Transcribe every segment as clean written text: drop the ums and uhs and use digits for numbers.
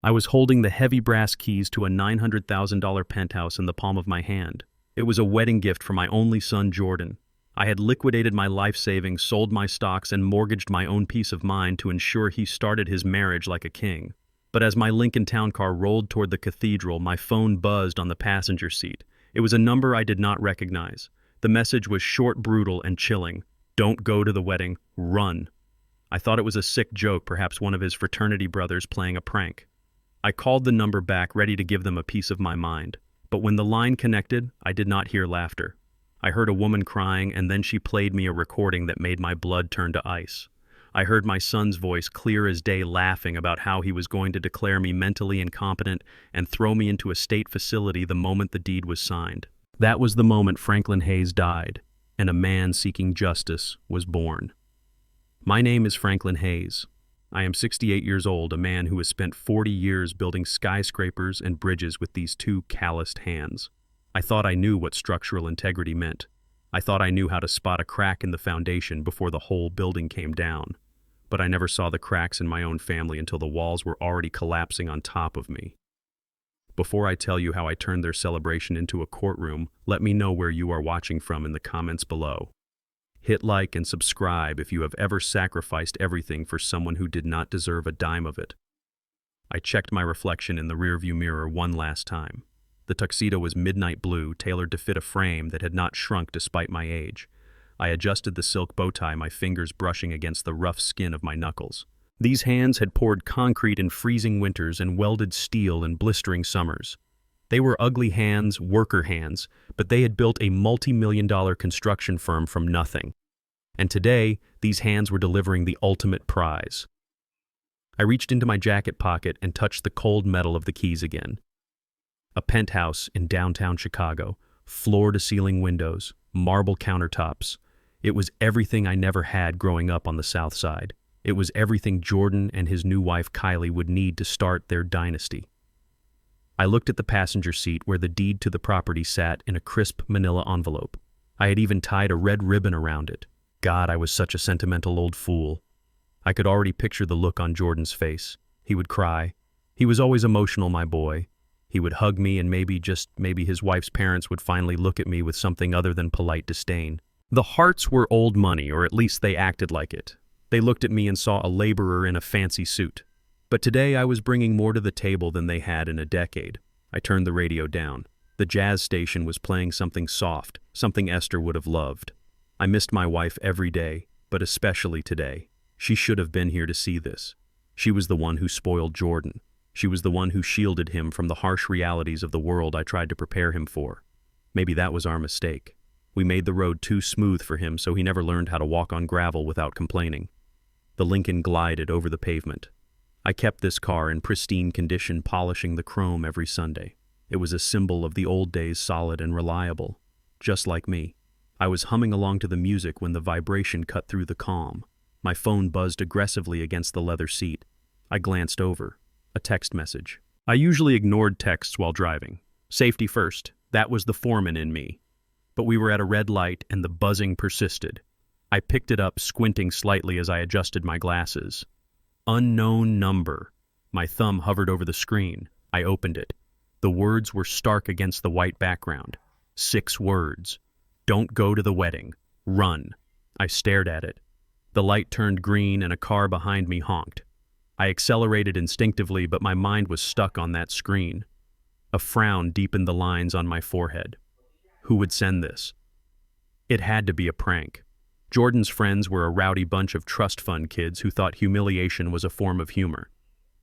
I was holding the heavy brass keys to a $900,000 penthouse in the palm of my hand. It was a wedding gift for my only son, Jordan. I had liquidated my life savings, sold my stocks, and mortgaged my own peace of mind to ensure he started his marriage like a king. But as my Lincoln Town car rolled toward the cathedral, my phone buzzed on the passenger seat. It was a number I did not recognize. The message was short, brutal, and chilling. "Don't go to the wedding. Run." I thought it was a sick joke, perhaps one of his fraternity brothers playing a prank. I called the number back, ready to give them a piece of my mind. But when the line connected, I did not hear laughter. I heard a woman crying, and then she played me a recording that made my blood turn to ice. I heard my son's voice clear as day, laughing about how he was going to declare me mentally incompetent and throw me into a state facility the moment the deed was signed. That was the moment Franklin Hayes died, and a man seeking justice was born. My name is Franklin Hayes. I am 68 years old, a man who has spent 40 years building skyscrapers and bridges with these two calloused hands. I thought I knew what structural integrity meant. I thought I knew how to spot a crack in the foundation before the whole building came down. But I never saw the cracks in my own family until the walls were already collapsing on top of me. Before I tell you how I turned their celebration into a courtroom, let me know where you are watching from in the comments below. Hit like and subscribe if you have ever sacrificed everything for someone who did not deserve a dime of it. I checked my reflection in the rearview mirror one last time. The tuxedo was midnight blue, tailored to fit a frame that had not shrunk despite my age. I adjusted the silk bow tie, my fingers brushing against the rough skin of my knuckles. These hands had poured concrete in freezing winters and welded steel in blistering summers. They were ugly hands, worker hands, but they had built a multi-million-dollar construction firm from nothing. And today, these hands were delivering the ultimate prize. I reached into my jacket pocket and touched the cold metal of the keys again. A penthouse in downtown Chicago, floor-to-ceiling windows, marble countertops. It was everything I never had growing up on the South Side. It was everything Jordan and his new wife Kylie would need to start their dynasty. I looked at the passenger seat where the deed to the property sat in a crisp manila envelope. I had even tied a red ribbon around it. God, I was such a sentimental old fool. I could already picture the look on Jordan's face. He would cry. He was always emotional, my boy. He would hug me, and maybe, just maybe, his wife's parents would finally look at me with something other than polite disdain. The Harts were old money, or at least they acted like it. They looked at me and saw a laborer in a fancy suit. But today I was bringing more to the table than they had in a decade. I turned the radio down. The jazz station was playing something soft, something Esther would have loved. I missed my wife every day, but especially today. She should have been here to see this. She was the one who spoiled Jordan. She was the one who shielded him from the harsh realities of the world I tried to prepare him for. Maybe that was our mistake. We made the road too smooth for him, so he never learned how to walk on gravel without complaining. The Lincoln glided over the pavement. I kept this car in pristine condition, polishing the chrome every Sunday. It was a symbol of the old days, solid and reliable. Just like me. I was humming along to the music when the vibration cut through the calm. My phone buzzed aggressively against the leather seat. I glanced over. A text message. I usually ignored texts while driving. Safety first. That was the foreman in me. But we were at a red light and the buzzing persisted. I picked it up, squinting slightly as I adjusted my glasses. Unknown number. My thumb hovered over the screen. I opened it. The words were stark against the white background. 6 words. Don't go to the wedding. Run. I stared at it. The light turned green and a car behind me honked. I accelerated instinctively, but my mind was stuck on that screen. A frown deepened the lines on my forehead. Who would send this? It had to be a prank. Jordan's friends were a rowdy bunch of trust fund kids who thought humiliation was a form of humor.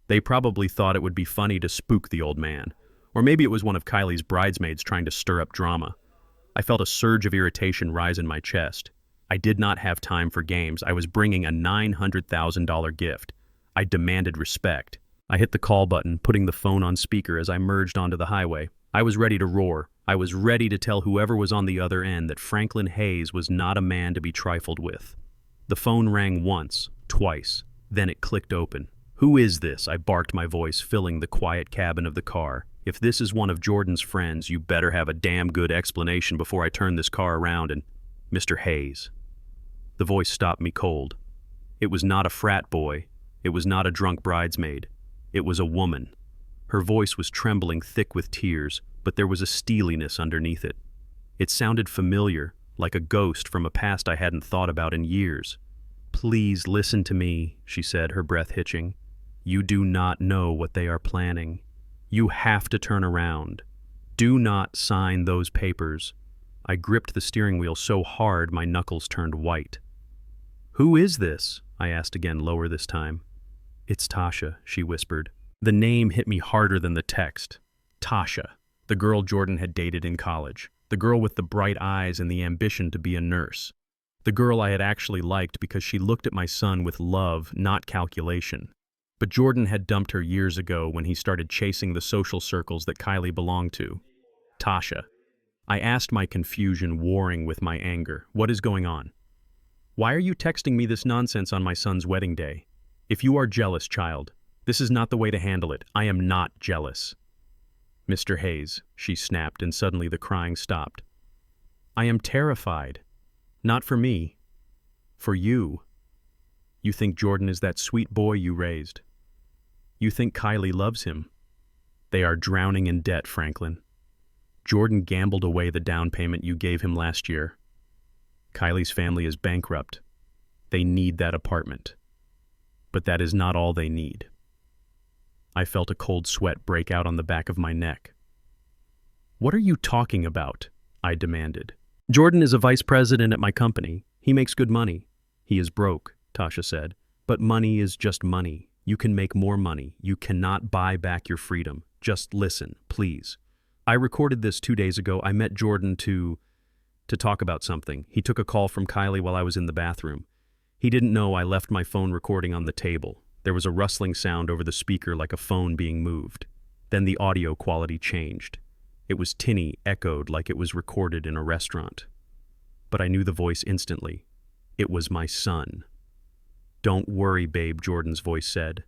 They probably thought it would be funny to spook the old man. Or maybe it was one of Kylie's bridesmaids trying to stir up drama. I felt a surge of irritation rise in my chest. I did not have time for games. I was bringing a $900,000 gift. I demanded respect. I hit the call button, putting the phone on speaker as I merged onto the highway. I was ready to roar. I was ready to tell whoever was on the other end that Franklin Hayes was not a man to be trifled with. The phone rang once, twice. Then it clicked open. "Who is this?" I barked, my voice filling the quiet cabin of the car. "If this is one of Jordan's friends, you better have a damn good explanation before I turn this car around and—" "Mr. Hayes." The voice stopped me cold. It was not a frat boy. It was not a drunk bridesmaid. It was a woman. Her voice was trembling thick with tears, but there was a steeliness underneath it. It sounded familiar, like a ghost from a past I hadn't thought about in years. "Please listen to me," she said, her breath hitching. "You do not know what they are planning. You have to turn around. Do not sign those papers." I gripped the steering wheel so hard my knuckles turned white. "Who is this?" I asked again, lower this time. "It's Tasha," she whispered. The name hit me harder than the text. Tasha, the girl Jordan had dated in college. The girl with the bright eyes and the ambition to be a nurse. The girl I had actually liked because she looked at my son with love, not calculation. But Jordan had dumped her years ago when he started chasing the social circles that Kylie belonged to. "Tasha." I asked, my confusion warring with my anger. "What is going on? Why are you texting me this nonsense on my son's wedding day? If you are jealous, child, this is not the way to handle it. I am not jealous." "Mr. Hayes," she snapped, and suddenly the crying stopped. "I am terrified. Not for me. For you. You think Jordan is that sweet boy you raised. You think Kylie loves him. They are drowning in debt, Franklin. Jordan gambled away the down payment you gave him last year. Kylie's family is bankrupt. They need that apartment. But that is not all they need." I felt a cold sweat break out on the back of my neck. "What are you talking about?" I demanded. "Jordan is a vice president at my company. He makes good money." "He is broke," Tasha said. "But money is just money. You can make more money. You cannot buy back your freedom. Just listen, please. I recorded this 2 days ago. I met Jordan to talk about something. He took a call from Kylie while I was in the bathroom. He didn't know I left my phone recording on the table. There was a rustling sound over the speaker like a phone being moved. Then the audio quality changed. It was tinny, echoed like it was recorded in a restaurant. But I knew the voice instantly. It was my son. "Don't worry, babe," Jordan's voice said.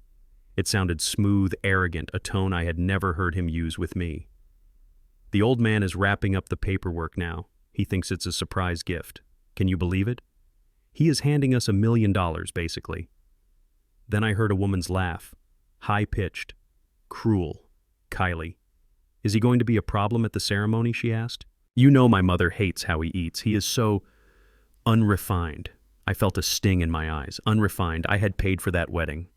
It sounded smooth, arrogant, a tone I had never heard him use with me. "The old man is wrapping up the paperwork now. He thinks it's a surprise gift. Can you believe it? He is handing us $1 million, basically." Then I heard a woman's laugh. High-pitched. Cruel. "Kylie. Is he going to be a problem at the ceremony?" she asked. "You know my mother hates how he eats. He is so unrefined." I felt a sting in my eyes. Unrefined. I had paid for that wedding.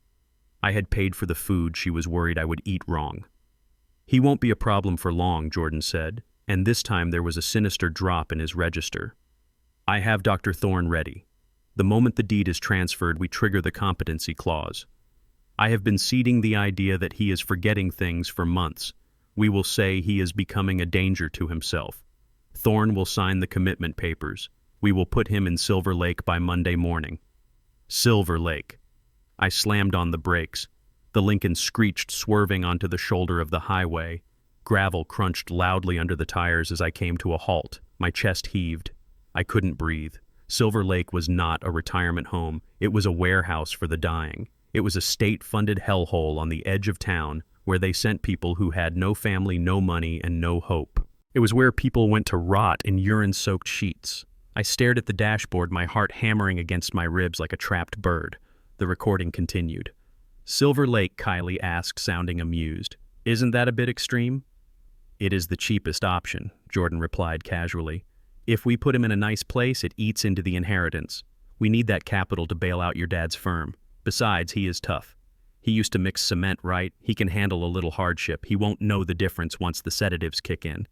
I had paid for the food she was worried I would eat wrong. "He won't be a problem for long," Jordan said, and this time there was a sinister drop in his register. "I have Dr. Thorne ready. The moment the deed is transferred, we trigger the competency clause. I have been seeding the idea that he is forgetting things for months. We will say he is becoming a danger to himself. Thorne will sign the commitment papers. We will put him in Silver Lake by Monday morning." Silver Lake. I slammed on the brakes. The Lincoln screeched, swerving onto the shoulder of the highway. Gravel crunched loudly under the tires as I came to a halt. My chest heaved. I couldn't breathe. Silver Lake was not a retirement home. It was a warehouse for the dying. It was a state-funded hellhole on the edge of town where they sent people who had no family, no money, and no hope. It was where people went to rot in urine-soaked sheets. I stared at the dashboard, my heart hammering against my ribs like a trapped bird. The recording continued. "Silver Lake," Kylie asked, sounding amused. "Isn't that a bit extreme?" "It is the cheapest option," Jordan replied casually. "If we put him in a nice place, it eats into the inheritance. We need that capital to bail out your dad's firm. Besides, he is tough. He used to mix cement, right? He can handle a little hardship. He won't know the difference once the sedatives kick in."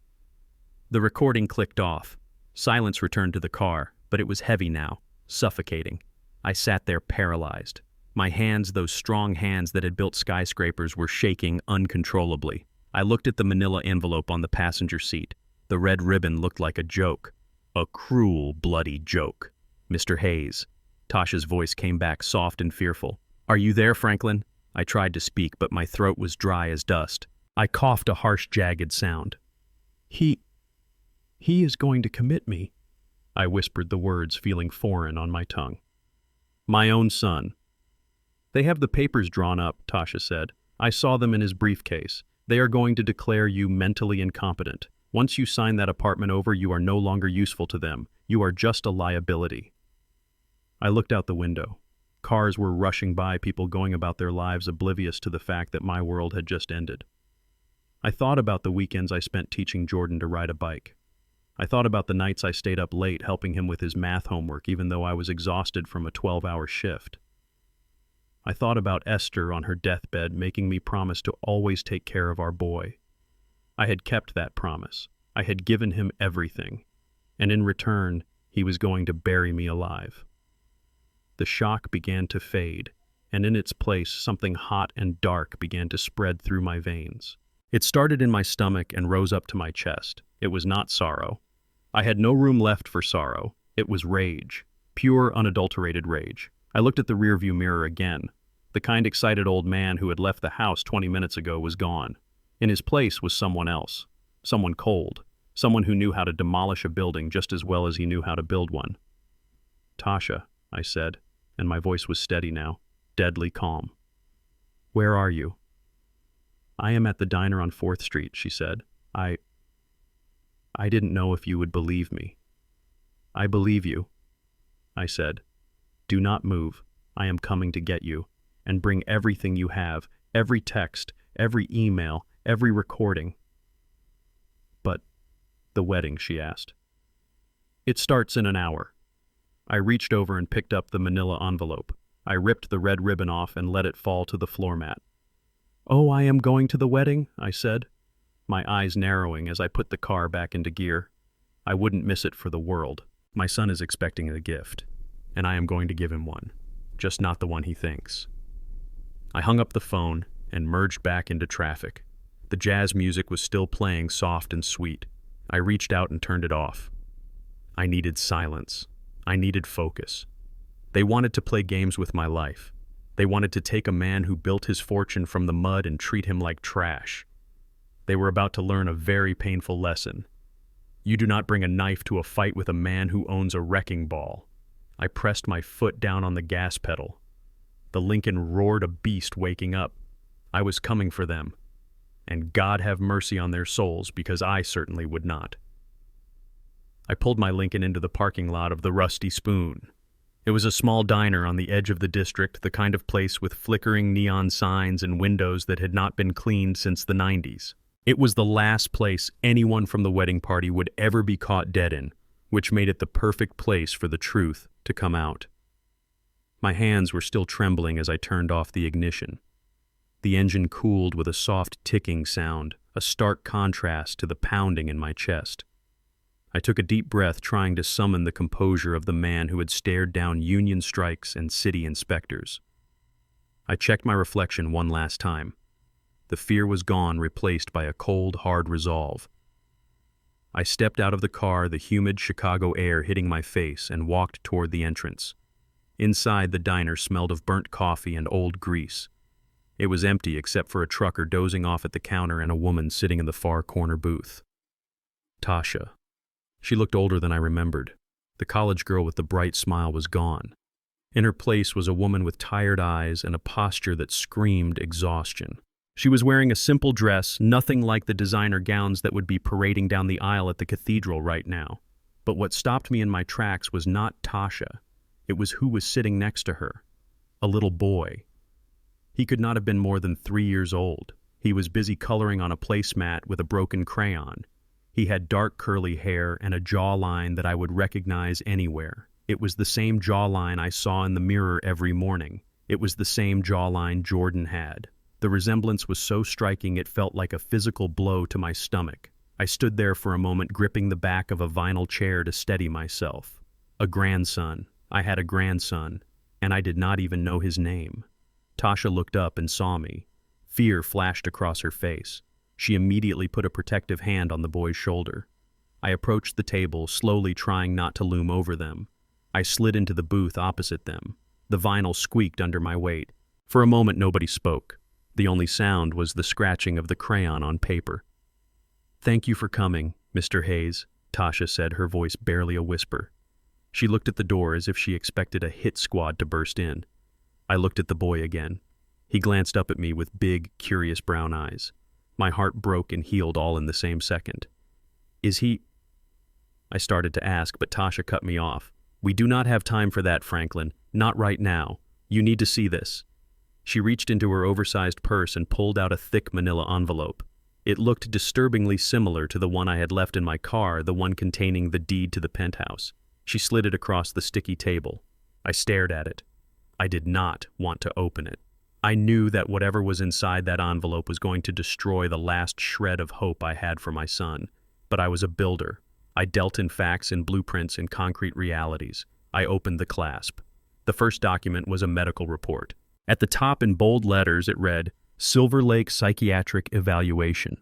The recording clicked off. Silence returned to the car, but it was heavy now, suffocating. I sat there paralyzed. My hands, those strong hands that had built skyscrapers, were shaking uncontrollably. I looked at the manila envelope on the passenger seat. The red ribbon looked like a joke. A cruel, bloody joke. "Mr. Hayes." Tasha's voice came back soft and fearful. "Are you there, Franklin?" I tried to speak, but my throat was dry as dust. I coughed a harsh, jagged sound. He is going to commit me." I whispered the words, feeling foreign on my tongue. "My own son." "They have the papers drawn up," Tasha said. "I saw them in his briefcase. They are going to declare you mentally incompetent. Once you sign that apartment over, you are no longer useful to them. You are just a liability." I looked out the window. Cars were rushing by, people going about their lives oblivious to the fact that my world had just ended. I thought about the weekends I spent teaching Jordan to ride a bike. I thought about the nights I stayed up late helping him with his math homework even though I was exhausted from a 12-hour shift. I thought about Esther on her deathbed making me promise to always take care of our boy. I had kept that promise. I had given him everything, and in return, he was going to bury me alive. The shock began to fade, and in its place, something hot and dark began to spread through my veins. It started in my stomach and rose up to my chest. It was not sorrow. I had no room left for sorrow. It was rage. Pure, unadulterated rage. I looked at the rearview mirror again. The kind, excited old man who had left the house 20 minutes ago was gone. In his place was someone else. Someone cold. Someone who knew how to demolish a building just as well as he knew how to build one. "Tasha," I said, and my voice was steady now, deadly calm. "Where are you?" "I am at the diner on 4th Street, she said. I didn't know if you would believe me." "I believe you," I said. "Do not move. I am coming to get you, and bring everything you have, every text, every email, every recording." "But the wedding," she asked. "It starts in an hour." I reached over and picked up the manila envelope. I ripped the red ribbon off and let it fall to the floor mat. "Oh, I am going to the wedding," I said, my eyes narrowing as I put the car back into gear. I wouldn't miss it for the world. My son is expecting a gift, and I am going to give him one, just not the one he thinks. I hung up the phone and merged back into traffic. The jazz music was still playing soft and sweet. I reached out and turned it off. I needed silence. I needed focus. They wanted to play games with my life. They wanted to take a man who built his fortune from the mud and treat him like trash. They were about to learn a very painful lesson. You do not bring a knife to a fight with a man who owns a wrecking ball. I pressed my foot down on the gas pedal. The Lincoln roared, a beast waking up. I was coming for them. And God have mercy on their souls, because I certainly would not. I pulled my Lincoln into the parking lot of the Rusty Spoon. It was a small diner on the edge of the district, the kind of place with flickering neon signs and windows that had not been cleaned since the 90s. It was the last place anyone from the wedding party would ever be caught dead in, which made it the perfect place for the truth to come out. My hands were still trembling as I turned off the ignition. The engine cooled with a soft ticking sound, a stark contrast to the pounding in my chest. I took a deep breath, trying to summon the composure of the man who had stared down union strikes and city inspectors. I checked my reflection one last time. The fear was gone, replaced by a cold, hard resolve. I stepped out of the car, the humid Chicago air hitting my face, and walked toward the entrance. Inside, the diner smelled of burnt coffee and old grease. It was empty except for a trucker dozing off at the counter and a woman sitting in the far corner booth. Tasha. She looked older than I remembered. The college girl with the bright smile was gone. In her place was a woman with tired eyes and a posture that screamed exhaustion. She was wearing a simple dress, nothing like the designer gowns that would be parading down the aisle at the cathedral right now. But what stopped me in my tracks was not Tasha. It was who was sitting next to her. A little boy. He could not have been more than 3 years old. He was busy coloring on a placemat with a broken crayon. He had dark curly hair and a jawline that I would recognize anywhere. It was the same jawline I saw in the mirror every morning. It was the same jawline Jordan had. The resemblance was so striking it felt like a physical blow to my stomach. I stood there for a moment, gripping the back of a vinyl chair to steady myself. A grandson. I had a grandson, and I did not even know his name. Tasha looked up and saw me. Fear flashed across her face. She immediately put a protective hand on the boy's shoulder. I approached the table, slowly trying not to loom over them. I slid into the booth opposite them. The vinyl squeaked under my weight. For a moment, nobody spoke. The only sound was the scratching of the crayon on paper. "Thank you for coming, Mr. Hayes," Tasha said, her voice barely a whisper. She looked at the door as if she expected a hit squad to burst in. I looked at the boy again. He glanced up at me with big, curious brown eyes. My heart broke and healed all in the same second. "Is he—" I started to ask, but Tasha cut me off. "We do not have time for that, Franklin. Not right now. You need to see this." She reached into her oversized purse and pulled out a thick manila envelope. It looked disturbingly similar to the one I had left in my car, the one containing the deed to the penthouse. She slid it across the sticky table. I stared at it. I did not want to open it. I knew that whatever was inside that envelope was going to destroy the last shred of hope I had for my son. But I was a builder. I dealt in facts, in blueprints, in concrete realities. I opened the clasp. The first document was a medical report. At the top in bold letters it read, Silver Lake Psychiatric Evaluation.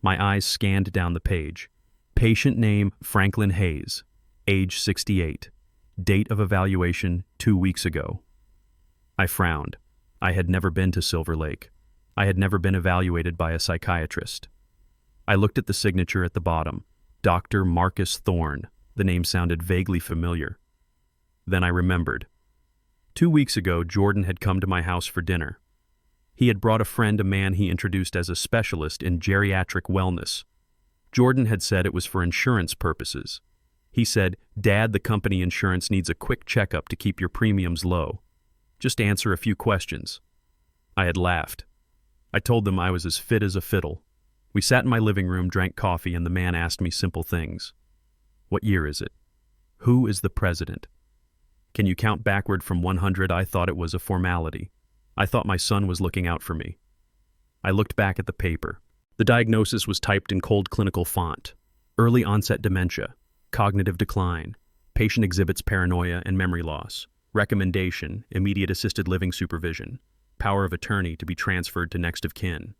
My eyes scanned down the page. Patient name Franklin Hayes, age 68. Date of evaluation 2 weeks ago. I frowned. I had never been to Silver Lake. I had never been evaluated by a psychiatrist. I looked at the signature at the bottom. Dr. Marcus Thorne. The name sounded vaguely familiar. Then I remembered. 2 weeks ago, Jordan had come to my house for dinner. He had brought a friend, a man he introduced as a specialist in geriatric wellness. Jordan had said it was for insurance purposes. He said, Dad, the company insurance needs a quick checkup to keep your premiums low. Just answer a few questions. I had laughed. I told them I was as fit as a fiddle. We sat in my living room, drank coffee, and the man asked me simple things. What year is it? Who is the president? Can you count backward from 100? I thought it was a formality. I thought my son was looking out for me. I looked back at the paper. The diagnosis was typed in cold clinical font. Early onset dementia, cognitive decline, patient exhibits paranoia and memory loss, recommendation, immediate assisted living supervision, power of attorney to be transferred to next of kin.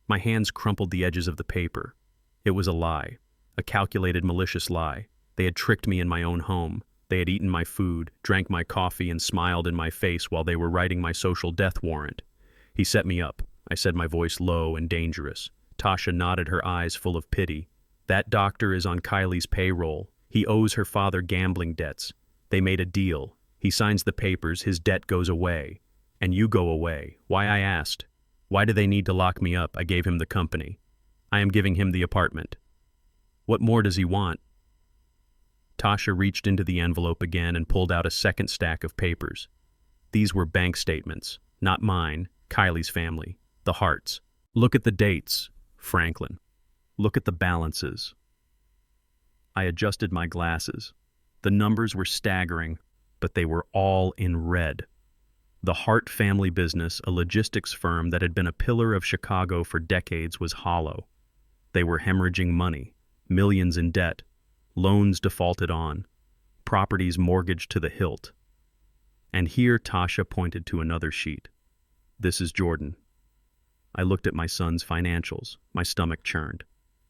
My hands crumpled the edges of the paper. It was a lie, a calculated malicious lie. They had tricked me in my own home. They had eaten my food, drank my coffee, and smiled in my face while they were writing my social death warrant. He set me up. I said, my voice low and dangerous. Tasha nodded, her eyes full of pity. That doctor is on Kylie's payroll. He owes her father gambling debts. They made a deal. He signs the papers, his debt goes away. And you go away. Why, I asked. Why do they need to lock me up? I gave him the company. I am giving him the apartment. What more does he want? Tasha reached into the envelope again and pulled out a second stack of papers. These were bank statements, not mine, Kylie's family, the Harts. Look at the dates, Franklin. Look at the balances. I adjusted my glasses. The numbers were staggering, but they were all in red. The Hart family business, a logistics firm that had been a pillar of Chicago for decades, was hollow. They were hemorrhaging money, millions in debt, loans defaulted on, properties mortgaged to the hilt. And here Tasha pointed to another sheet. This is Jordan. I looked at my son's financials. My stomach churned.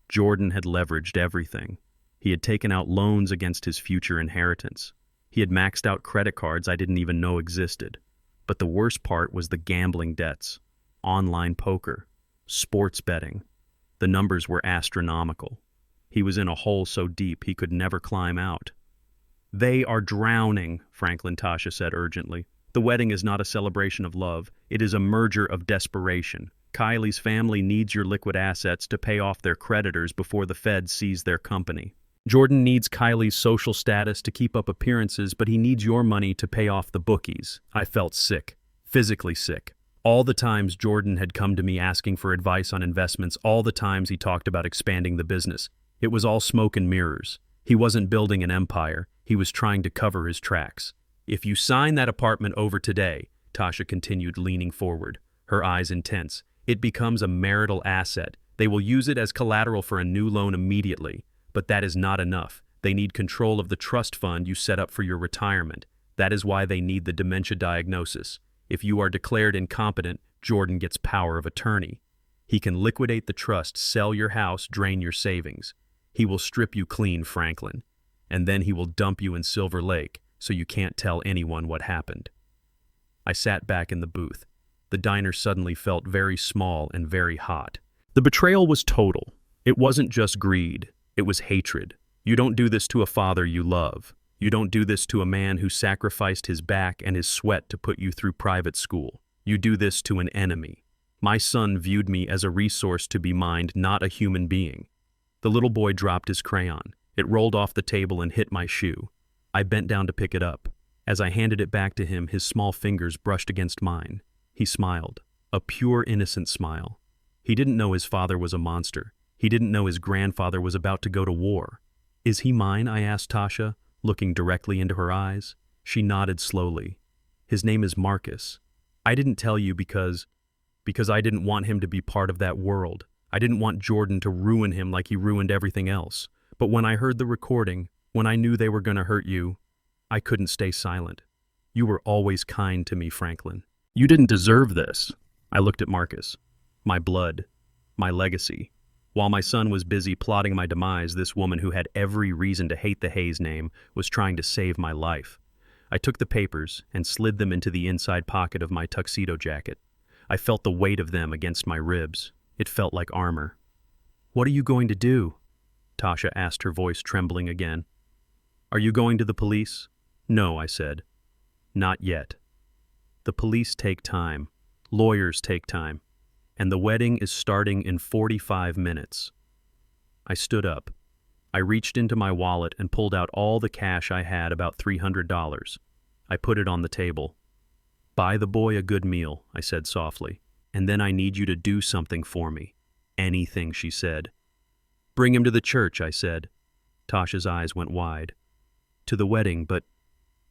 Jordan had leveraged everything. He had taken out loans against his future inheritance. He had maxed out credit cards I didn't even know existed. But the worst part was the gambling debts, online poker, sports betting. The numbers were astronomical. He was in a hole so deep he could never climb out. They are drowning, Franklin, Tasha said urgently. The wedding is not a celebration of love. It is a merger of desperation. Kylie's family needs your liquid assets to pay off their creditors before the Fed seize their company. Jordan needs Kylie's social status to keep up appearances, but he needs your money to pay off the bookies. I felt sick, physically sick. All the times Jordan had come to me asking for advice on investments, all the times he talked about expanding the business. It was all smoke and mirrors. He wasn't building an empire. He was trying to cover his tracks. If you sign that apartment over today, Tasha continued, leaning forward, her eyes intense, it becomes a marital asset. They will use it as collateral for a new loan immediately. But that is not enough. They need control of the trust fund you set up for your retirement. That is why they need the dementia diagnosis. If you are declared incompetent, Jordan gets power of attorney. He can liquidate the trust, sell your house, drain your savings. He will strip you clean, Franklin. And then he will dump you in Silver Lake so you can't tell anyone what happened. I sat back in the booth. The diner suddenly felt very small and very hot. The betrayal was total. It wasn't just greed. It was hatred. You don't do this to a father you love. You don't do this to a man who sacrificed his back and his sweat to put you through private school. You do this to an enemy. My son viewed me as a resource to be mined, not a human being. The little boy dropped his crayon. It rolled off the table and hit my shoe. I bent down to pick it up. As I handed it back to him, his small fingers brushed against mine. He smiled, a pure, innocent smile. He didn't know his father was a monster. He didn't know his grandfather was about to go to war. "Is he mine?" I asked Tasha, looking directly into her eyes. She nodded slowly. "His name is Marcus. I didn't tell you because I didn't want him to be part of that world. I didn't want Jordan to ruin him like he ruined everything else. But when I heard the recording, when I knew they were going to hurt you, I couldn't stay silent. You were always kind to me, Franklin. You didn't deserve this." I looked at Marcus. My blood. My legacy. While my son was busy plotting my demise, this woman who had every reason to hate the Hayes name was trying to save my life. I took the papers and slid them into the inside pocket of my tuxedo jacket. I felt the weight of them against my ribs. It felt like armor. "What are you going to do?" Tasha asked, her voice trembling again. "Are you going to the police?" "No," I said. "Not yet. The police take time. Lawyers take time. And the wedding is starting in 45 minutes. I stood up. I reached into my wallet and pulled out all the cash I had, about $300. I put it on the table. "Buy the boy a good meal," I said softly. "And then I need you to do something for me." "Anything," she said. "Bring him to the church," I said. Tasha's eyes went wide. "To the wedding, but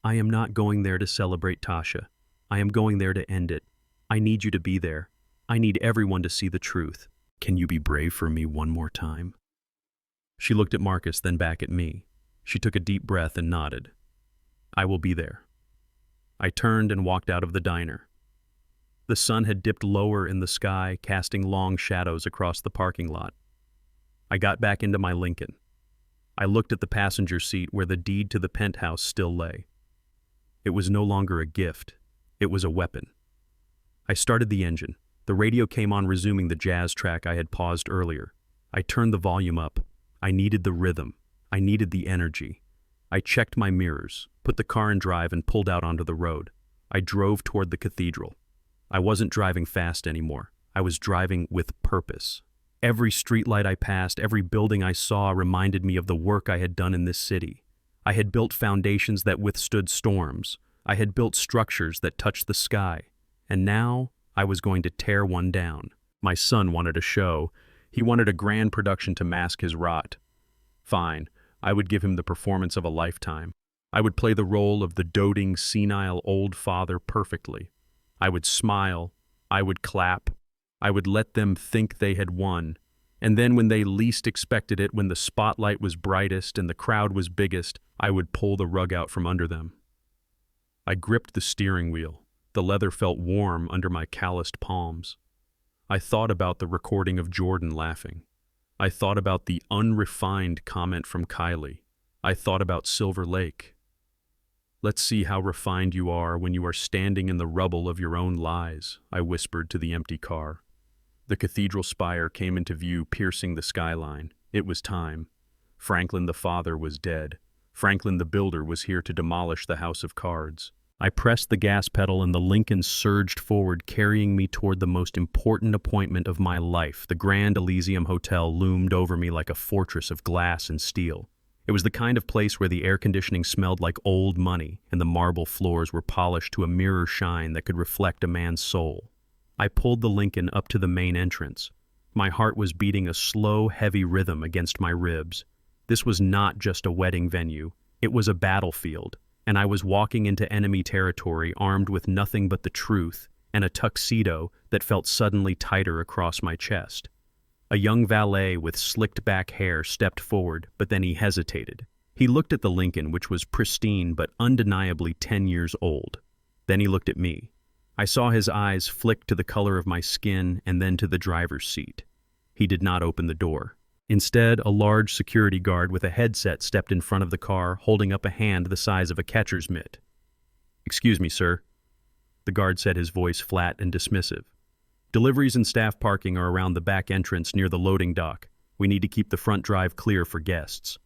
I am not going there to celebrate, Tasha. I am going there to end it. I need you to be there. I need everyone to see the truth. Can you be brave for me one more time?" She looked at Marcus, then back at me. She took a deep breath and nodded. "I will be there." I turned and walked out of the diner. The sun had dipped lower in the sky, casting long shadows across the parking lot. I got back into my Lincoln. I looked at the passenger seat where the deed to the penthouse still lay. It was no longer a gift. It was a weapon. I started the engine. The radio came on, resuming the jazz track I had paused earlier. I turned the volume up. I needed the rhythm. I needed the energy. I checked my mirrors, put the car in drive, and pulled out onto the road. I drove toward the cathedral. I wasn't driving fast anymore. I was driving with purpose. Every streetlight I passed, every building I saw reminded me of the work I had done in this city. I had built foundations that withstood storms. I had built structures that touched the sky. And now I was going to tear one down. My son wanted a show. He wanted a grand production to mask his rot. Fine, I would give him the performance of a lifetime. I would play the role of the doting, senile old father perfectly. I would smile. I would clap. I would let them think they had won. And then when they least expected it, when the spotlight was brightest and the crowd was biggest, I would pull the rug out from under them. I gripped the steering wheel. The leather felt warm under my calloused palms. I thought about the recording of Jordan laughing. I thought about the unrefined comment from Kylie. I thought about Silver Lake. "Let's see how refined you are when you are standing in the rubble of your own lies," I whispered to the empty car. The cathedral spire came into view, piercing the skyline. It was time. Franklin the father was dead. Franklin the builder was here to demolish the house of cards. I pressed the gas pedal and the Lincoln surged forward, carrying me toward the most important appointment of my life. The Grand Elysium Hotel loomed over me like a fortress of glass and steel. It was the kind of place where the air conditioning smelled like old money and the marble floors were polished to a mirror shine that could reflect a man's soul. I pulled the Lincoln up to the main entrance. My heart was beating a slow, heavy rhythm against my ribs. This was not just a wedding venue. It was a battlefield. And I was walking into enemy territory armed with nothing but the truth and a tuxedo that felt suddenly tighter across my chest. A young valet with slicked back hair stepped forward, but then he hesitated. He looked at the Lincoln, which was pristine but undeniably 10 years old. Then he looked at me. I saw his eyes flick to the color of my skin and then to the driver's seat. He did not open the door. Instead, a large security guard with a headset stepped in front of the car, holding up a hand the size of a catcher's mitt. "Excuse me, sir." The guard said, his voice flat and dismissive. "Deliveries and staff parking are around the back entrance near the loading dock. We need to keep the front drive clear for guests."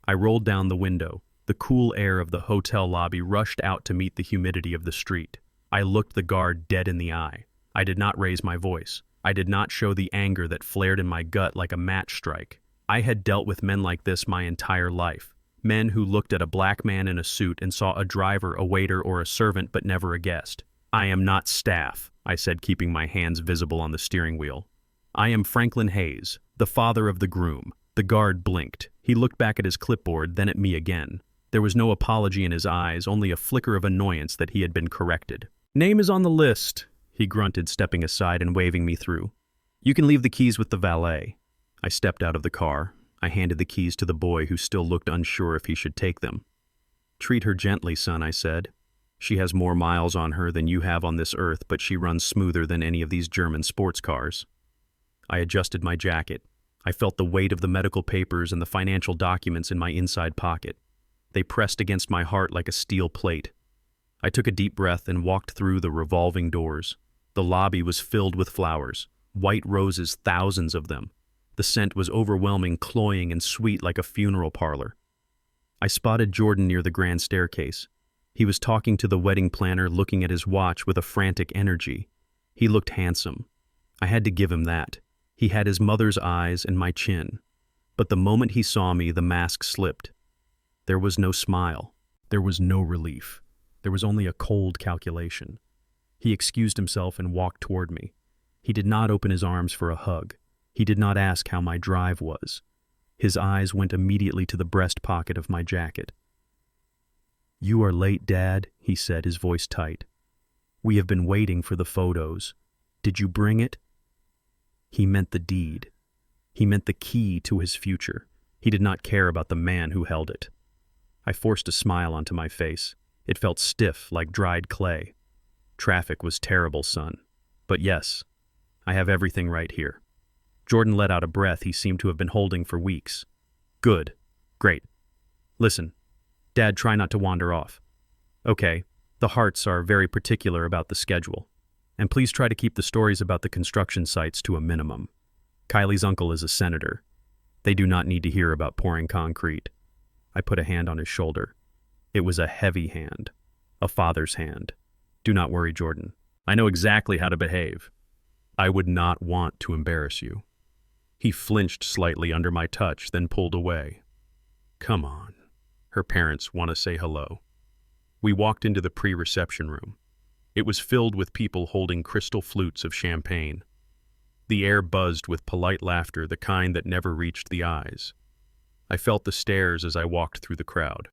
I rolled down the window. The cool air of the hotel lobby rushed out to meet the humidity of the street. I looked the guard dead in the eye. I did not raise my voice. I did not show the anger that flared in my gut like a match strike. I had dealt with men like this my entire life. Men who looked at a black man in a suit and saw a driver, a waiter, or a servant, but never a guest. "I am not staff," I said, keeping my hands visible on the steering wheel. I am Franklin Hayes, the father of the groom. The guard blinked. He looked back at his clipboard, then at me again. There was no apology in his eyes, only a flicker of annoyance that he had been corrected. Name is on the list, he grunted, stepping aside and waving me through. You can leave the keys with the valet. I stepped out of the car. I handed the keys to the boy, who still looked unsure if he should take them. Treat her gently, son, I said. She has more miles on her than you have on this earth, but she runs smoother than any of these German sports cars. I adjusted my jacket. I felt the weight of the medical papers and the financial documents in my inside pocket. They pressed against my heart like a steel plate. I took a deep breath and walked through the revolving doors. The lobby was filled with flowers, white roses, thousands of them. The scent was overwhelming, cloying, and sweet like a funeral parlor. I spotted Jordan near the grand staircase. He was talking to the wedding planner, looking at his watch with a frantic energy. He looked handsome. I had to give him that. He had his mother's eyes and my chin. But the moment he saw me, the mask slipped. There was no smile. There was no relief. There was only a cold calculation. He excused himself and walked toward me. He did not open his arms for a hug. He did not ask how my drive was. His eyes went immediately to the breast pocket of my jacket. You are late, Dad, he said, his voice tight. We have been waiting for the photos. Did you bring it? He meant the deed. He meant the key to his future. He did not care about the man who held it. I forced a smile onto my face. It felt stiff, like dried clay. Traffic was terrible, son. But yes, I have everything right here. Jordan let out a breath he seemed to have been holding for weeks. Good. Great. Listen, Dad, try not to wander off. Okay, the Harts are very particular about the schedule. And please try to keep the stories about the construction sites to a minimum. Kylie's uncle is a senator. They do not need to hear about pouring concrete. I put a hand on his shoulder. It was a heavy hand. A father's hand. Do not worry, Jordan. I know exactly how to behave. I would not want to embarrass you. He flinched slightly under my touch, then pulled away. Come on. Her parents want to say hello. We walked into the pre-reception room. It was filled with people holding crystal flutes of champagne. The air buzzed with polite laughter, the kind that never reached the eyes. I felt the stares as I walked through the crowd.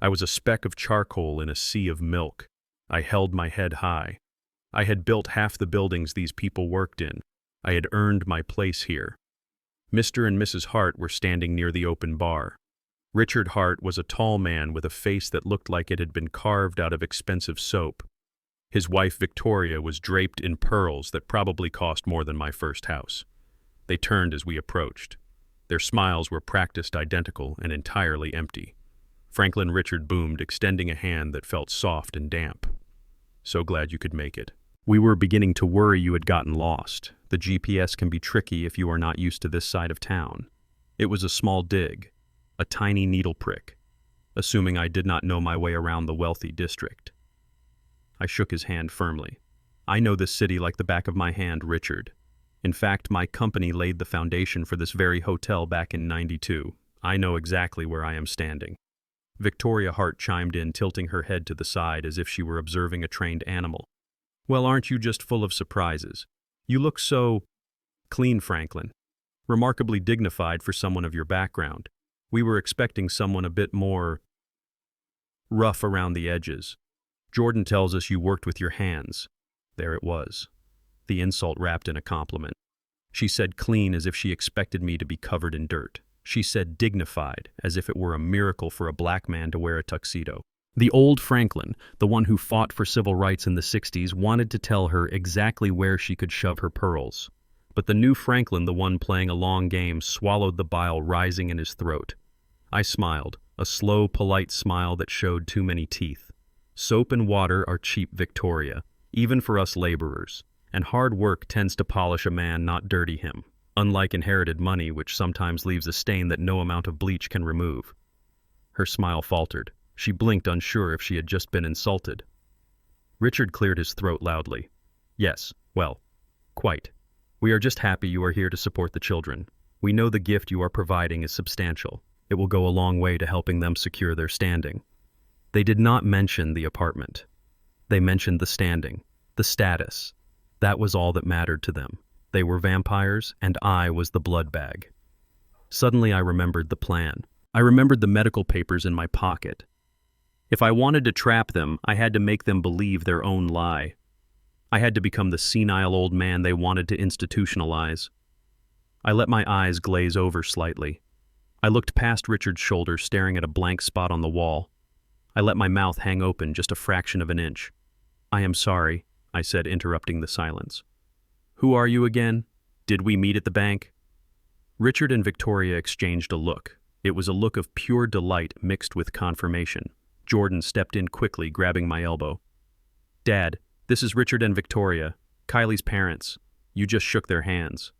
I was a speck of charcoal in a sea of milk. I held my head high. I had built half the buildings these people worked in. I had earned my place here. Mr. and Mrs. Hart were standing near the open bar. Richard Hart was a tall man with a face that looked like it had been carved out of expensive soap. His wife Victoria was draped in pearls that probably cost more than my first house. They turned as we approached. Their smiles were practiced identical and entirely empty. Franklin Richard boomed, extending a hand that felt soft and damp. So glad you could make it. We were beginning to worry you had gotten lost. The GPS can be tricky if you are not used to this side of town. It was a small dig, a tiny needle prick, assuming I did not know my way around the wealthy district. I shook his hand firmly. I know this city like the back of my hand, Richard. In fact, my company laid the foundation for this very hotel back in '92. I know exactly where I am standing. Victoria Hart chimed in, tilting her head to the side as if she were observing a trained animal. Well, aren't you just full of surprises? You look so clean, Franklin. Remarkably dignified for someone of your background. We were expecting someone a bit more rough around the edges. Jordan tells us you worked with your hands. There it was. The insult wrapped in a compliment. She said clean as if she expected me to be covered in dirt. She said dignified as if it were a miracle for a black man to wear a tuxedo. The old Franklin, the one who fought for civil rights in the '60s, wanted to tell her exactly where she could shove her pearls. But the new Franklin, the one playing a long game, swallowed the bile rising in his throat. I smiled, a slow, polite smile that showed too many teeth. Soap and water are cheap, Victoria, even for us laborers, and hard work tends to polish a man, not dirty him, unlike inherited money, which sometimes leaves a stain that no amount of bleach can remove. Her smile faltered. She blinked, unsure if she had just been insulted. Richard cleared his throat loudly. Yes, well, quite. We are just happy you are here to support the children. We know the gift you are providing is substantial. It will go a long way to helping them secure their standing. They did not mention the apartment. They mentioned the standing, the status. That was all that mattered to them. They were vampires, and I was the blood bag. Suddenly I remembered the plan. I remembered the medical papers in my pocket. If I wanted to trap them, I had to make them believe their own lie. I had to become the senile old man they wanted to institutionalize. I let my eyes glaze over slightly. I looked past Richard's shoulder, staring at a blank spot on the wall. I let my mouth hang open just a fraction of an inch. "I am sorry," I said, interrupting the silence. "Who are you again? Did we meet at the bank?" Richard and Victoria exchanged a look. It was a look of pure delight mixed with confirmation. Jordan stepped in quickly, grabbing my elbow. "Dad, this is Richard and Victoria, Kylie's parents. You just shook their hands."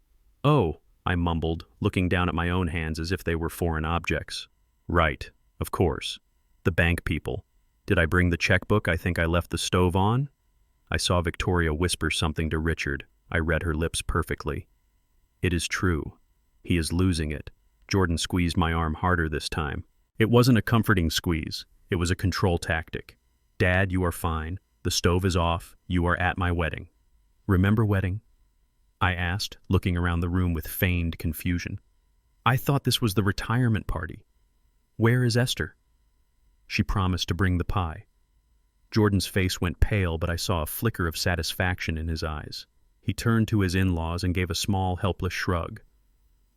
"Oh," I mumbled, looking down at my own hands as if they were foreign objects. "Right, of course. The bank people. Did I bring the checkbook I think I left the stove on?" I saw Victoria whisper something to Richard. I read her lips perfectly. "It is true. He is losing it." Jordan squeezed my arm harder this time. It wasn't a comforting squeeze. It was a control tactic. "Dad, you are fine. The stove is off. You are at my wedding." "Remember wedding?" I asked, looking around the room with feigned confusion. "I thought this was the retirement party. Where is Esther?" "She promised to bring the pie." Jordan's face went pale, but I saw a flicker of satisfaction in his eyes. He turned to his in-laws and gave a small, helpless shrug.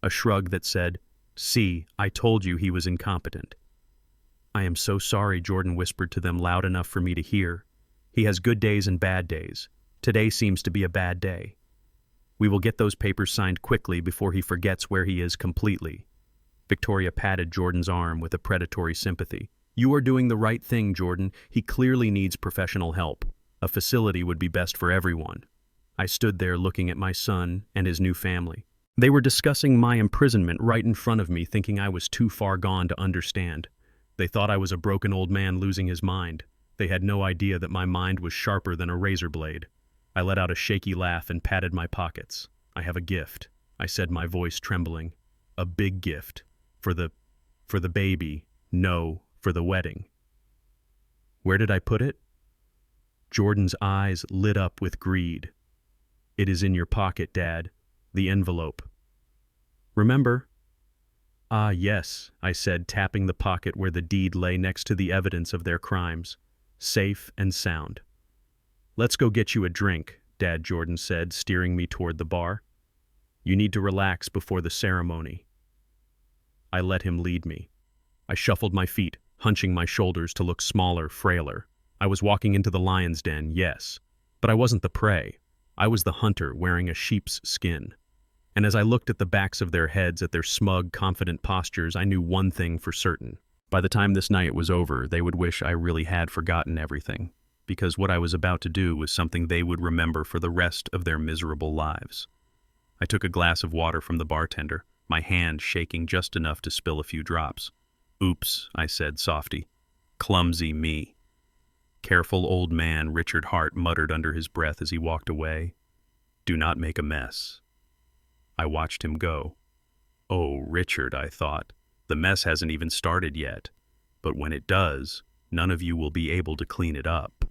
A shrug that said, "See, I told you he was incompetent." "I am so sorry," Jordan whispered to them loud enough for me to hear. "He has good days and bad days. Today seems to be a bad day. We will get those papers signed quickly before he forgets where he is completely." Victoria patted Jordan's arm with a predatory sympathy. "You are doing the right thing, Jordan. He clearly needs professional help. A facility would be best for everyone." I stood there looking at my son and his new family. They were discussing my imprisonment right in front of me, thinking I was too far gone to understand. They thought I was a broken old man losing his mind. They had no idea that my mind was sharper than a razor blade. I let out a shaky laugh and patted my pockets. "I have a gift," I said, my voice trembling. "A big gift. For the baby. No, for the wedding." "Where did I put it?" Jordan's eyes lit up with greed. "It is in your pocket, Dad. The envelope. Remember?" "Ah, yes," I said, tapping the pocket where the deed lay next to the evidence of their crimes. Safe and sound. "Let's go get you a drink," Dad Jordan said, steering me toward the bar. "You need to relax before the ceremony." I let him lead me. I shuffled my feet, hunching my shoulders to look smaller, frailer. I was walking into the lion's den, yes, but I wasn't the prey. I was the hunter wearing a sheep's skin. And as I looked at the backs of their heads, at their smug, confident postures, I knew one thing for certain. By the time this night was over, they would wish I really had forgotten everything, because what I was about to do was something they would remember for the rest of their miserable lives. I took a glass of water from the bartender, my hand shaking just enough to spill a few drops. "Oops," I said, softy. "Clumsy me." "Careful, old man," Richard Hart muttered under his breath as he walked away. "Do not make a mess." I watched him go. "Oh, Richard," I thought, "the mess hasn't even started yet. But when it does, none of you will be able to clean it up."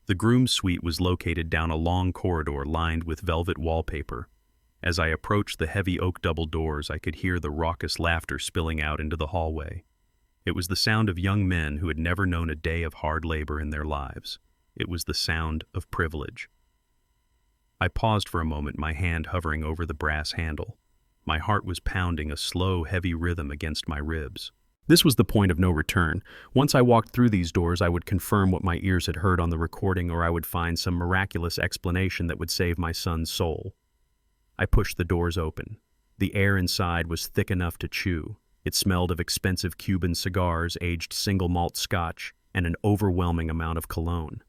The groom's suite was located down a long corridor lined with velvet wallpaper. As I approached the heavy oak double doors, I could hear the raucous laughter spilling out into the hallway. It was the sound of young men who had never known a day of hard labor in their lives. It was the sound of privilege. I paused for a moment, my hand hovering over the brass handle. My heart was pounding a slow, heavy rhythm against my ribs. This was the point of no return. Once I walked through these doors, I would confirm what my ears had heard on the recording, or I would find some miraculous explanation that would save my son's soul. I pushed the doors open. The air inside was thick enough to chew. It smelled of expensive Cuban cigars, aged single malt scotch, and an overwhelming amount of cologne.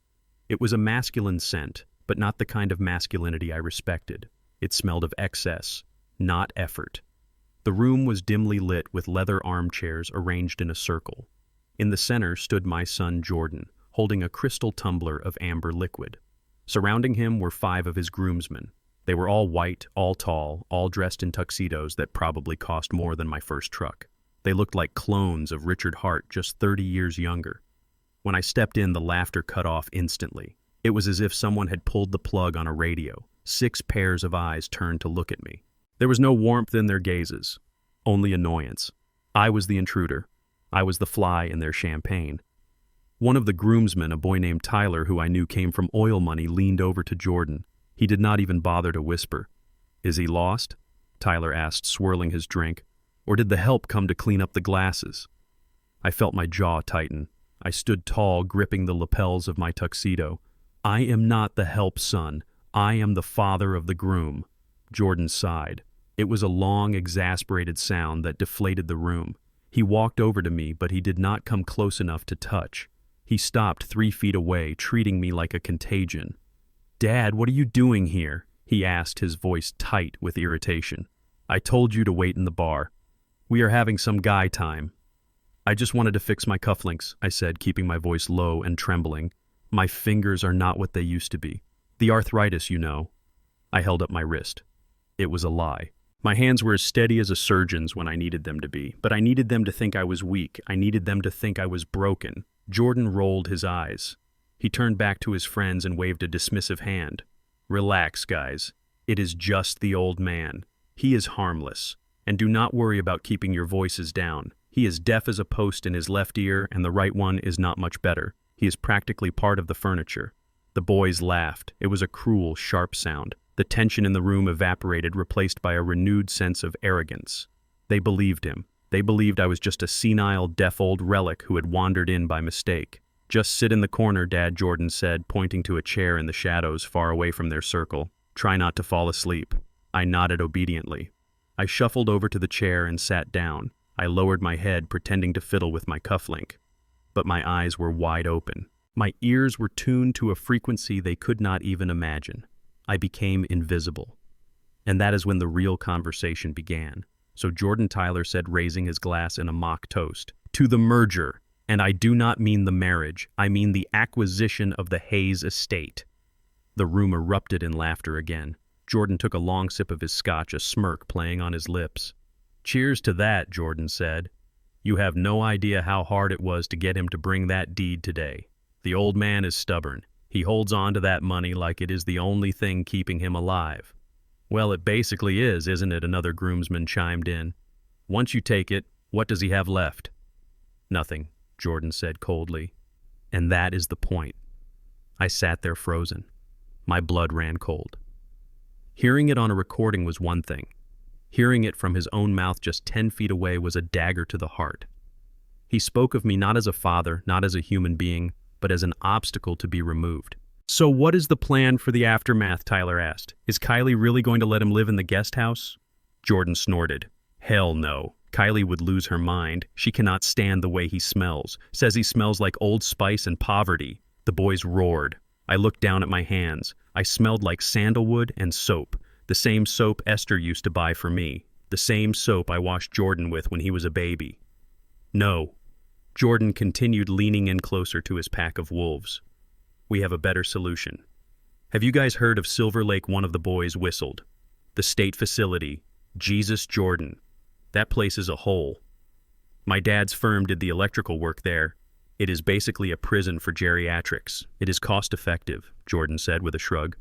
It was a masculine scent, but not the kind of masculinity I respected. It smelled of excess, not effort. The room was dimly lit with leather armchairs arranged in a circle. In the center stood my son Jordan, holding a crystal tumbler of amber liquid. Surrounding him were 5 of his groomsmen. They were all white, all tall, all dressed in tuxedos that probably cost more than my first truck. They looked like clones of Richard Hart, just 30 years younger. When I stepped in, the laughter cut off instantly. It was as if someone had pulled the plug on a radio. 6 pairs of eyes turned to look at me. There was no warmth in their gazes, only annoyance. I was the intruder. I was the fly in their champagne. One of the groomsmen, a boy named Tyler, who I knew came from oil money, leaned over to Jordan. He did not even bother to whisper. "Is he lost?" Tyler asked, swirling his drink. "Or did the help come to clean up the glasses?" I felt my jaw tighten. I stood tall, gripping the lapels of my tuxedo. "I am not the help, son. I am the father of the groom." Jordan sighed. It was a long, exasperated sound that deflated the room. He walked over to me, but he did not come close enough to touch. He stopped 3 feet away, treating me like a contagion. "Dad, what are you doing here?" he asked, his voice tight with irritation. "I told you to wait in the bar. We are having some guy time." "I just wanted to fix my cufflinks," I said, keeping my voice low and trembling. "My fingers are not what they used to be. The arthritis, you know." I held up my wrist. It was a lie. My hands were as steady as a surgeon's when I needed them to be, but I needed them to think I was weak. I needed them to think I was broken. Jordan rolled his eyes. He turned back to his friends and waved a dismissive hand. "Relax, guys. It is just the old man. He is harmless. And do not worry about keeping your voices down. He is deaf as a post in his left ear, and the right one is not much better. He is practically part of the furniture." The boys laughed. It was a cruel, sharp sound. The tension in the room evaporated, replaced by a renewed sense of arrogance. They believed him. They believed I was just a senile, deaf old relic who had wandered in by mistake. "Just sit in the corner," Dad Jordan said, pointing to a chair in the shadows far away from their circle. "Try not to fall asleep." I nodded obediently. I shuffled over to the chair and sat down. I lowered my head, pretending to fiddle with my cufflink. But my eyes were wide open. My ears were tuned to a frequency they could not even imagine. I became invisible. And that is when the real conversation began. So Jordan Tyler said, raising his glass in a mock toast, "To the merger. And I do not mean the marriage. I mean the acquisition of the Hayes estate." The room erupted in laughter again. Jordan took a long sip of his scotch, a smirk playing on his lips. "Cheers to that," Jordan said. "You have no idea how hard it was to get him to bring that deed today. The old man is stubborn. He holds on to that money like it is the only thing keeping him alive." "Well, it basically is, isn't it?" another groomsman chimed in. "Once you take it, what does he have left?" "Nothing," Jordan said coldly. "And that is the point." I sat there frozen. My blood ran cold. Hearing it on a recording was one thing. Hearing it from his own mouth just 10 feet away was a dagger to the heart. He spoke of me not as a father, not as a human being, but as an obstacle to be removed. "So what is the plan for the aftermath?" Tyler asked. "Is Kylie really going to let him live in the guest house?" Jordan snorted. "Hell no. Kylie would lose her mind. She cannot stand the way he smells. Says he smells like Old Spice and poverty." The boys roared. I looked down at my hands. I smelled like sandalwood and soap. The same soap Esther used to buy for me. The same soap I washed Jordan with when he was a baby. "No." Jordan continued, leaning in closer to his pack of wolves. "We have a better solution. Have you guys heard of Silver Lake?" One of the boys whistled. "The state facility. Jesus Jordan. That place is a hole. My dad's firm did the electrical work there. It is basically a prison for geriatrics. It is cost-effective," Jordan said with a shrug.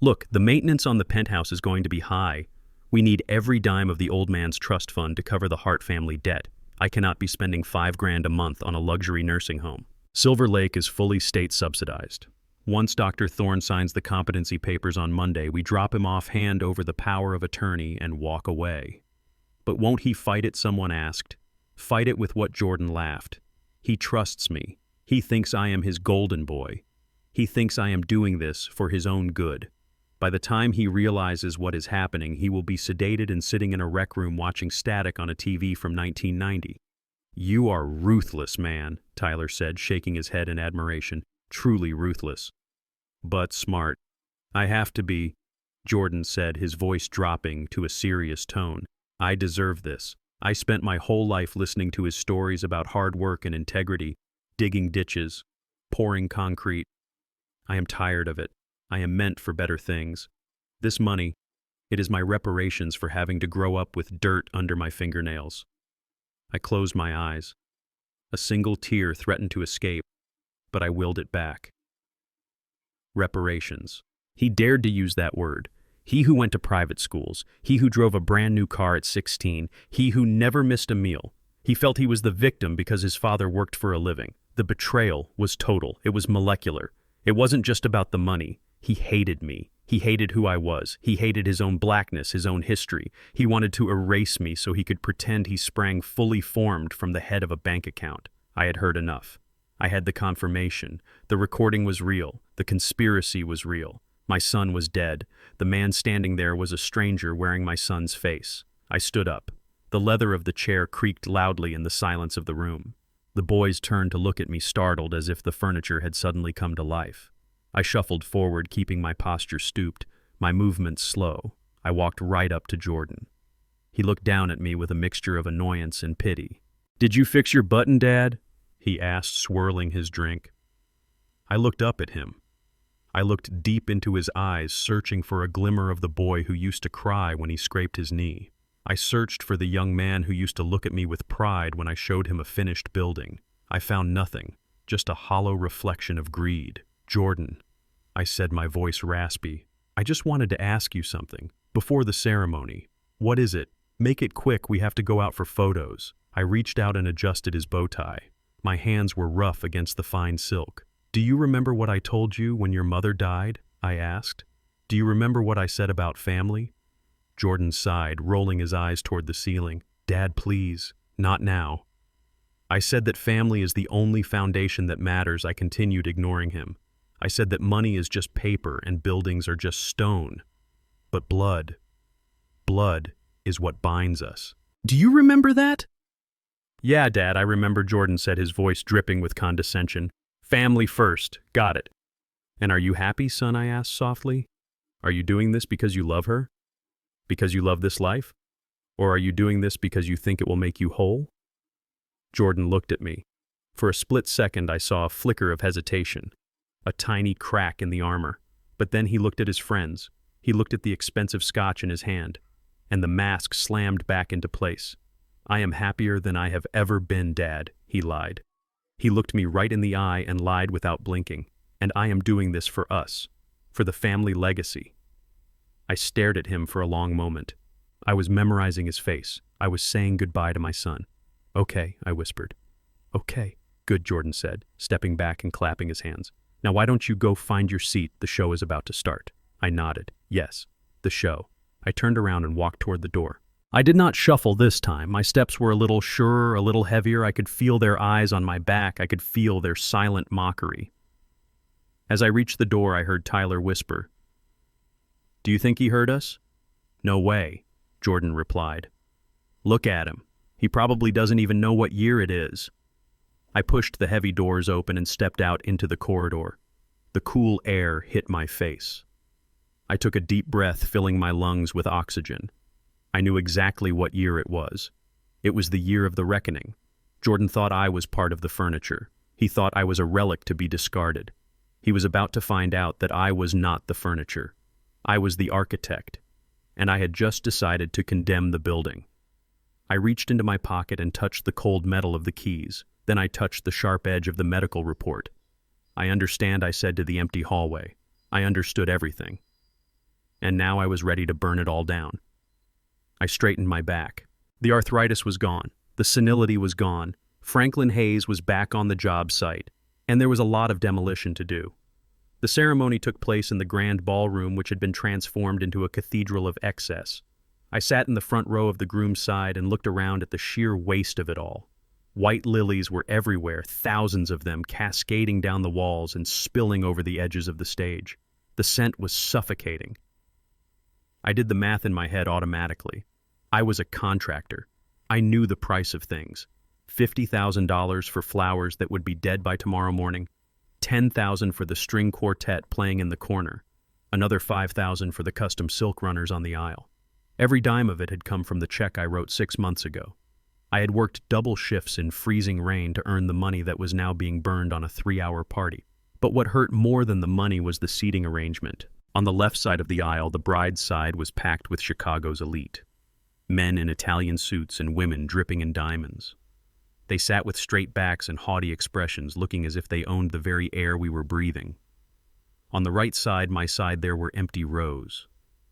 "Look, the maintenance on the penthouse is going to be high. We need every dime of the old man's trust fund to cover the Hart family debt. I cannot be spending $5,000 a month on a luxury nursing home. Silver Lake is fully state-subsidized. Once Dr. Thorne signs the competency papers on Monday, we drop him off hand over the power of attorney and walk away." "But won't he fight it?" someone asked. "Fight it with what?" Jordan laughed. "He trusts me. He thinks I am his golden boy. He thinks I am doing this for his own good. By the time he realizes what is happening, he will be sedated and sitting in a rec room watching static on a TV from 1990. "You are ruthless, man," Tyler said, shaking his head in admiration. "Truly ruthless. But smart." "I have to be," Jordan said, his voice dropping to a serious tone. "I deserve this. I spent my whole life listening to his stories about hard work and integrity, digging ditches, pouring concrete. I am tired of it. I am meant for better things. This money, it is my reparations for having to grow up with dirt under my fingernails." I closed my eyes. A single tear threatened to escape, but I willed it back. Reparations. He dared to use that word. He who went to private schools, he who drove a brand new car at 16, he who never missed a meal. He felt he was the victim because his father worked for a living. The betrayal was total. It was molecular. It wasn't just about the money. He hated me. He hated who I was. He hated his own blackness, his own history. He wanted to erase me so he could pretend he sprang fully formed from the head of a bank account. I had heard enough. I had the confirmation. The recording was real. The conspiracy was real. My son was dead. The man standing there was a stranger wearing my son's face. I stood up. The leather of the chair creaked loudly in the silence of the room. The boys turned to look at me, startled, as if the furniture had suddenly come to life. I shuffled forward, keeping my posture stooped, my movements slow. I walked right up to Jordan. He looked down at me with a mixture of annoyance and pity. "Did you fix your button, Dad?" he asked, swirling his drink. I looked up at him. I looked deep into his eyes, searching for a glimmer of the boy who used to cry when he scraped his knee. I searched for the young man who used to look at me with pride when I showed him a finished building. I found nothing, just a hollow reflection of greed. "Jordan," I said, my voice raspy, "I just wanted to ask you something. Before the ceremony. What is it? Make it quick, we have to go out for photos." I reached out and adjusted his bow tie. My hands were rough against the fine silk. "Do you remember what I told you when your mother died?" I asked. "Do you remember what I said about family?" Jordan sighed, rolling his eyes toward the ceiling. "Dad, please, not now." "I said that family is the only foundation that matters," I continued, ignoring him. "I said that money is just paper and buildings are just stone. But blood is what binds us." "Do you remember that?" "Yeah, Dad, I remember," Jordan said, his voice dripping with condescension. "Family first, got it." "And are you happy, son?" I asked softly. "Are you doing this because you love her? Because you love this life? Or are you doing this because you think it will make you whole?" Jordan looked at me. For a split second I saw a flicker of hesitation, a tiny crack in the armor. But then he looked at his friends. He looked at the expensive scotch in his hand, and the mask slammed back into place. "I am happier than I have ever been, Dad," he lied. He looked me right in the eye and lied without blinking. "And I am doing this for us, for the family legacy." I stared at him for a long moment. I was memorizing his face. I was saying goodbye to my son. "Okay," I whispered. "Okay, good," Jordan said, stepping back and clapping his hands. "Now why don't you go find your seat? The show is about to start." I nodded. Yes, the show. I turned around and walked toward the door. I did not shuffle this time. My steps were a little surer, a little heavier. I could feel their eyes on my back. I could feel their silent mockery. As I reached the door, I heard Tyler whisper, "Do you think he heard us?" "No way," Jordan replied. "Look at him. He probably doesn't even know what year it is." I pushed the heavy doors open and stepped out into the corridor. The cool air hit my face. I took a deep breath, filling my lungs with oxygen. I knew exactly what year it was. It was the year of the reckoning. Jordan thought I was part of the furniture. He thought I was a relic to be discarded. He was about to find out that I was not the furniture. I was the architect, and I had just decided to condemn the building. I reached into my pocket and touched the cold metal of the keys. Then I touched the sharp edge of the medical report. "I understand," I said to the empty hallway. I understood everything. And now I was ready to burn it all down. I straightened my back. The arthritis was gone. The senility was gone. Franklin Hayes was back on the job site, and there was a lot of demolition to do. The ceremony took place in the grand ballroom, which had been transformed into a cathedral of excess. I sat in the front row of the groom's side and looked around at the sheer waste of it all. White lilies were everywhere, thousands of them cascading down the walls and spilling over the edges of the stage. The scent was suffocating. I did the math in my head automatically. I was a contractor. I knew the price of things. $50,000 for flowers that would be dead by tomorrow morning, $10,000 for the string quartet playing in the corner, another $5,000 for the custom silk runners on the aisle. Every dime of it had come from the check I wrote 6 months ago. I had worked double shifts in freezing rain to earn the money that was now being burned on a 3-hour party. But what hurt more than the money was the seating arrangement. On the left side of the aisle, the bride's side was packed with Chicago's elite. Men in Italian suits and women dripping in diamonds. They sat with straight backs and haughty expressions, looking as if they owned the very air we were breathing. On the right side, my side, there were empty rows.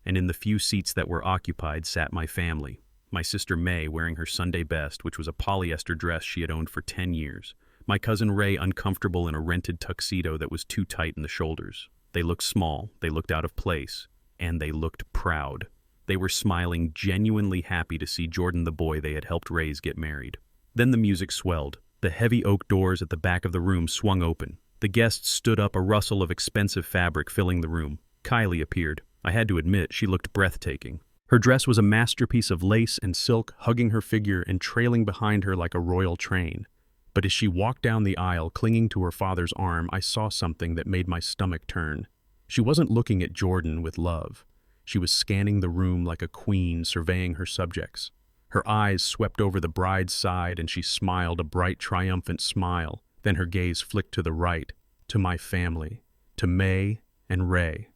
and in the few seats that were occupied sat my family. My sister May wearing her Sunday best, which was a polyester dress she had owned for 10 years. My cousin Ray uncomfortable in a rented tuxedo that was too tight in the shoulders. They looked small, they looked out of place, and they looked proud. They were smiling, genuinely happy to see Jordan, the boy they had helped raise, get married. Then the music swelled. The heavy oak doors at the back of the room swung open. The guests stood up, a rustle of expensive fabric filling the room. Kylie appeared. I had to admit, she looked breathtaking. Her dress was a masterpiece of lace and silk, hugging her figure and trailing behind her like a royal train. But as she walked down the aisle, clinging to her father's arm, I saw something that made my stomach turn. She wasn't looking at Jordan with love. She was scanning the room like a queen surveying her subjects. Her eyes swept over the bride's side and she smiled a bright, triumphant smile. Then her gaze flicked to the right, to my family, to May and Ray.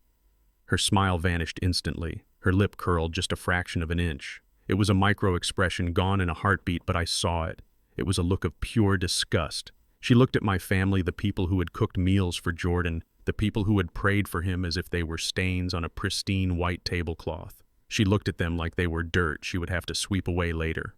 Her smile vanished instantly. Her lip curled just a fraction of an inch. It was a micro-expression gone in a heartbeat, but I saw it. It was a look of pure disgust. She looked at my family, the people who had cooked meals for Jordan, the people who had prayed for him as if they were stains on a pristine white tablecloth. She looked at them like they were dirt she would have to sweep away later.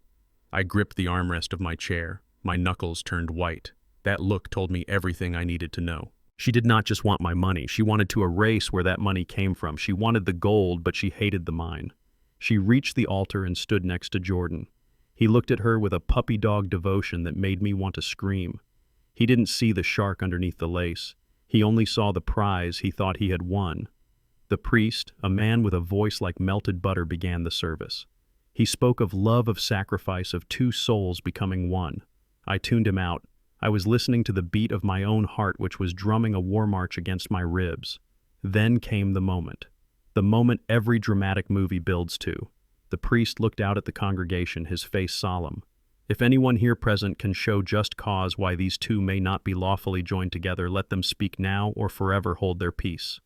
I gripped the armrest of my chair. My knuckles turned white. That look told me everything I needed to know. She did not just want my money. She wanted to erase where that money came from. She wanted the gold, but she hated the mine. She reached the altar and stood next to Jordan. He looked at her with a puppy dog devotion that made me want to scream. He didn't see the shark underneath the lace. He only saw the prize he thought he had won. The priest, a man with a voice like melted butter, began the service. He spoke of love, of sacrifice, of two souls becoming one. I tuned him out. I was listening to the beat of my own heart, which was drumming a war march against my ribs. Then came the moment every dramatic movie builds to. The priest looked out at the congregation, his face solemn. If anyone here present can show just cause why these two may not be lawfully joined together, let them speak now or forever hold their peace.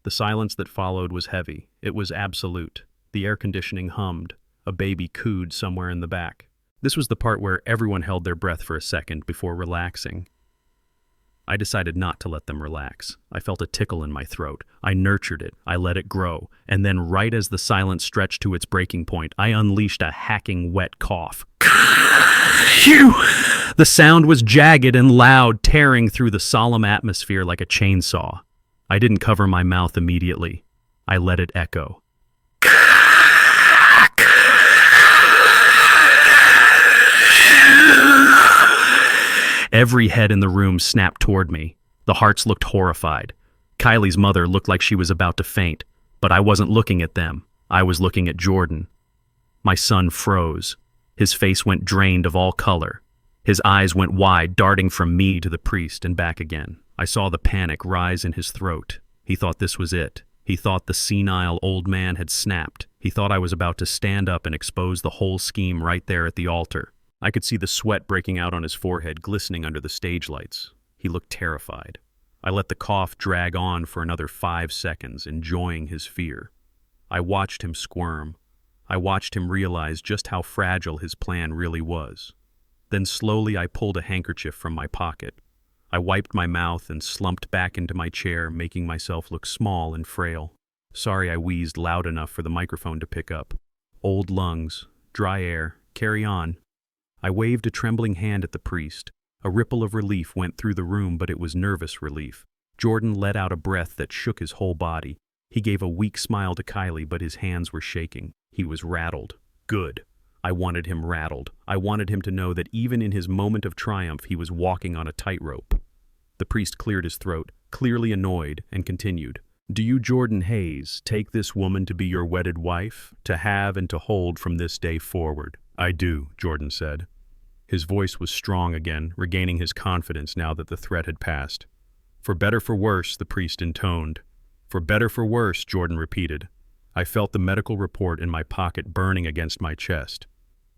The silence that followed was heavy. It was absolute. The air conditioning hummed. A baby cooed somewhere in the back. This was the part where everyone held their breath for a second before relaxing. I decided not to let them relax. I felt a tickle in my throat. I nurtured it. I let it grow. And then, right as the silence stretched to its breaking point, I unleashed a hacking, wet cough. Phew! The sound was jagged and loud, tearing through the solemn atmosphere like a chainsaw. I didn't cover my mouth immediately. I let it echo. Every head in the room snapped toward me. The hearts looked horrified. Kylie's mother looked like she was about to faint, but I wasn't looking at them. I was looking at Jordan. My son froze. His face went drained of all color. His eyes went wide, darting from me to the priest and back again. I saw the panic rise in his throat. He thought this was it. He thought the senile old man had snapped. He thought I was about to stand up and expose the whole scheme right there at the altar. I could see the sweat breaking out on his forehead, glistening under the stage lights. He looked terrified. I let the cough drag on for another 5 seconds, enjoying his fear. I watched him squirm. I watched him realize just how fragile his plan really was. Then slowly I pulled a handkerchief from my pocket. I wiped my mouth and slumped back into my chair, making myself look small and frail. Sorry I wheezed loud enough for the microphone to pick up. Old lungs, dry air, carry on. I waved a trembling hand at the priest. A ripple of relief went through the room, but it was nervous relief. Jordan let out a breath that shook his whole body. He gave a weak smile to Kylie, but his hands were shaking. He was rattled. Good. I wanted him rattled. I wanted him to know that even in his moment of triumph, he was walking on a tightrope. The priest cleared his throat, clearly annoyed, and continued. Do you, Jordan Hayes, take this woman to be your wedded wife, to have and to hold from this day forward? I do, Jordan said. His voice was strong again, regaining his confidence now that the threat had passed. For better for worse, the priest intoned. For better for worse, Jordan repeated. I felt the medical report in my pocket burning against my chest.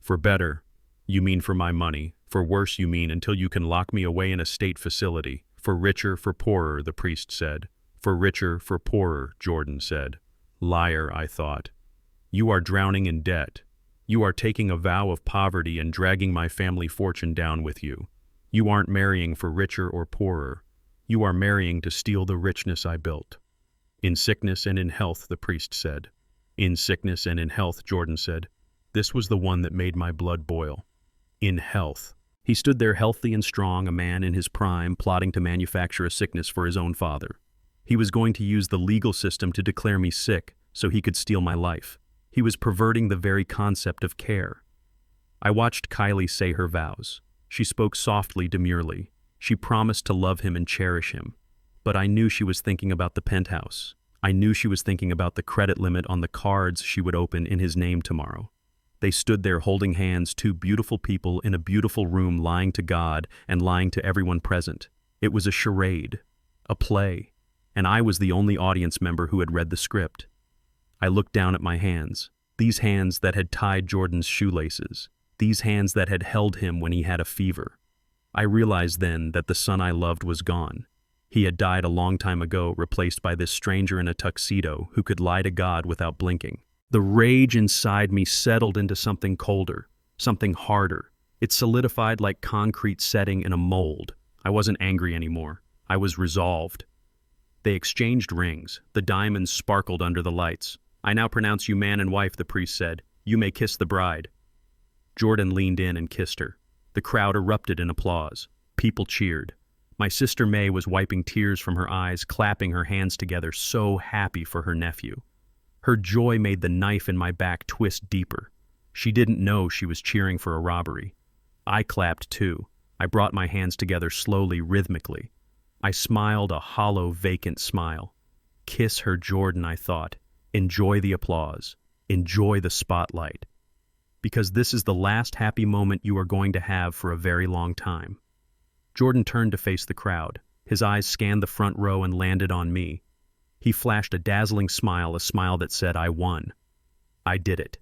For better, you mean for my money. For worse, you mean until you can lock me away in a state facility. For richer, for poorer, the priest said. For richer, for poorer, Jordan said. Liar, I thought. You are drowning in debt. You are taking a vow of poverty and dragging my family fortune down with you. You aren't marrying for richer or poorer. You are marrying to steal the richness I built. In sickness and in health, the priest said. In sickness and in health, Jordan said. This was the one that made my blood boil. In health. He stood there healthy and strong, a man in his prime, plotting to manufacture a sickness for his own father. He was going to use the legal system to declare me sick so he could steal my life. He was perverting the very concept of care. I watched Kylie say her vows. She spoke softly, demurely. She promised to love him and cherish him. But I knew she was thinking about the penthouse. I knew she was thinking about the credit limit on the cards she would open in his name tomorrow. They stood there holding hands, two beautiful people in a beautiful room, lying to God and lying to everyone present. It was a charade, a play, and I was the only audience member who had read the script. I looked down at my hands, these hands that had tied Jordan's shoelaces, these hands that had held him when he had a fever. I realized then that the son I loved was gone. He had died a long time ago, replaced by this stranger in a tuxedo who could lie to God without blinking. The rage inside me settled into something colder, something harder. It solidified like concrete setting in a mold. I wasn't angry anymore. I was resolved. They exchanged rings. The diamonds sparkled under the lights. I now pronounce you man and wife, the priest said. You may kiss the bride. Jordan leaned in and kissed her. The crowd erupted in applause. People cheered. My sister May was wiping tears from her eyes, clapping her hands together, so happy for her nephew. Her joy made the knife in my back twist deeper. She didn't know she was cheering for a robbery. I clapped too. I brought my hands together slowly, rhythmically. I smiled a hollow, vacant smile. Kiss her, Jordan, I thought. Enjoy the applause. Enjoy the spotlight. Because this is the last happy moment you are going to have for a very long time. Jordan turned to face the crowd. His eyes scanned the front row and landed on me. He flashed a dazzling smile, a smile that said, I won. I did it.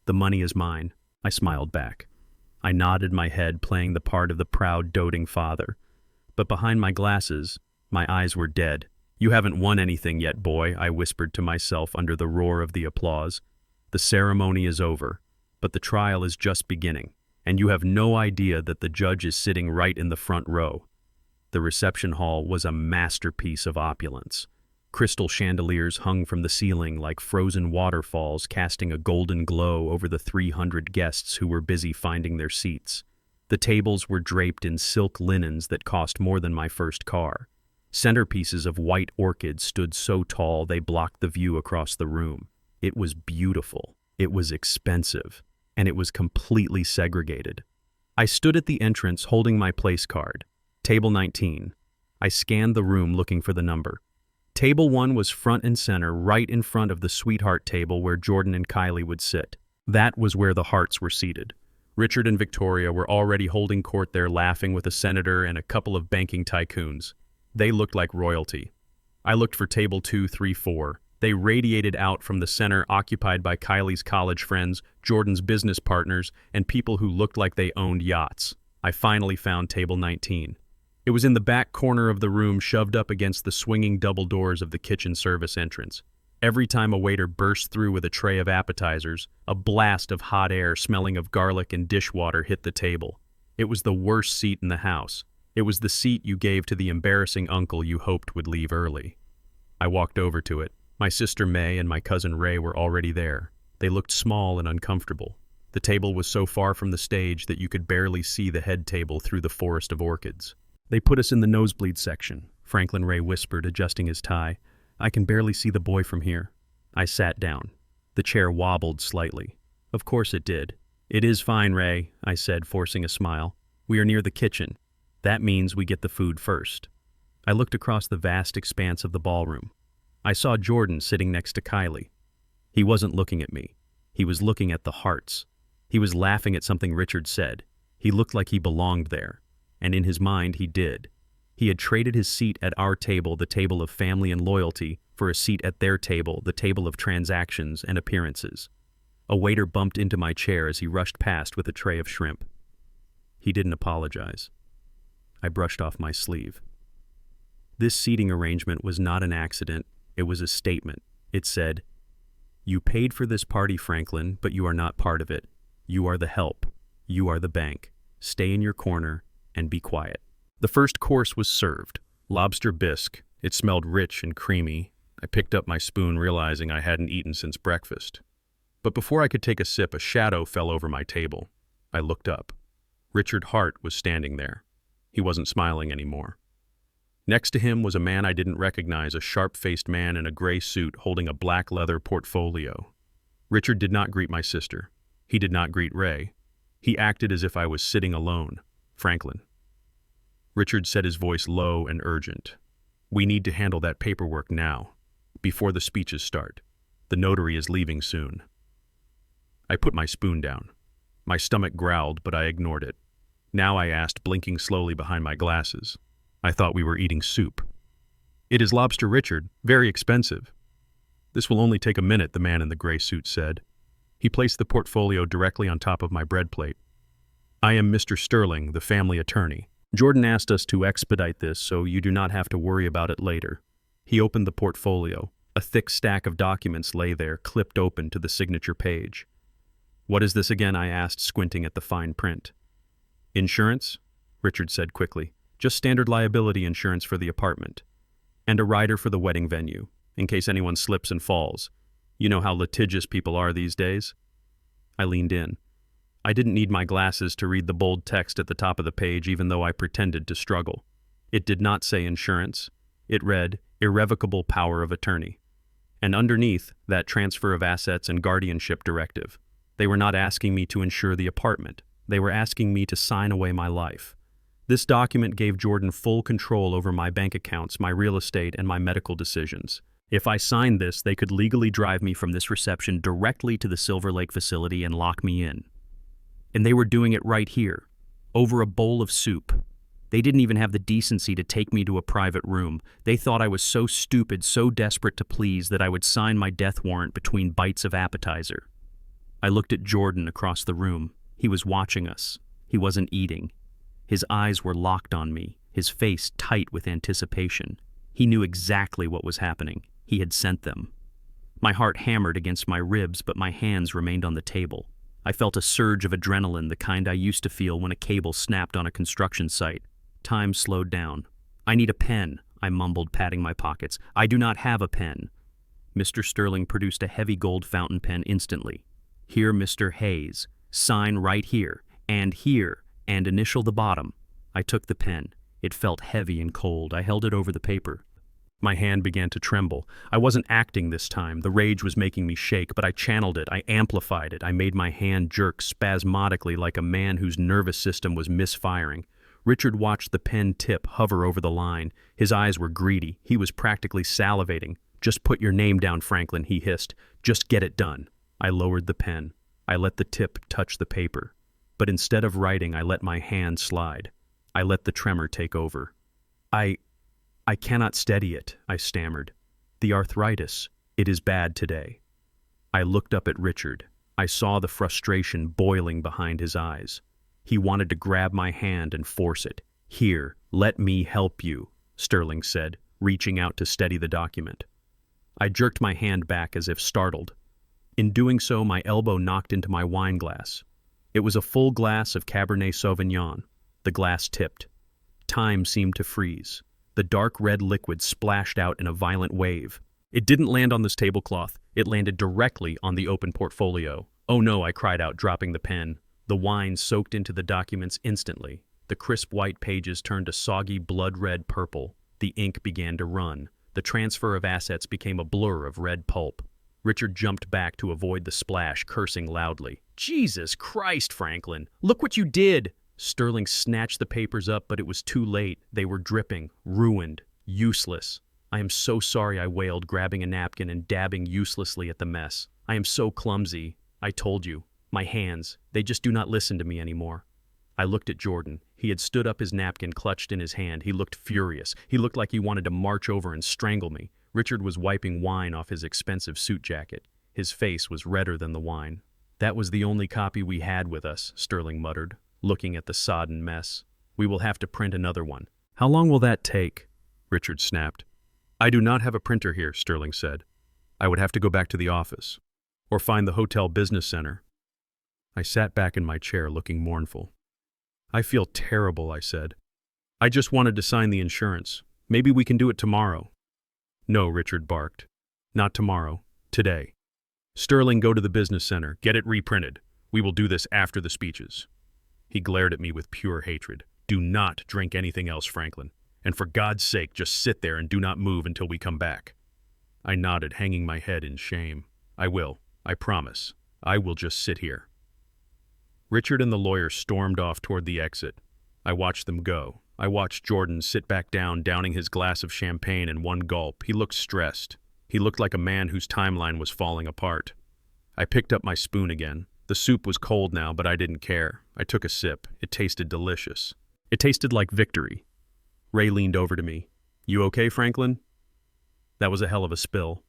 The money is mine. I smiled back. I nodded my head, playing the part of the proud, doting father. But behind my glasses, my eyes were dead. You haven't won anything yet, boy, I whispered to myself under the roar of the applause. The ceremony is over, but the trial is just beginning, and you have no idea that the judge is sitting right in the front row. The reception hall was a masterpiece of opulence. Crystal chandeliers hung from the ceiling like frozen waterfalls, casting a golden glow over the 300 guests who were busy finding their seats. The tables were draped in silk linens that cost more than my first car. Centerpieces of white orchids stood so tall they blocked the view across the room. It was beautiful, it was expensive, and it was completely segregated. I stood at the entrance holding my place card. Table 19. I scanned the room looking for the number. Table 1 was front and center, right in front of the sweetheart table where Jordan and Kylie would sit. That was where the hearts were seated. Richard and Victoria were already holding court there, laughing with a senator and a couple of banking tycoons. They looked like royalty. I looked for table 2, 3, 4. They radiated out from the center, occupied by Kylie's college friends, Jordan's business partners, and people who looked like they owned yachts. I finally found table 19. It was in the back corner of the room, shoved up against the swinging double doors of the kitchen service entrance. Every time a waiter burst through with a tray of appetizers, a blast of hot air smelling of garlic and dishwater hit the table. It was the worst seat in the house. It was the seat you gave to the embarrassing uncle you hoped would leave early. I walked over to it. My sister May and my cousin Ray were already there. They looked small and uncomfortable. The table was so far from the stage that you could barely see the head table through the forest of orchids. They put us in the nosebleed section, Franklin Ray whispered, adjusting his tie. I can barely see the boy from here. I sat down. The chair wobbled slightly. Of course it did. It is fine, Ray, I said, forcing a smile. We are near the kitchen. That means we get the food first. I looked across the vast expanse of the ballroom. I saw Jordan sitting next to Kylie. He wasn't looking at me. He was looking at the hearts. He was laughing at something Richard said. He looked like he belonged there. And in his mind, he did. He had traded his seat at our table, the table of family and loyalty, for a seat at their table, the table of transactions and appearances. A waiter bumped into my chair as he rushed past with a tray of shrimp. He didn't apologize. I brushed off my sleeve. This seating arrangement was not an accident. It was a statement. It said, "You paid for this party, Franklin, but you are not part of it. You are the help. You are the bank. Stay in your corner and be quiet." The first course was served. Lobster bisque. It smelled rich and creamy. I picked up my spoon, realizing I hadn't eaten since breakfast. But before I could take a sip, a shadow fell over my table. I looked up. Richard Hart was standing there. He wasn't smiling anymore. Next to him was a man I didn't recognize, a sharp-faced man in a gray suit holding a black leather portfolio. Richard did not greet my sister. He did not greet Ray. He acted as if I was sitting alone. Franklin. Richard said, his voice low and urgent. "We need to handle that paperwork now, before the speeches start. The notary is leaving soon." I put my spoon down. My stomach growled, but I ignored it. Now I asked, blinking slowly behind my glasses. I thought we were eating soup. "It is lobster, Richard. Very expensive." "This will only take a minute," the man in the gray suit said. He placed the portfolio directly on top of my bread plate. "I am Mr. Sterling, the family attorney. Jordan asked us to expedite this so you do not have to worry about it later." He opened the portfolio. A thick stack of documents lay there, clipped open to the signature page. "What is this again?" I asked, squinting at the fine print. "Insurance," Richard said quickly. "Just standard liability insurance for the apartment. And a rider for the wedding venue, in case anyone slips and falls. You know how litigious people are these days." I leaned in. I didn't need my glasses to read the bold text at the top of the page, even though I pretended to struggle. It did not say insurance. It read, "Irrevocable power of attorney." And underneath, that transfer of assets and guardianship directive. They were not asking me to insure the apartment. They were asking me to sign away my life. This document gave Jordan full control over my bank accounts, my real estate, and my medical decisions. If I signed this, they could legally drive me from this reception directly to the Silver Lake facility and lock me in. And they were doing it right here, over a bowl of soup. They didn't even have the decency to take me to a private room. They thought I was so stupid, so desperate to please, that I would sign my death warrant between bites of appetizer. I looked at Jordan across the room. He was watching us. He wasn't eating. His eyes were locked on me, his face tight with anticipation. He knew exactly what was happening. He had sent them. My heart hammered against my ribs, but my hands remained on the table. I felt a surge of adrenaline, the kind I used to feel when a cable snapped on a construction site. Time slowed down. "I need a pen," I mumbled, patting my pockets. "I do not have a pen." Mr. Sterling produced a heavy gold fountain pen instantly. "Here, Mr. Hayes. Sign right here, and initial the bottom." I took the pen. It felt heavy and cold. I held it over the paper. My hand began to tremble. I wasn't acting this time. The rage was making me shake, but I channeled it. I amplified it. I made my hand jerk spasmodically like a man whose nervous system was misfiring. Richard watched the pen tip hover over the line. His eyes were greedy. He was practically salivating. "Just put your name down, Franklin," he hissed. "Just get it done." I lowered the pen. I let the tip touch the paper. But instead of writing, I let my hand slide. I let the tremor take over. I cannot steady it," I stammered. "The arthritis. It is bad today." I looked up at Richard. I saw the frustration boiling behind his eyes. He wanted to grab my hand and force it. "Here, let me help you," Sterling said, reaching out to steady the document. I jerked my hand back as if startled. In doing so, my elbow knocked into my wine glass. It was a full glass of Cabernet Sauvignon. The glass tipped. Time seemed to freeze. The dark red liquid splashed out in a violent wave. It didn't land on this tablecloth. It landed directly on the open portfolio. "Oh no," I cried out, dropping the pen. The wine soaked into the documents instantly. The crisp white pages turned a soggy blood-red purple. The ink began to run. The transfer of assets became a blur of red pulp. Richard jumped back to avoid the splash, cursing loudly. "Jesus Christ, Franklin! Look what you did!" Sterling snatched the papers up, but it was too late. They were dripping, ruined, useless. "I am so sorry," I wailed, grabbing a napkin and dabbing uselessly at the mess. "I am so clumsy. I told you. My hands, they just do not listen to me anymore." I looked at Jordan. He had stood up, his napkin clutched in his hand. He looked furious. He looked like he wanted to march over and strangle me. Richard was wiping wine off his expensive suit jacket. His face was redder than the wine. "That was the only copy we had with us," Sterling muttered, looking at the sodden mess. "We will have to print another one." "How long will that take?" Richard snapped. "I do not have a printer here," Sterling said. "I would have to go back to the office, or find the hotel business center." I sat back in my chair, looking mournful. "I feel terrible," I said. "I just wanted to sign the insurance. Maybe we can do it tomorrow." "No," Richard barked. Not tomorrow. Today. Sterling, go to the business center. Get it reprinted. We will do this after the speeches. He glared at me with pure hatred. Do not drink anything else, Franklin. And for God's sake, just sit there and do not move until we come back. I nodded, hanging my head in shame. I will. I promise. I will just sit here. Richard and the lawyer stormed off toward the exit. I watched them go. I watched Jordan sit back down, downing his glass of champagne in one gulp. He looked stressed. He looked like a man whose timeline was falling apart. I picked up my spoon again. The soup was cold now, but I didn't care. I took a sip. It tasted delicious. It tasted like victory. Ray leaned over to me. You okay, Franklin? That was a hell of a spill.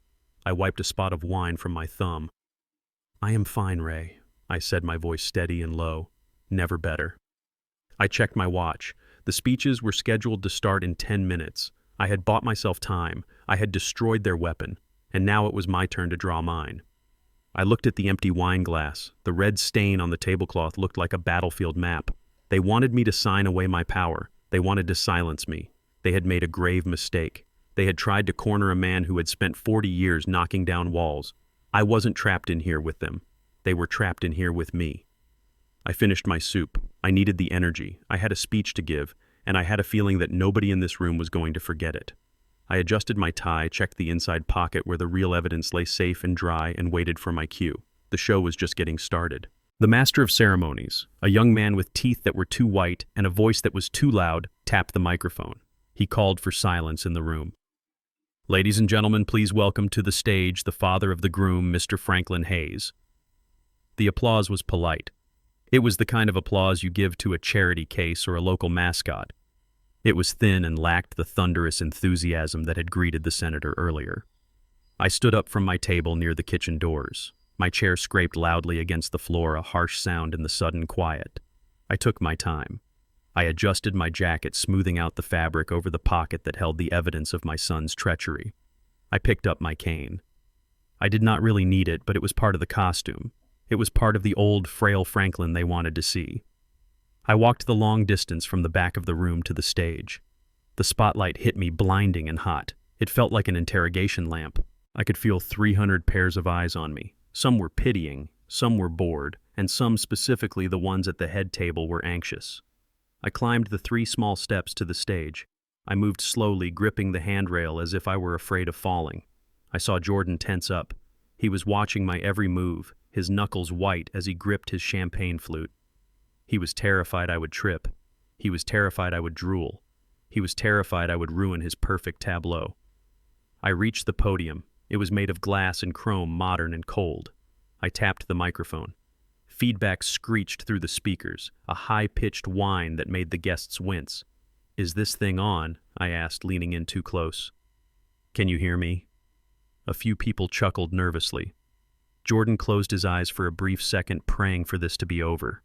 I wiped a spot of wine from my thumb. I am fine, Ray, I said, my voice steady and low. Never better. I checked my watch. The speeches were scheduled to start in 10 minutes. I had bought myself time. I had destroyed their weapon, and now it was my turn to draw mine. I looked at the empty wine glass. The red stain on the tablecloth looked like a battlefield map. They wanted me to sign away my power. They wanted to silence me. They had made a grave mistake. They had tried to corner a man who had spent 40 years knocking down walls. I wasn't trapped in here with them. They were trapped in here with me. I finished my soup. I needed the energy. I had a speech to give, and I had a feeling that nobody in this room was going to forget it. I adjusted my tie, checked the inside pocket where the real evidence lay safe and dry, and waited for my cue. The show was just getting started. The master of ceremonies, a young man with teeth that were too white and a voice that was too loud, tapped the microphone. He called for silence in the room. Ladies and gentlemen, please welcome to the stage the father of the groom, Mr. Franklin Hayes. The applause was polite. It was the kind of applause you give to a charity case or a local mascot. It was thin and lacked the thunderous enthusiasm that had greeted the senator earlier. I stood up from my table near the kitchen doors. My chair scraped loudly against the floor, a harsh sound in the sudden quiet. I took my time. I adjusted my jacket, smoothing out the fabric over the pocket that held the evidence of my son's treachery. I picked up my cane. I did not really need it, but it was part of the costume. It was part of the old, frail Franklin they wanted to see. I walked the long distance from the back of the room to the stage. The spotlight hit me blinding and hot. It felt like an interrogation lamp. I could feel 300 pairs of eyes on me. Some were pitying, some were bored, and some, specifically the ones at the head table, were anxious. I climbed the 3 small steps to the stage. I moved slowly, gripping the handrail as if I were afraid of falling. I saw Jordan tense up. He was watching my every move, his knuckles white as he gripped his champagne flute. He was terrified I would trip. He was terrified I would drool. He was terrified I would ruin his perfect tableau. I reached the podium. It was made of glass and chrome, modern and cold. I tapped the microphone. Feedback screeched through the speakers, a high-pitched whine that made the guests wince. "Is this thing on?" I asked, leaning in too close. "Can you hear me?" A few people chuckled nervously. Jordan closed his eyes for a brief second, praying for this to be over.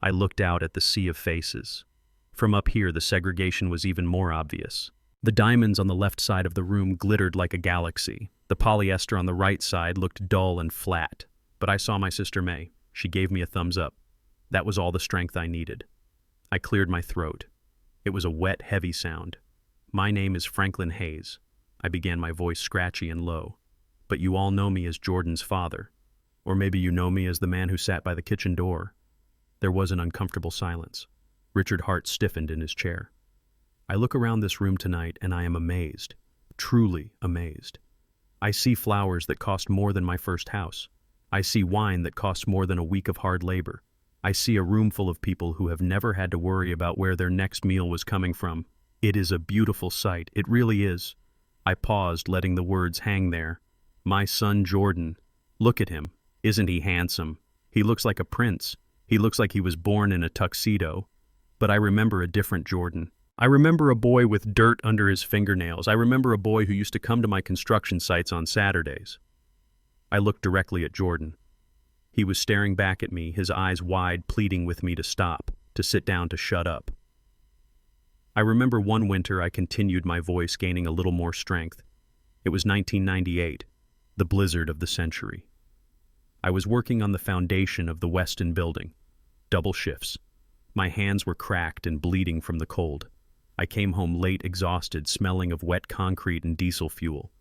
I looked out at the sea of faces. From up here, the segregation was even more obvious. The diamonds on the left side of the room glittered like a galaxy. The polyester on the right side looked dull and flat. But I saw my sister May. She gave me a thumbs up. That was all the strength I needed. I cleared my throat. It was a wet, heavy sound. "My name is Franklin Hayes." I began, my voice scratchy and low. "But you all know me as Jordan's father. Or maybe you know me as the man who sat by the kitchen door." There was an uncomfortable silence. Richard Hart stiffened in his chair. I look around this room tonight and I am amazed. Truly amazed. I see flowers that cost more than my first house. I see wine that costs more than a week of hard labor. I see a room full of people who have never had to worry about where their next meal was coming from. It is a beautiful sight. It really is. I paused, letting the words hang there. My son Jordan. Look at him. Isn't he handsome? He looks like a prince. He looks like he was born in a tuxedo. But I remember a different Jordan. I remember a boy with dirt under his fingernails. I remember a boy who used to come to my construction sites on Saturdays. I looked directly at Jordan. He was staring back at me, his eyes wide, pleading with me to stop, to sit down, to shut up. I remember one winter I continued, my voice gaining a little more strength. It was 1998, the blizzard of the century. I was working on the foundation of the Weston building. Double shifts. My hands were cracked and bleeding from the cold. I came home late, exhausted, smelling of wet concrete and diesel fuel.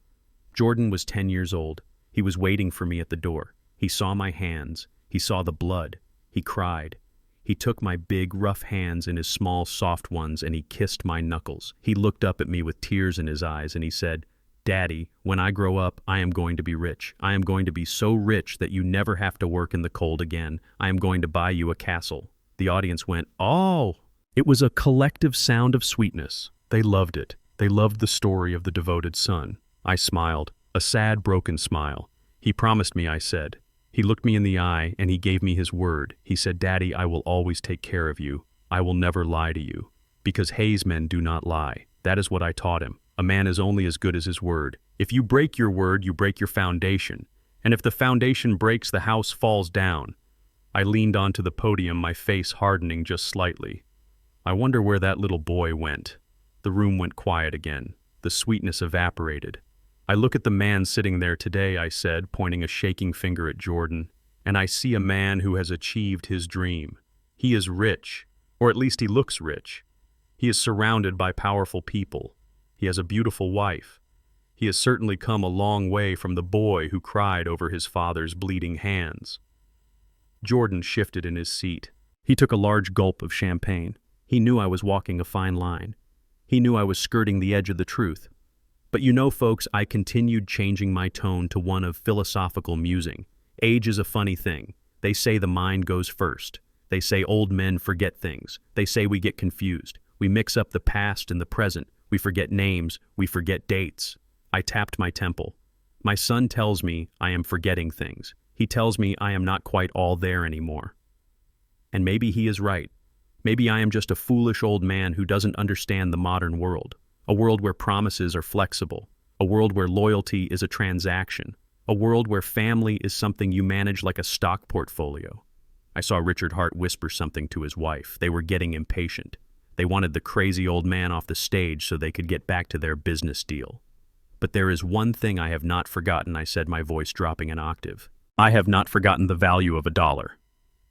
Jordan was 10 years old. He was waiting for me at the door. He saw my hands. He saw the blood. He cried. He took my big, rough hands in his small, soft ones, and he kissed my knuckles. He looked up at me with tears in his eyes, and he said, "Daddy, when I grow up, I am going to be rich. I am going to be so rich that you never have to work in the cold again. I am going to buy you a castle." The audience went, "Oh!" It was a collective sound of sweetness. They loved it. They loved the story of the devoted son. I smiled, a sad, broken smile. "He promised me," I said. He looked me in the eye, and he gave me his word. He said, "Daddy, I will always take care of you. I will never lie to you. Because Hayes men do not lie." That is what I taught him. A man is only as good as his word. If you break your word, you break your foundation. And if the foundation breaks, the house falls down. I leaned onto the podium, my face hardening just slightly. I wonder where that little boy went. The room went quiet again. The sweetness evaporated. "I look at the man sitting there today," I said, pointing a shaking finger at Jordan, "and I see a man who has achieved his dream. He is rich, or at least he looks rich. He is surrounded by powerful people. He has a beautiful wife. He has certainly come a long way from the boy who cried over his father's bleeding hands." Jordan shifted in his seat. He took a large gulp of champagne. He knew I was walking a fine line. He knew I was skirting the edge of the truth. But you know, folks, I continued changing my tone to one of philosophical musing. Age is a funny thing. They say the mind goes first. They say old men forget things. They say we get confused. We mix up the past and the present. We forget names. We forget dates. I tapped my temple. My son tells me I am forgetting things. He tells me I am not quite all there anymore. And maybe he is right. Maybe I am just a foolish old man who doesn't understand the modern world. A world where promises are flexible. A world where loyalty is a transaction. A world where family is something you manage like a stock portfolio. I saw Richard Hart whisper something to his wife. They were getting impatient. They wanted the crazy old man off the stage so they could get back to their business deal. "But there is one thing I have not forgotten," I said, my voice dropping an octave. "I have not forgotten the value of $1.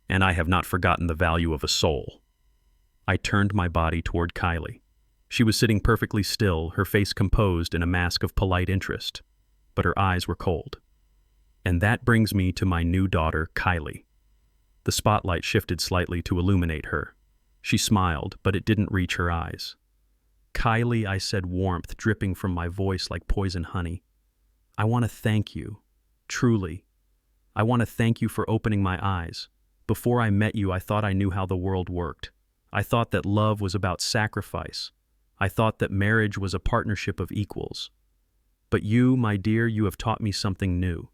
And I have not forgotten the value of a soul." I turned my body toward Kylie. She was sitting perfectly still, her face composed in a mask of polite interest, but her eyes were cold. And that brings me to my new daughter, Kylie. The spotlight shifted slightly to illuminate her. She smiled, but it didn't reach her eyes. "Kylie," I said, warmth dripping from my voice like poison honey. "I want to thank you. Truly. I want to thank you for opening my eyes. Before I met you, I thought I knew how the world worked. I thought that love was about sacrifice. I thought that marriage was a partnership of equals. But you, my dear, you have taught me something new.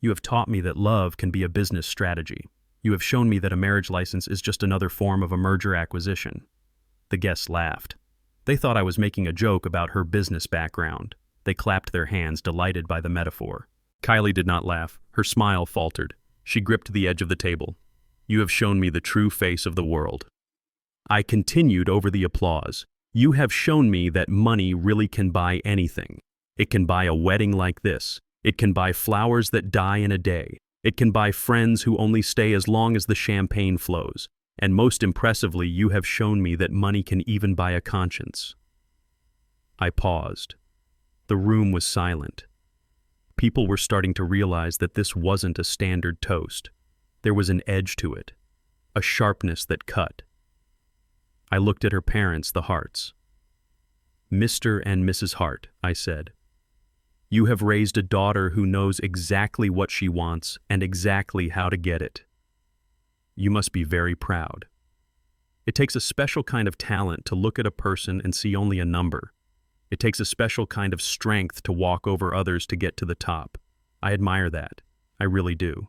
You have taught me that love can be a business strategy. You have shown me that a marriage license is just another form of a merger acquisition." The guests laughed. They thought I was making a joke about her business background. They clapped their hands, delighted by the metaphor. Kylie did not laugh. Her smile faltered. She gripped the edge of the table. "You have shown me the true face of the world." I continued over the applause. "You have shown me that money really can buy anything. It can buy a wedding like this. It can buy flowers that die in a day. It can buy friends who only stay as long as the champagne flows. And most impressively, you have shown me that money can even buy a conscience." I paused. The room was silent. People were starting to realize that this wasn't a standard toast. There was an edge to it, a sharpness that cut. I looked at her parents, the Harts. "Mr. and Mrs. Hart," I said, "you have raised a daughter who knows exactly what she wants and exactly how to get it. You must be very proud. It takes a special kind of talent to look at a person and see only a number. It takes a special kind of strength to walk over others to get to the top. I admire that. I really do.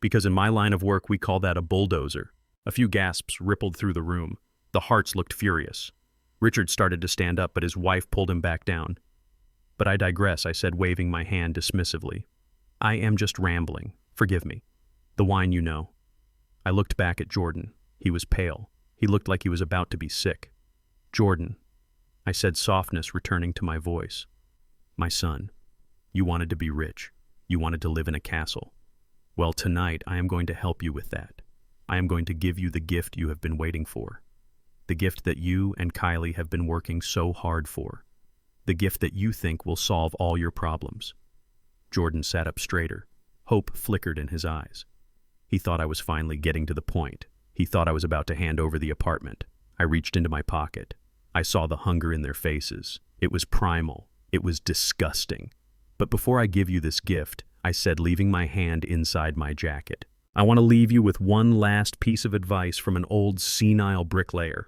Because in my line of work, we call that a bulldozer." A few gasps rippled through the room. The Harts looked furious. Richard started to stand up, but his wife pulled him back down. "But I digress," I said, waving my hand dismissively. "I am just rambling. Forgive me. The wine, you know." I looked back at Jordan. He was pale. He looked like he was about to be sick. "Jordan," I said, softness returning to my voice. "My son, you wanted to be rich. You wanted to live in a castle. Well, tonight I am going to help you with that. I am going to give you the gift you have been waiting for. The gift that you and Kylie have been working so hard for. The gift that you think will solve all your problems. Jordan sat up straighter. Hope flickered in his eyes. He thought I was finally getting to the point. He thought I was about to hand over the apartment. I reached into my pocket. I saw the hunger in their faces. It was primal. It was disgusting. But before I give you this gift, I said, leaving my hand inside my jacket, I want to leave you with one last piece of advice from an old senile bricklayer.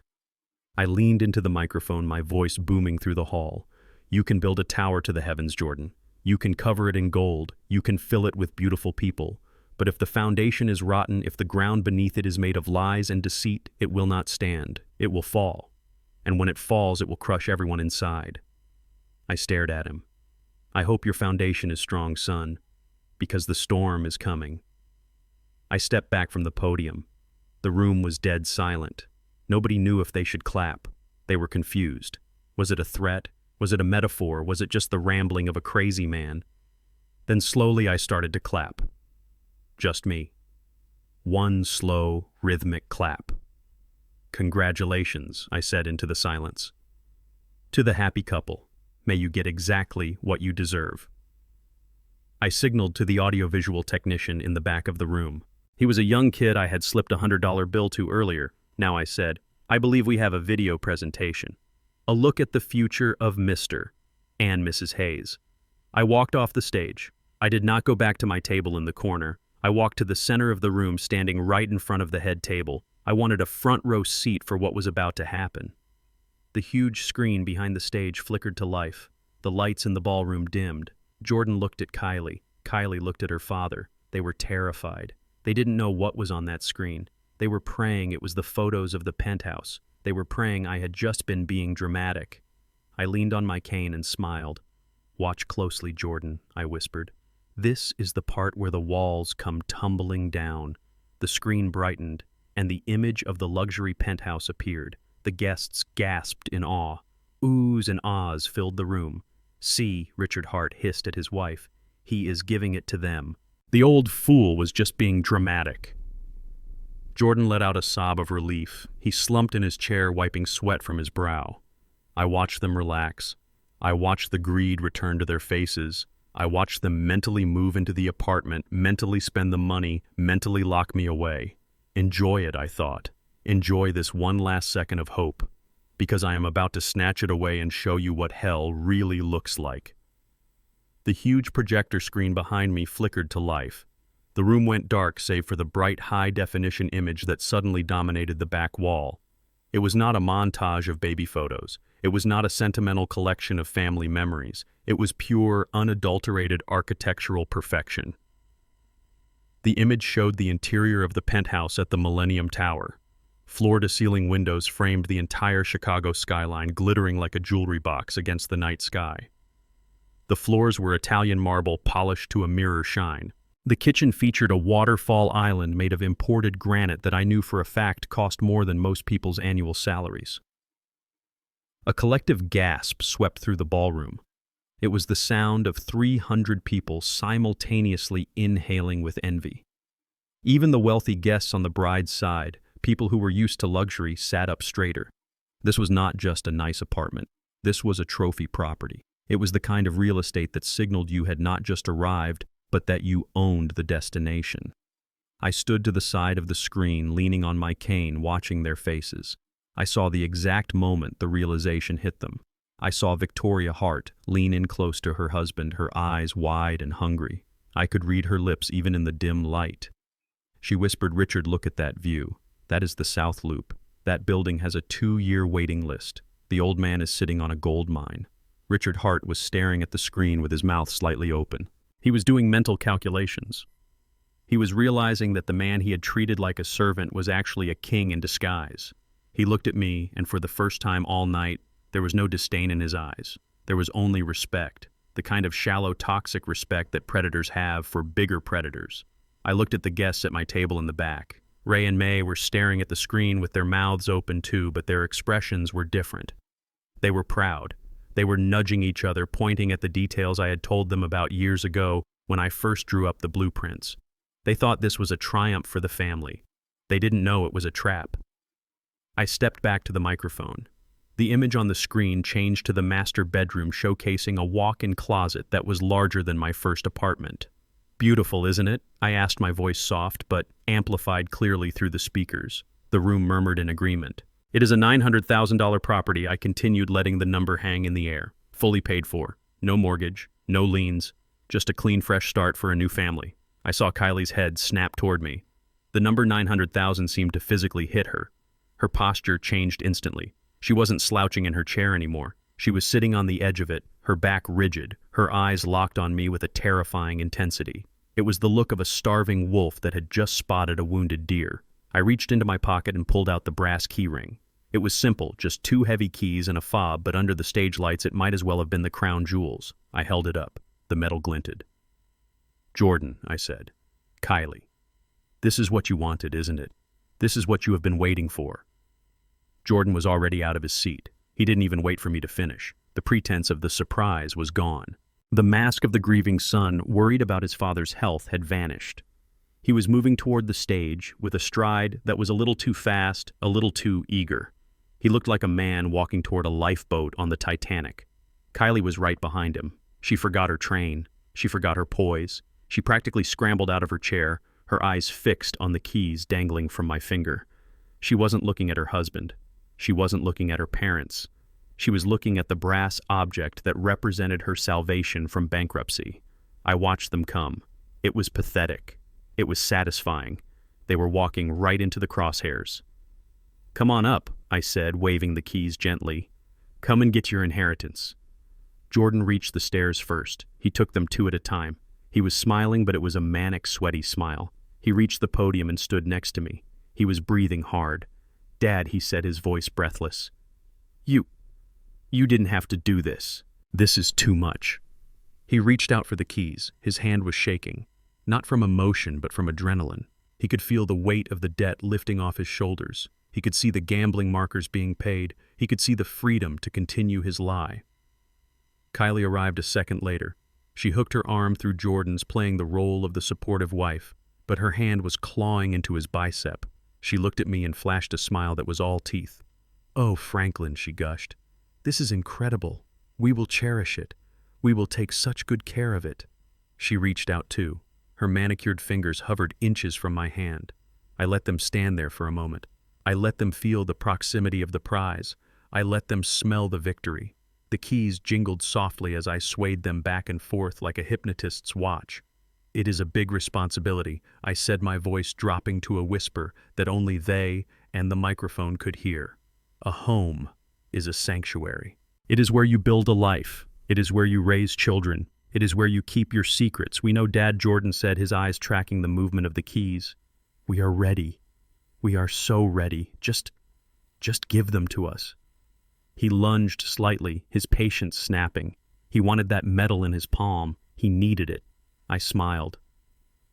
I leaned into the microphone, my voice booming through the hall. You can build a tower to the heavens, Jordan. You can cover it in gold. You can fill it with beautiful people. But if the foundation is rotten, if the ground beneath it is made of lies and deceit, it will not stand. It will fall. And when it falls, it will crush everyone inside. I stared at him. I hope your foundation is strong, son, because the storm is coming. I stepped back from the podium. The room was dead silent. Nobody knew if they should clap. They were confused. Was it a threat? Was it a metaphor? Was it just the rambling of a crazy man? Then slowly I started to clap. Just me. One slow, rhythmic clap. Congratulations, I said into the silence. To the happy couple, may you get exactly what you deserve. I signaled to the audiovisual technician in the back of the room. He was a young kid I had slipped a $100 bill to earlier. Now I said, I believe we have a video presentation. A look at the future of Mr. and Mrs. Hayes. I walked off the stage. I did not go back to my table in the corner. I walked to the center of the room, standing right in front of the head table. I wanted a front row seat for what was about to happen. The huge screen behind the stage flickered to life. The lights in the ballroom dimmed. Jordan looked at Kylie. Kylie looked at her father. They were terrified. They didn't know what was on that screen. They were praying it was the photos of the penthouse. They were praying I had just been being dramatic. I leaned on my cane and smiled. Watch closely, Jordan, I whispered. This is the part where the walls come tumbling down. The screen brightened, and the image of the luxury penthouse appeared. The guests gasped in awe. Oohs and ahs filled the room. See, Richard Hart hissed at his wife. He is giving it to them. The old fool was just being dramatic. Jordan let out a sob of relief. He slumped in his chair, wiping sweat from his brow. I watched them relax. I watched the greed return to their faces. I watched them mentally move into the apartment, mentally spend the money, mentally lock me away. Enjoy it, I thought. Enjoy this one last second of hope, because I am about to snatch it away and show you what hell really looks like. The huge projector screen behind me flickered to life. The room went dark save for the bright, high-definition image that suddenly dominated the back wall. It was not a montage of baby photos. It was not a sentimental collection of family memories. It was pure, unadulterated architectural perfection. The image showed the interior of the penthouse at the Millennium Tower. Floor-to-ceiling windows framed the entire Chicago skyline, glittering like a jewelry box against the night sky. The floors were Italian marble polished to a mirror shine. The kitchen featured a waterfall island made of imported granite that I knew for a fact cost more than most people's annual salaries. A collective gasp swept through the ballroom. It was the sound of 300 people simultaneously inhaling with envy. Even the wealthy guests on the bride's side, people who were used to luxury, sat up straighter. This was not just a nice apartment. This was a trophy property. It was the kind of real estate that signaled you had not just arrived, but that you owned the destination. I stood to the side of the screen, leaning on my cane, watching their faces. I saw the exact moment the realization hit them. I saw Victoria Hart lean in close to her husband, her eyes wide and hungry. I could read her lips even in the dim light. She whispered, "Richard, look at that view. That is the South Loop. That building has a 2-year waiting list. The old man is sitting on a gold mine." Richard Hart was staring at the screen with his mouth slightly open. He was doing mental calculations. He was realizing that the man he had treated like a servant was actually a king in disguise. He looked at me, and for the first time all night, there was no disdain in his eyes. There was only respect, the kind of shallow, toxic respect that predators have for bigger predators. I looked at the guests at my table in the back. Ray and May were staring at the screen with their mouths open too, but their expressions were different. They were proud. They were nudging each other, pointing at the details I had told them about years ago when I first drew up the blueprints. They thought this was a triumph for the family. They didn't know it was a trap. I stepped back to the microphone. The image on the screen changed to the master bedroom showcasing a walk-in closet that was larger than my first apartment. "Beautiful, isn't it?" I asked, my voice soft but amplified clearly through the speakers. The room murmured in agreement. "It is a $900,000 property," I continued, letting the number hang in the air. "Fully paid for. No mortgage, no liens, just a clean, fresh start for a new family." I saw Kylie's head snap toward me. The number 900,000 seemed to physically hit her. Her posture changed instantly. She wasn't slouching in her chair anymore. She was sitting on the edge of it, her back rigid, her eyes locked on me with a terrifying intensity. It was the look of a starving wolf that had just spotted a wounded deer. I reached into my pocket and pulled out the brass key ring. It was simple, just 2 heavy keys and a fob, but under the stage lights it might as well have been the crown jewels. I held it up. The metal glinted. "Jordan," I said. "Kylie. This is what you wanted, isn't it? This is what you have been waiting for." Jordan was already out of his seat. He didn't even wait for me to finish. The pretense of the surprise was gone. The mask of the grieving son, worried about his father's health, had vanished. He was moving toward the stage with a stride that was a little too fast, a little too eager. He looked like a man walking toward a lifeboat on the Titanic. Kylie was right behind him. She forgot her train. She forgot her poise. She practically scrambled out of her chair, her eyes fixed on the keys dangling from my finger. She wasn't looking at her husband. She wasn't looking at her parents. She was looking at the brass object that represented her salvation from bankruptcy. I watched them come. It was pathetic. It was satisfying. They were walking right into the crosshairs. "Come on up," I said, waving the keys gently. "Come and get your inheritance." Jordan reached the stairs first. He took them 2 at a time. He was smiling, but it was a manic, sweaty smile. He reached the podium and stood next to me. He was breathing hard. "Dad," he said, his voice breathless. You didn't have to do this. This is too much." He reached out for the keys. His hand was shaking. Not from emotion, but from adrenaline. He could feel the weight of the debt lifting off his shoulders. He could see the gambling markers being paid. He could see the freedom to continue his lie. Kylie arrived a second later. She hooked her arm through Jordan's, playing the role of the supportive wife, but her hand was clawing into his bicep. She looked at me and flashed a smile that was all teeth. "Oh, Franklin," she gushed. "This is incredible. We will cherish it. We will take such good care of it." She reached out too. Her manicured fingers hovered inches from my hand. I let them stand there for a moment. I let them feel the proximity of the prize. I let them smell the victory. The keys jingled softly as I swayed them back and forth like a hypnotist's watch. "It is a big responsibility," I said, my voice dropping to a whisper that only they and the microphone could hear. "A home is a sanctuary. It is where you build a life. It is where you raise children. It is where you keep your secrets. We know, Dad," Jordan said, his eyes tracking the movement of the keys. "We are ready. We are so ready. Just give them to us." He lunged slightly, his patience snapping. He wanted that metal in his palm. He needed it. I smiled.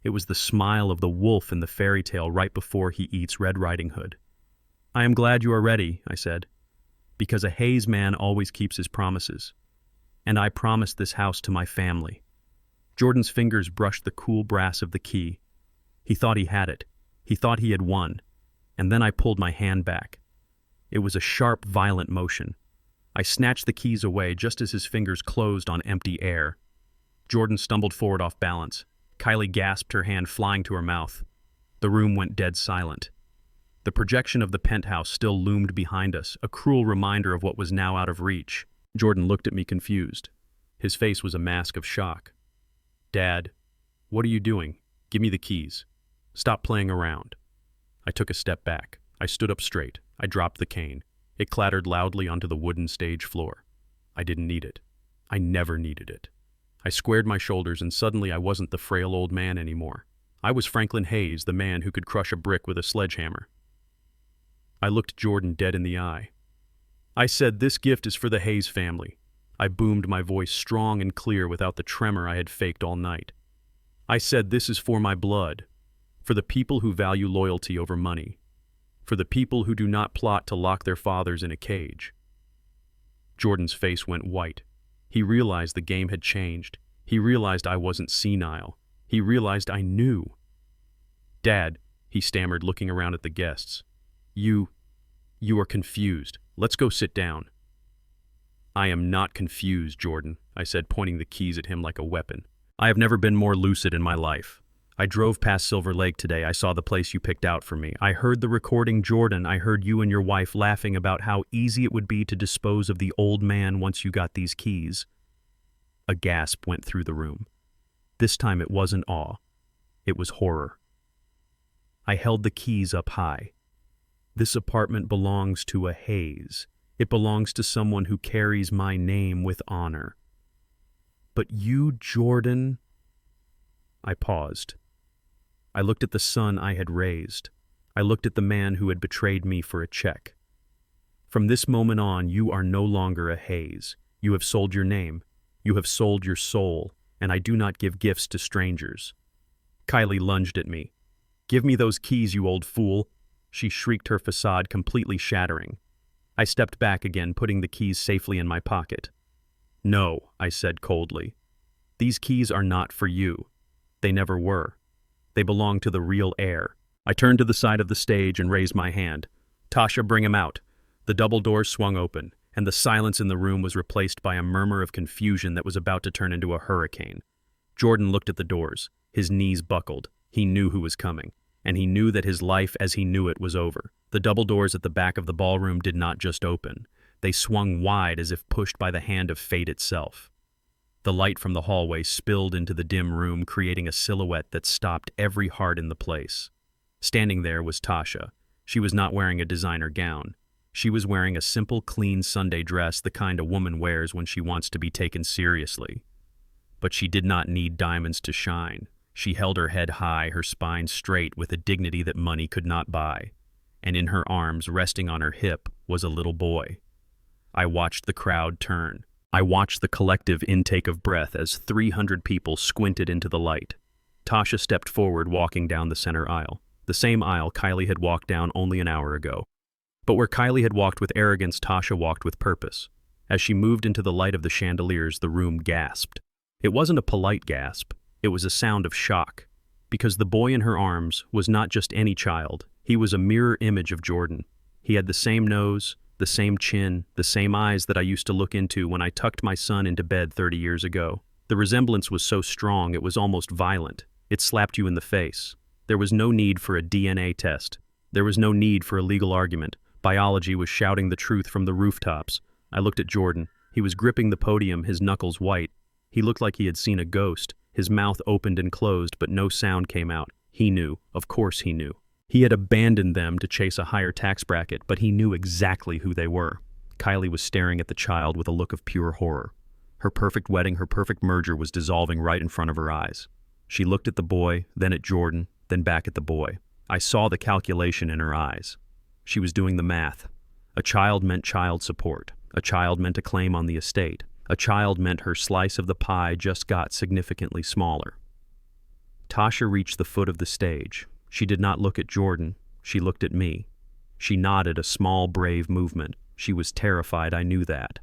It was the smile of the wolf in the fairy tale right before he eats Red Riding Hood. "I am glad you are ready," I said, "because a Hayes man always keeps his promises. And I promised this house to my family." Jordan's fingers brushed the cool brass of the key. He thought he had it. He thought he had won. And then I pulled my hand back. It was a sharp, violent motion. I snatched the keys away just as his fingers closed on empty air. Jordan stumbled forward off balance. Kylie gasped, her hand flying to her mouth. The room went dead silent. The projection of the penthouse still loomed behind us, a cruel reminder of what was now out of reach. Jordan looked at me confused. His face was a mask of shock. "Dad, what are you doing? Give me the keys. Stop playing around." I took a step back. I stood up straight. I dropped the cane. It clattered loudly onto the wooden stage floor. I didn't need it. I never needed it. I squared my shoulders, and suddenly I wasn't the frail old man anymore. I was Franklin Hayes, the man who could crush a brick with a sledgehammer. I looked Jordan dead in the eye. I said, "This gift is for the Hayes family." I boomed, my voice strong and clear without the tremor I had faked all night. I said, "This is for my blood, for the people who value loyalty over money, for the people who do not plot to lock their fathers in a cage." Jordan's face went white. He realized the game had changed. He realized I wasn't senile. He realized I knew. "Dad," he stammered, looking around at the guests. You are confused. Let's go sit down." I am not confused, Jordan, I said, pointing the keys at him like a weapon. I have never been more lucid in my life. I drove past Silver Lake today. I saw the place you picked out for me. I heard the recording, Jordan. I heard you and your wife laughing about how easy it would be to dispose of the old man once you got these keys. A gasp went through the room. This time it wasn't awe. It was horror. I held the keys up high. This apartment belongs to a Hayes. It belongs to someone who carries my name with honor. But you, Jordan... I paused. I looked at the son I had raised. I looked at the man who had betrayed me for a check. From this moment on, you are no longer a Hayes. You have sold your name. You have sold your soul, and I do not give gifts to strangers. Kylie lunged at me. Give me those keys, you old fool. She shrieked, her facade completely shattering. I stepped back again, putting the keys safely in my pocket. No, I said coldly. These keys are not for you. They never were. They belong to the real heir. I turned to the side of the stage and raised my hand. Tasha, bring him out. The double doors swung open, and the silence in the room was replaced by a murmur of confusion that was about to turn into a hurricane. Jordan looked at the doors. His knees buckled. He knew who was coming, and he knew that his life as he knew it was over. The double doors at the back of the ballroom did not just open. They swung wide as if pushed by the hand of fate itself. The light from the hallway spilled into the dim room, creating a silhouette that stopped every heart in the place. Standing there was Tasha. She was not wearing a designer gown. She was wearing a simple, clean Sunday dress, the kind a woman wears when she wants to be taken seriously. But she did not need diamonds to shine. She held her head high, her spine straight, with a dignity that money could not buy. And in her arms, resting on her hip, was a little boy. I watched the crowd turn. I watched the collective intake of breath as 300 people squinted into the light. Tasha stepped forward, walking down the center aisle, the same aisle Kylie had walked down only an hour ago. But where Kylie had walked with arrogance, Tasha walked with purpose. As she moved into the light of the chandeliers, the room gasped. It wasn't a polite gasp. It was a sound of shock, because the boy in her arms was not just any child. He was a mirror image of Jordan. He had the same nose, the same chin, the same eyes that I used to look into when I tucked my son into bed 30 years ago. The resemblance was so strong it was almost violent. It slapped you in the face. There was no need for a DNA test. There was no need for a legal argument. Biology was shouting the truth from the rooftops. I looked at Jordan. He was gripping the podium, his knuckles white. He looked like he had seen a ghost. His mouth opened and closed, but no sound came out. He knew. Of course he knew. He had abandoned them to chase a higher tax bracket, but he knew exactly who they were. Kylie was staring at the child with a look of pure horror. Her perfect wedding, her perfect merger was dissolving right in front of her eyes. She looked at the boy, then at Jordan, then back at the boy. I saw the calculation in her eyes. She was doing the math. A child meant child support. A child meant a claim on the estate. A child meant her slice of the pie just got significantly smaller. Tasha reached the foot of the stage. She did not look at Jordan. She looked at me. She nodded, a small, brave movement. She was terrified, I knew that.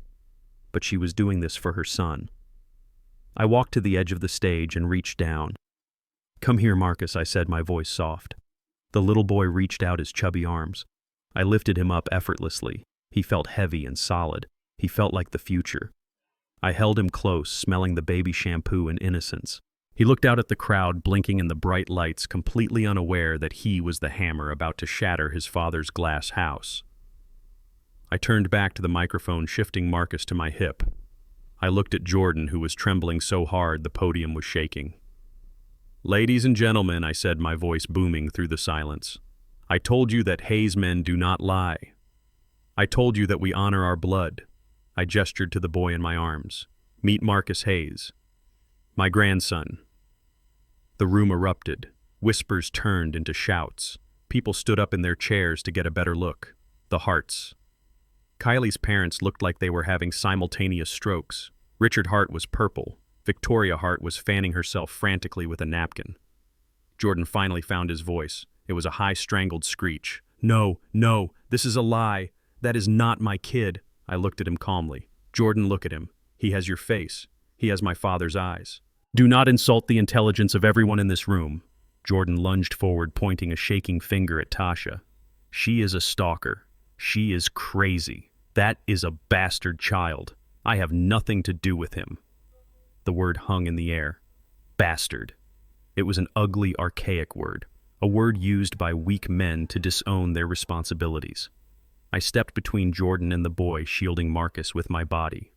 But she was doing this for her son. I walked to the edge of the stage and reached down. Come here, Marcus, I said, my voice soft. The little boy reached out his chubby arms. I lifted him up effortlessly. He felt heavy and solid. He felt like the future. I held him close, smelling the baby shampoo and innocence. He looked out at the crowd, blinking in the bright lights, completely unaware that he was the hammer about to shatter his father's glass house. I turned back to the microphone, shifting Marcus to my hip. I looked at Jordan, who was trembling so hard the podium was shaking. Ladies and gentlemen, I said, my voice booming through the silence. I told you that Hayes men do not lie. I told you that we honor our blood. I gestured to the boy in my arms. Meet Marcus Hayes, my grandson. The room erupted. Whispers turned into shouts. People stood up in their chairs to get a better look. The Harts. Kylie's parents looked like they were having simultaneous strokes. Richard Hart was purple. Victoria Hart was fanning herself frantically with a napkin. Jordan finally found his voice. It was a high, strangled screech. No, no, this is a lie. That is not my kid. I looked at him calmly. Jordan, look at him. He has your face. He has my father's eyes. Do not insult the intelligence of everyone in this room. Jordan lunged forward, pointing a shaking finger at Tasha. She is a stalker. She is crazy. That is a bastard child. I have nothing to do with him. The word hung in the air. Bastard. It was an ugly, archaic word, a word used by weak men to disown their responsibilities. I stepped between Jordan and the boy, shielding Marcus with my body.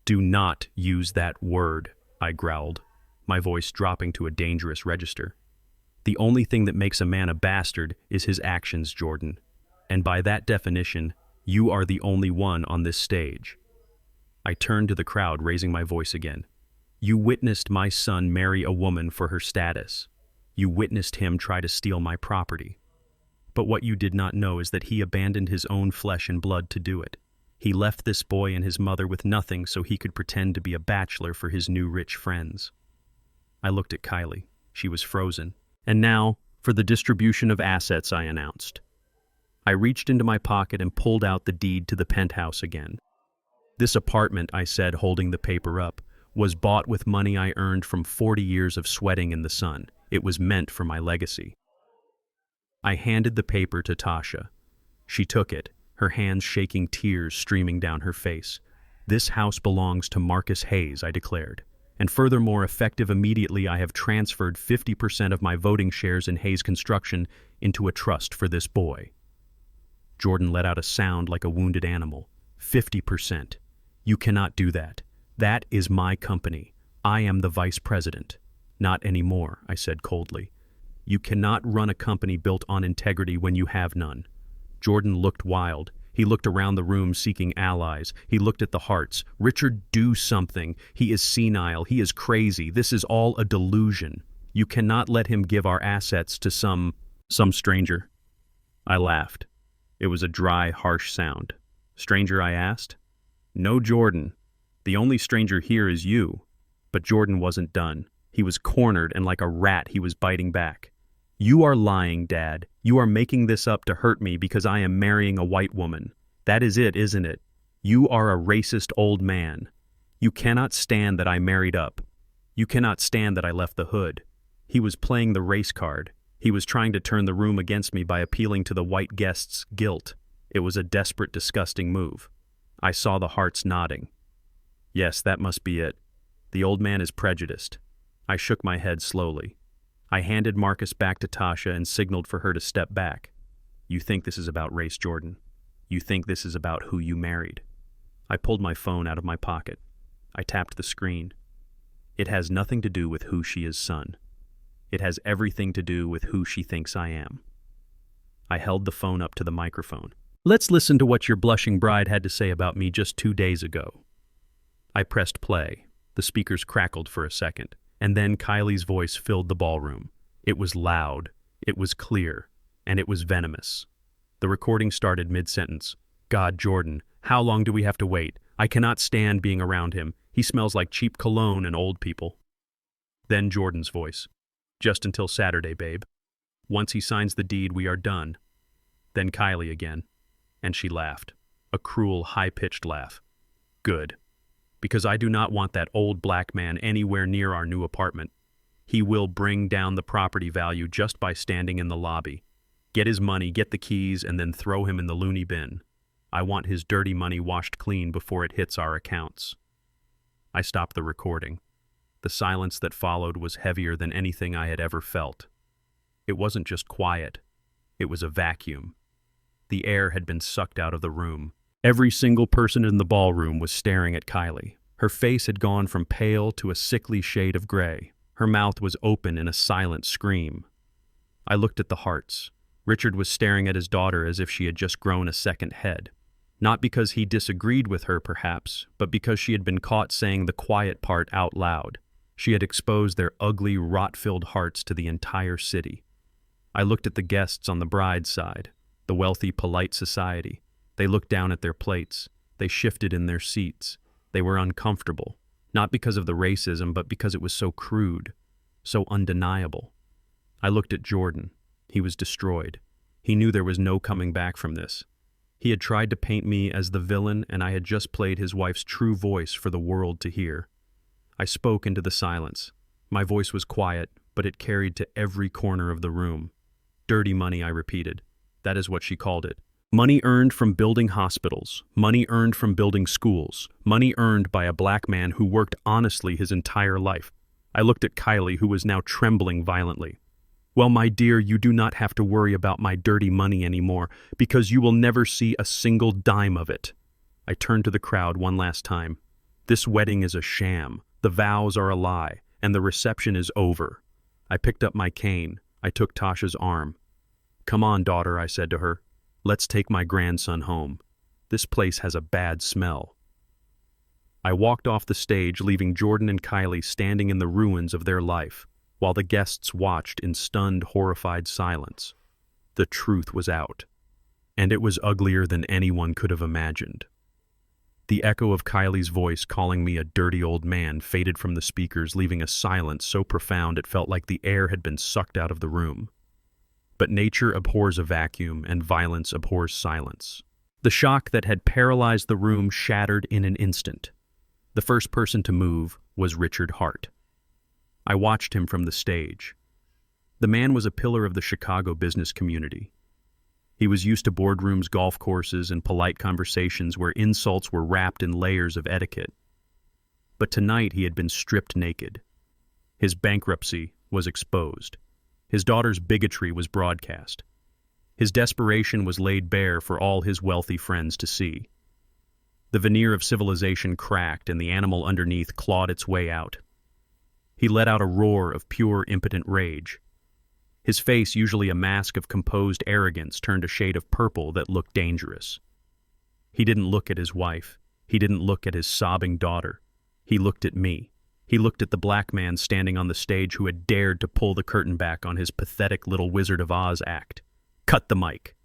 Do not use that word, I growled, my voice dropping to a dangerous register. The only thing that makes a man a bastard is his actions, Jordan. And by that definition, you are the only one on this stage. I turned to the crowd, raising my voice again. You witnessed my son marry a woman for her status. You witnessed him try to steal my property. But what you did not know is that he abandoned his own flesh and blood to do it. He left this boy and his mother with nothing so he could pretend to be a bachelor for his new rich friends. I looked at Kylie. She was frozen. And now, for the distribution of assets, I announced. I reached into my pocket and pulled out the deed to the penthouse again. This apartment, I said, holding the paper up, was bought with money I earned from 40 years of sweating in the sun. It was meant for my legacy. I handed the paper to Tasha. She took it, her hands shaking, tears streaming down her face. This house belongs to Marcus Hayes, I declared. And furthermore, effective immediately, I have transferred 50% of my voting shares in Hayes Construction into a trust for this boy. Jordan let out a sound like a wounded animal. 50%. You cannot do that. That is my company. I am the vice president. Not anymore, I said coldly. You cannot run a company built on integrity when you have none. Jordan looked wild. He looked around the room seeking allies. He looked at the hearts. Richard, do something. He is senile. He is crazy. This is all a delusion. You cannot let him give our assets to some stranger. I laughed. It was a dry, harsh sound. Stranger, I asked. No, Jordan. The only stranger here is you. But Jordan wasn't done. He was cornered, and like a rat, he was biting back. You are lying, Dad. You are making this up to hurt me because I am marrying a white woman. That is it, isn't it? You are a racist old man. You cannot stand that I married up. You cannot stand that I left the hood. He was playing the race card. He was trying to turn the room against me by appealing to the white guest's guilt. It was a desperate, disgusting move. I saw the hearts nodding. Yes, that must be it. The old man is prejudiced. I shook my head slowly. I handed Marcus back to Tasha and signaled for her to step back. You think this is about race, Jordan? You think this is about who you married? I pulled my phone out of my pocket. I tapped the screen. It has nothing to do with who she is, son. It has everything to do with who she thinks I am. I held the phone up to the microphone. Let's listen to what your blushing bride had to say about me just 2 days ago. I pressed play. The speakers crackled for a second, and then Kylie's voice filled the ballroom. It was loud, it was clear, and it was venomous. The recording started mid-sentence. God, Jordan, how long do we have to wait? I cannot stand being around him. He smells like cheap cologne and old people. Then Jordan's voice. Just until Saturday, babe. Once he signs the deed, we are done. Then Kylie again. And she laughed. A cruel, high-pitched laugh. Good. Because I do not want that old black man anywhere near our new apartment. He will bring down the property value just by standing in the lobby. Get his money, get the keys, and then throw him in the loony bin. I want his dirty money washed clean before it hits our accounts. I stopped the recording. The silence that followed was heavier than anything I had ever felt. It wasn't just quiet. It was a vacuum. The air had been sucked out of the room. Every single person in the ballroom was staring at Kylie. Her face had gone from pale to a sickly shade of gray. Her mouth was open in a silent scream. I looked at the hearts. Richard was staring at his daughter as if she had just grown a second head. Not because he disagreed with her, perhaps, but because she had been caught saying the quiet part out loud. She had exposed their ugly, rot-filled hearts to the entire city. I looked at the guests on the bride's side, the wealthy, polite society. They looked down at their plates. They shifted in their seats. They were uncomfortable, not because of the racism, but because it was so crude, so undeniable. I looked at Jordan. He was destroyed. He knew there was no coming back from this. He had tried to paint me as the villain, and I had just played his wife's true voice for the world to hear. I spoke into the silence. My voice was quiet, but it carried to every corner of the room. Dirty money, I repeated. That is what she called it. Money earned from building hospitals, money earned from building schools, money earned by a black man who worked honestly his entire life. I looked at Kylie, who was now trembling violently. Well, my dear, you do not have to worry about my dirty money anymore, because you will never see a single dime of it. I turned to the crowd one last time. This wedding is a sham, the vows are a lie, and the reception is over. I picked up my cane. I took Tasha's arm. Come on, daughter, I said to her. Let's take my grandson home. This place has a bad smell. I walked off the stage, leaving Jordan and Kylie standing in the ruins of their life, while the guests watched in stunned, horrified silence. The truth was out, and it was uglier than anyone could have imagined. The echo of Kylie's voice calling me a dirty old man faded from the speakers, leaving a silence so profound it felt like the air had been sucked out of the room. But nature abhors a vacuum, and violence abhors silence. The shock that had paralyzed the room shattered in an instant. The first person to move was Richard Hart. I watched him from the stage. The man was a pillar of the Chicago business community. He was used to boardrooms, golf courses, and polite conversations where insults were wrapped in layers of etiquette. But tonight he had been stripped naked. His bankruptcy was exposed. His daughter's bigotry was broadcast. His desperation was laid bare for all his wealthy friends to see. The veneer of civilization cracked, and the animal underneath clawed its way out. He let out a roar of pure, impotent rage. His face, usually a mask of composed arrogance, turned a shade of purple that looked dangerous. He didn't look at his wife. He didn't look at his sobbing daughter. He looked at me. He looked at the black man standing on the stage who had dared to pull the curtain back on his pathetic little Wizard of Oz act. Cut the mic.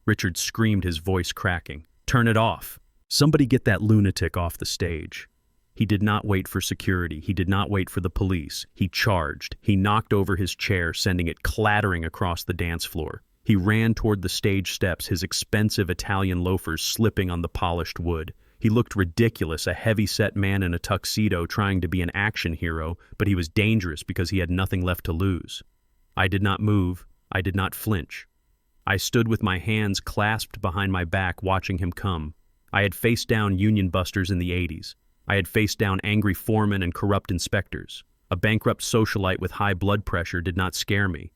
Richard screamed, his voice cracking. Turn it off. Somebody get that lunatic off the stage. He did not wait for security. He did not wait for the police. He charged. He knocked over his chair, sending it clattering across the dance floor. He ran toward the stage steps, his expensive Italian loafers slipping on the polished wood. He looked ridiculous, a heavy-set man in a tuxedo trying to be an action hero, but he was dangerous because he had nothing left to lose. I did not move. I did not flinch. I stood with my hands clasped behind my back, watching him come. I had faced down union busters in the 80s. I had faced down angry foremen and corrupt inspectors. A bankrupt socialite with high blood pressure did not scare me.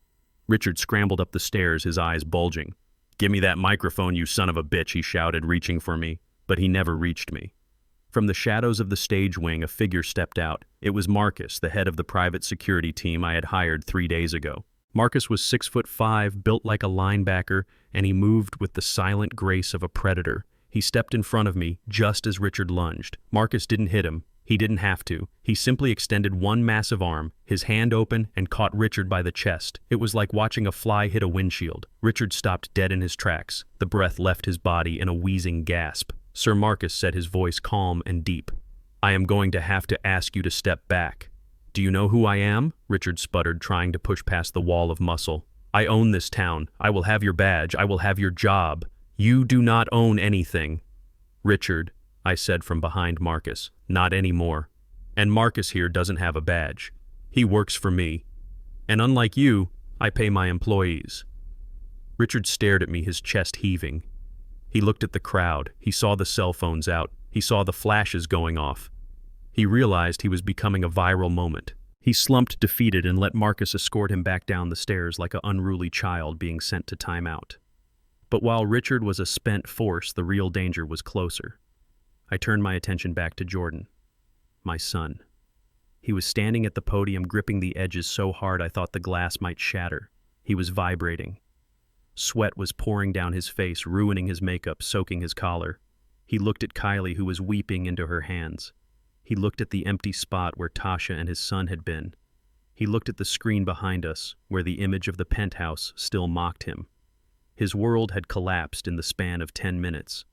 Richard scrambled up the stairs, his eyes bulging. "Give me that microphone, you son of a bitch," he shouted, reaching for me. But he never reached me. From the shadows of the stage wing, a figure stepped out. It was Marcus, the head of the private security team I had hired 3 days ago. Marcus was 6'5", built like a linebacker, and he moved with the silent grace of a predator. He stepped in front of me just as Richard lunged. Marcus didn't hit him. He didn't have to. He simply extended one massive arm, his hand open, and caught Richard by the chest. It was like watching a fly hit a windshield. Richard stopped dead in his tracks. The breath left his body in a wheezing gasp. Sir Marcus said, his voice calm and deep. "I am going to have to ask you to step back." "Do you know who I am?" Richard sputtered, trying to push past the wall of muscle. "I own this town. I will have your badge. I will have your job. You do not own anything." "Richard," I said from behind Marcus, "not anymore. And Marcus here doesn't have a badge. He works for me. And unlike you, I pay my employees." Richard stared at me, his chest heaving. He looked at the crowd. He saw the cell phones out. He saw the flashes going off. He realized he was becoming a viral moment. He slumped defeated and let Marcus escort him back down the stairs like an unruly child being sent to timeout. But while Richard was a spent force, the real danger was closer. I turned my attention back to Jordan, my son. He was standing at the podium, gripping the edges so hard I thought the glass might shatter. He was vibrating. Sweat was pouring down his face, ruining his makeup, soaking his collar. He looked at Kylie, who was weeping into her hands. He looked at the empty spot where Tasha and his son had been. He looked at the screen behind us, where the image of the penthouse still mocked him. His world had collapsed in the span of 10 minutes,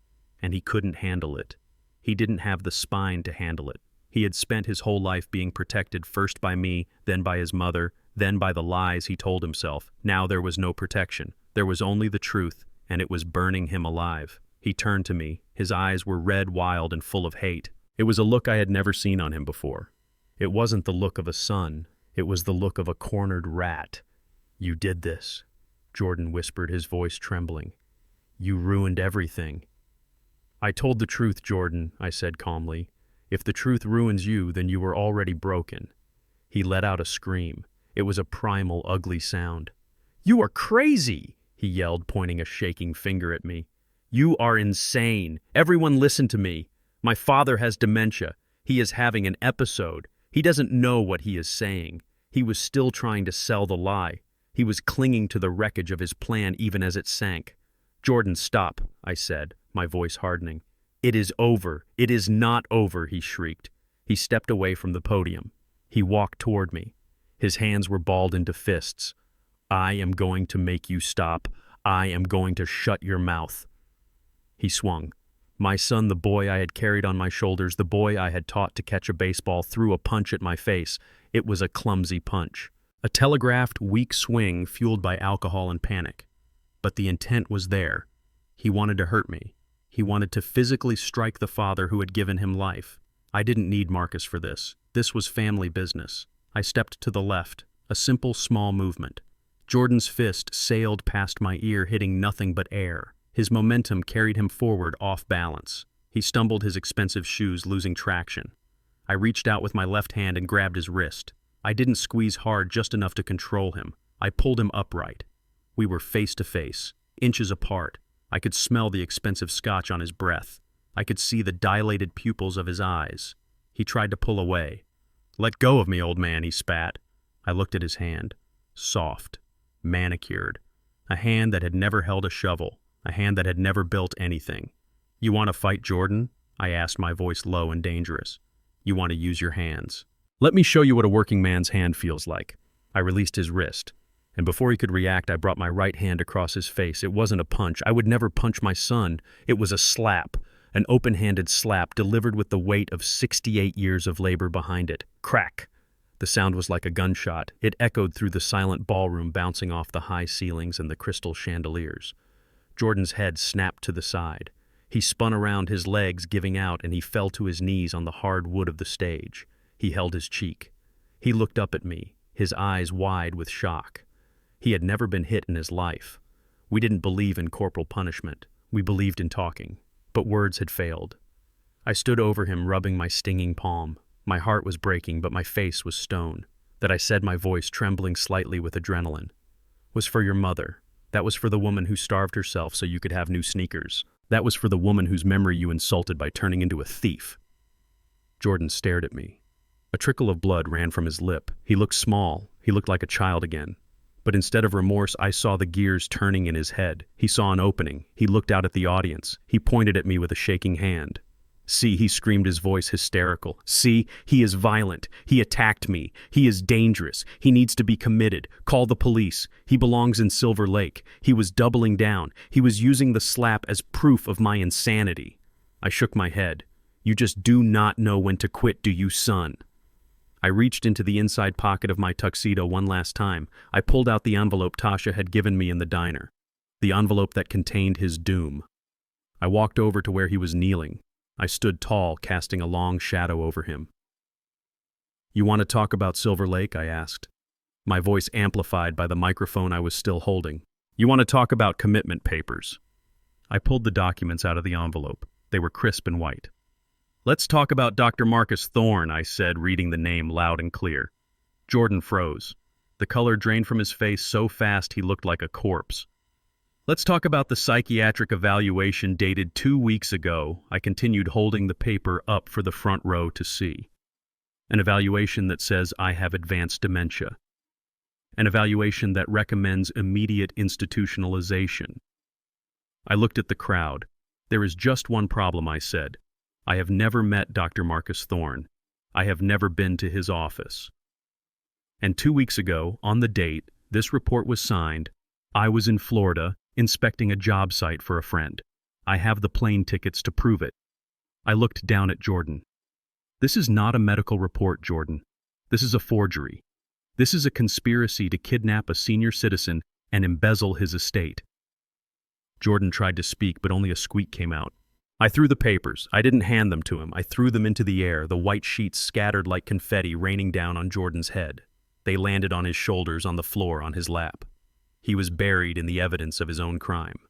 and he couldn't handle it. He didn't have the spine to handle it. He had spent his whole life being protected first by me, then by his mother, then by the lies he told himself. Now there was no protection. There was only the truth, and it was burning him alive. He turned to me. His eyes were red, wild, and full of hate. It was a look I had never seen on him before. It wasn't the look of a son. It was the look of a cornered rat. "You did this," Jordan whispered, his voice trembling. You ruined everything. I told the truth, Jordan, I said calmly. If the truth ruins you, then you were already broken. He let out a scream. It was a primal, ugly sound. You are crazy, he yelled, pointing a shaking finger at me. You are insane. Everyone listen to me. My father has dementia. He is having an episode. He doesn't know what he is saying. He was still trying to sell the lie. He was clinging to the wreckage of his plan even as it sank. Jordan, stop, I said, my voice hardening. It is over. It is not over, he shrieked. He stepped away from the podium. He walked toward me. His hands were balled into fists. I am going to make you stop. I am going to shut your mouth. He swung. My son, the boy I had carried on my shoulders, the boy I had taught to catch a baseball, threw a punch at my face. It was a clumsy punch. A telegraphed, weak swing fueled by alcohol and panic. But the intent was there. He wanted to hurt me. He wanted to physically strike the father who had given him life. I didn't need Marcus for this. This was family business. I stepped to the left, a simple, small movement. Jordan's fist sailed past my ear, hitting nothing but air. His momentum carried him forward, off balance. He stumbled his expensive shoes, losing traction. I reached out with my left hand and grabbed his wrist. I didn't squeeze hard, just enough to control him. I pulled him upright. We were face to face, inches apart. I could smell the expensive scotch on his breath. I could see the dilated pupils of his eyes. He tried to pull away. Let go of me, old man, he spat. I looked at his hand. Soft, manicured. A hand that had never held a shovel. A hand that had never built anything. You want to fight, Jordan? I asked, my voice low and dangerous. You want to use your hands. Let me show you what a working man's hand feels like. I released his wrist. And before he could react, I brought my right hand across his face. It wasn't a punch. I would never punch my son. It was a slap. An open-handed slap delivered with the weight of 68 years of labor behind it. Crack! The sound was like a gunshot. It echoed through the silent ballroom, bouncing off the high ceilings and the crystal chandeliers. Jordan's head snapped to the side. He spun around, his legs giving out, and he fell to his knees on the hard wood of the stage. He held his cheek. He looked up at me, his eyes wide with shock. He had never been hit in his life. We didn't believe in corporal punishment. We believed in talking. But words had failed. I stood over him, rubbing my stinging palm. My heart was breaking, but my face was stone. That I said, my voice trembling slightly with adrenaline, was for your mother. That was for the woman who starved herself so you could have new sneakers. That was for the woman whose memory you insulted by turning into a thief. Jordan stared at me. A trickle of blood ran from his lip. He looked small. He looked like a child again. But instead of remorse, I saw the gears turning in his head. He saw an opening. He looked out at the audience. He pointed at me with a shaking hand. See, he screamed, his voice hysterical. See, he is violent. He attacked me. He is dangerous. He needs to be committed. Call the police. He belongs in Silver Lake. He was doubling down. He was using the slap as proof of my insanity. I shook my head. You just do not know when to quit, do you, son? I reached into the inside pocket of my tuxedo one last time. I pulled out the envelope Tasha had given me in the diner. The envelope that contained his doom. I walked over to where he was kneeling. I stood tall, casting a long shadow over him. You want to talk about Silver Lake? I asked, my voice amplified by the microphone I was still holding. You want to talk about commitment papers? I pulled the documents out of the envelope. They were crisp and white. Let's talk about Dr. Marcus Thorne, I said, reading the name loud and clear. Jordan froze. The color drained from his face so fast he looked like a corpse. Let's talk about the psychiatric evaluation dated 2 weeks ago. I continued, holding the paper up for the front row to see. An evaluation that says I have advanced dementia. An evaluation that recommends immediate institutionalization. I looked at the crowd. There is just one problem, I said. I have never met Dr. Marcus Thorne. I have never been to his office. And 2 weeks ago, on the date this report was signed, I was in Florida inspecting a job site for a friend. I have the plane tickets to prove it. I looked down at Jordan. This is not a medical report, Jordan. This is a forgery. This is a conspiracy to kidnap a senior citizen and embezzle his estate. Jordan tried to speak, but only a squeak came out. I threw the papers. I didn't hand them to him. I threw them into the air, the white sheets scattered like confetti raining down on Jordan's head. They landed on his shoulders, on the floor, on his lap. He was buried in the evidence of his own crime.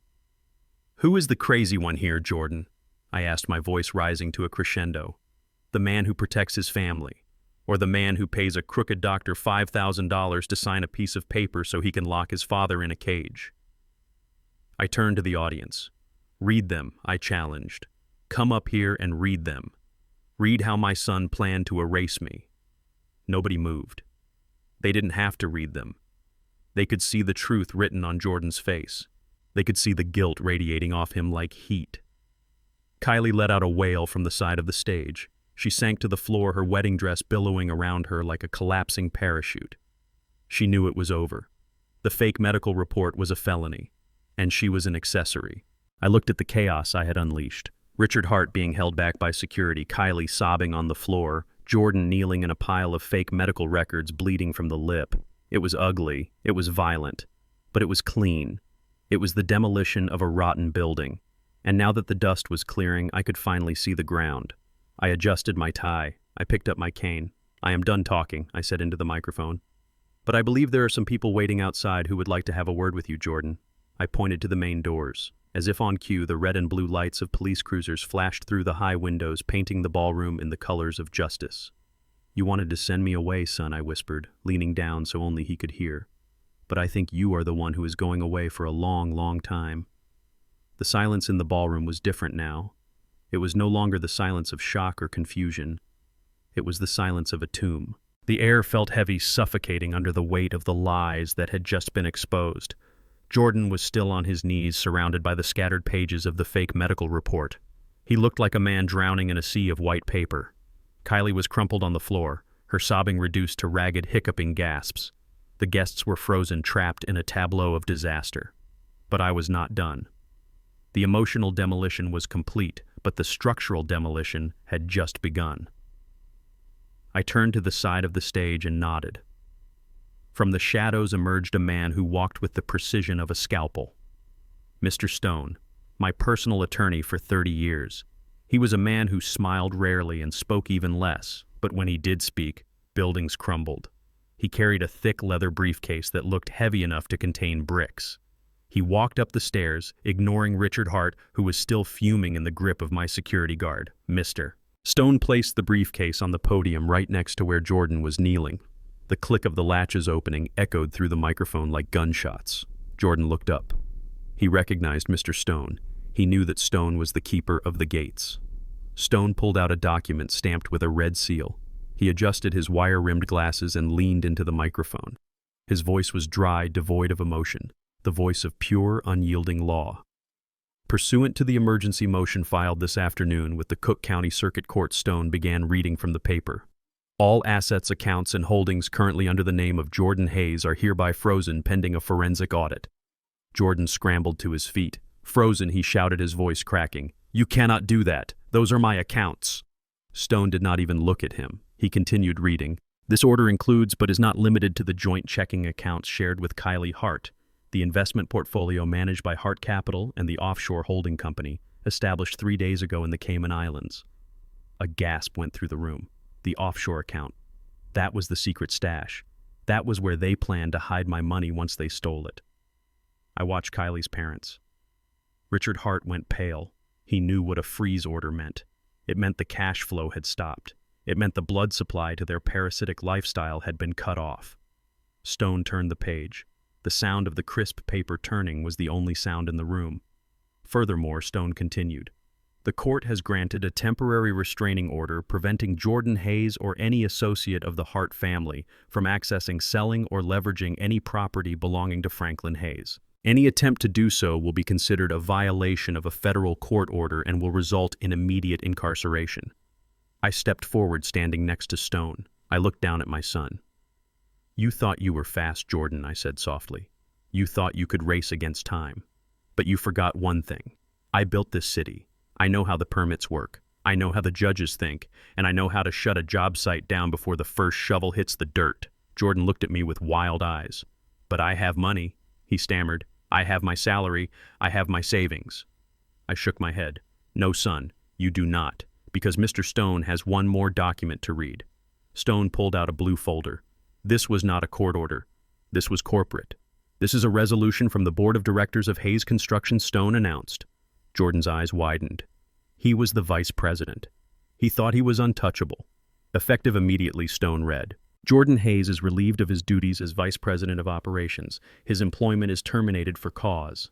Who is the crazy one here, Jordan? I asked, my voice rising to a crescendo. The man who protects his family, or the man who pays a crooked doctor $5,000 to sign a piece of paper so he can lock his father in a cage? I turned to the audience. Read them, I challenged. Come up here and read them. Read how my son planned to erase me. Nobody moved. They didn't have to read them. They could see the truth written on Jordan's face. They could see the guilt radiating off him like heat. Kylie let out a wail from the side of the stage. She sank to the floor, her wedding dress billowing around her like a collapsing parachute. She knew it was over. The fake medical report was a felony, and she was an accessory. I looked at the chaos I had unleashed. Richard Hart being held back by security, Kylie sobbing on the floor, Jordan kneeling in a pile of fake medical records bleeding from the lip. It was ugly, it was violent, but it was clean. It was the demolition of a rotten building, and now that the dust was clearing, I could finally see the ground. I adjusted my tie. I picked up my cane. I am done talking, I said into the microphone. But I believe there are some people waiting outside who would like to have a word with you, Jordan. I pointed to the main doors. As if on cue, the red and blue lights of police cruisers flashed through the high windows, painting the ballroom in the colors of justice. You wanted to send me away, son, I whispered, leaning down so only he could hear. But I think you are the one who is going away for a long, long time. The silence in the ballroom was different now. It was no longer the silence of shock or confusion. It was the silence of a tomb. The air felt heavy, suffocating under the weight of the lies that had just been exposed. Jordan was still on his knees, surrounded by the scattered pages of the fake medical report. He looked like a man drowning in a sea of white paper. Kylie was crumpled on the floor, her sobbing reduced to ragged, hiccuping gasps. The guests were frozen, trapped in a tableau of disaster. But I was not done. The emotional demolition was complete, but the structural demolition had just begun. I turned to the side of the stage and nodded. From the shadows emerged a man who walked with the precision of a scalpel. Mr. Stone, my personal attorney for 30 years. He was a man who smiled rarely and spoke even less, but when he did speak, buildings crumbled. He carried a thick leather briefcase that looked heavy enough to contain bricks. He walked up the stairs, ignoring Richard Hart, who was still fuming in the grip of my security guard. Mr. Stone placed the briefcase on the podium right next to where Jordan was kneeling. The click of the latches opening echoed through the microphone like gunshots. Jordan looked up. He recognized Mr. Stone. He knew that Stone was the keeper of the gates. Stone pulled out a document stamped with a red seal. He adjusted his wire-rimmed glasses and leaned into the microphone. His voice was dry, devoid of emotion, the voice of pure, unyielding law. Pursuant to the emergency motion filed this afternoon with the Cook County Circuit Court, Stone began reading from the paper. All assets, accounts, and holdings currently under the name of Jordan Hayes are hereby frozen pending a forensic audit. Jordan scrambled to his feet. Frozen, he shouted, his voice cracking. You cannot do that. Those are my accounts. Stone did not even look at him. He continued reading. This order includes but is not limited to the joint checking accounts shared with Kylie Hart, the investment portfolio managed by Hart Capital and the offshore holding company, established 3 days ago in the Cayman Islands. A gasp went through the room. The offshore account. That was the secret stash. That was where they planned to hide my money once they stole it. I watched Kylie's parents. Richard Hart went pale. He knew what a freeze order meant. It meant the cash flow had stopped. It meant the blood supply to their parasitic lifestyle had been cut off. Stone turned the page. The sound of the crisp paper turning was the only sound in the room. Furthermore, Stone continued. The court has granted a temporary restraining order preventing Jordan Hayes or any associate of the Hart family from accessing, selling, or leveraging any property belonging to Franklin Hayes. Any attempt to do so will be considered a violation of a federal court order and will result in immediate incarceration. I stepped forward, standing next to Stone. I looked down at my son. You thought you were fast, Jordan, I said softly. You thought you could race against time. But you forgot one thing. I built this city. I know how the permits work. I know how the judges think, and I know how to shut a job site down before the first shovel hits the dirt. Jordan looked at me with wild eyes. But I have money, he stammered. I have my salary. I have my savings. I shook my head. No, son, you do not, because Mr. Stone has one more document to read. Stone pulled out a blue folder. This was not a court order. This was corporate. This is a resolution from the Board of Directors of Hayes Construction, Stone announced. Jordan's eyes widened. He was the vice president. He thought he was untouchable. Effective immediately, Stone read. Jordan Hayes is relieved of his duties as vice president of operations. His employment is terminated for cause.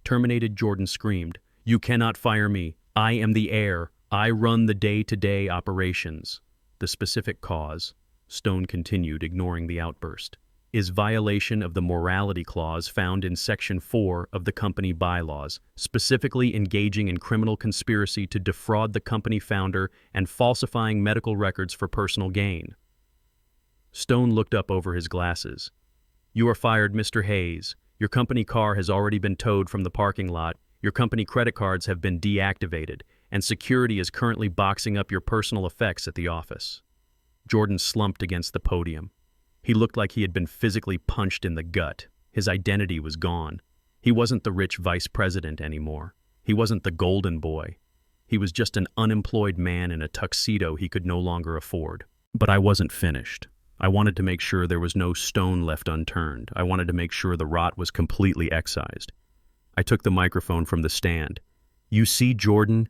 Terminated, Jordan screamed. You cannot fire me. I am the heir. I run the day-to-day operations. The specific cause, Stone continued, ignoring the outburst, is violation of the morality clause found in Section 4 of the company bylaws, specifically engaging in criminal conspiracy to defraud the company founder and falsifying medical records for personal gain. Stone looked up over his glasses. You are fired, Mr. Hayes. Your company car has already been towed from the parking lot. Your company credit cards have been deactivated, and security is currently boxing up your personal effects at the office. Jordan slumped against the podium. He looked like he had been physically punched in the gut. His identity was gone. He wasn't the rich vice president anymore. He wasn't the golden boy. He was just an unemployed man in a tuxedo he could no longer afford. But I wasn't finished. I wanted to make sure there was no stone left unturned. I wanted to make sure the rot was completely excised. I took the microphone from the stand. You see, Jordan,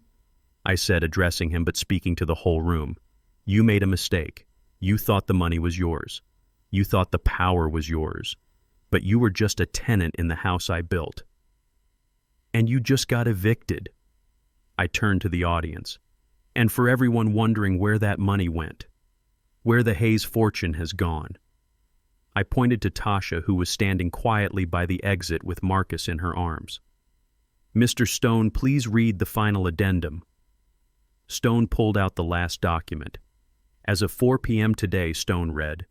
I said, addressing him but speaking to the whole room. You made a mistake. You thought the money was yours. You thought the power was yours. But you were just a tenant in the house I built. And you just got evicted. I turned to the audience. And for everyone wondering where that money went, where the Hayes fortune has gone. I pointed to Tasha, who was standing quietly by the exit with Marcus in her arms. Mr. Stone, please read the final addendum. Stone pulled out the last document. As of 4 p.m. today, Stone read,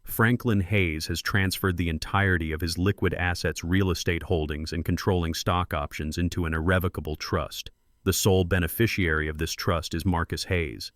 Franklin Hayes has transferred the entirety of his liquid assets, real estate holdings, and controlling stock options into an irrevocable trust. The sole beneficiary of this trust is Marcus Hayes.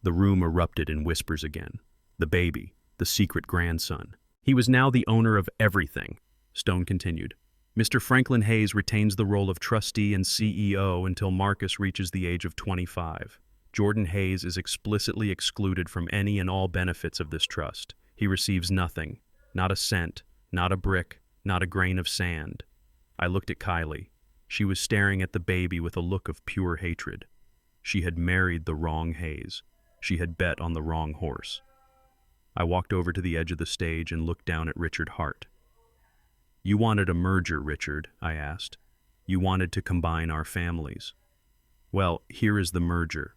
The room erupted in whispers again. The baby, the secret grandson. He was now the owner of everything, Stone continued. Mr. Franklin Hayes retains the role of trustee and CEO until Marcus reaches the age of 25. Jordan Hayes is explicitly excluded from any and all benefits of this trust. He receives nothing, not a cent, not a brick, not a grain of sand. I looked at Kylie. She was staring at the baby with a look of pure hatred. She had married the wrong Hayes. She had bet on the wrong horse. I walked over to the edge of the stage and looked down at Richard Hart. You wanted a merger, Richard, I asked. You wanted to combine our families. Well, here is the merger.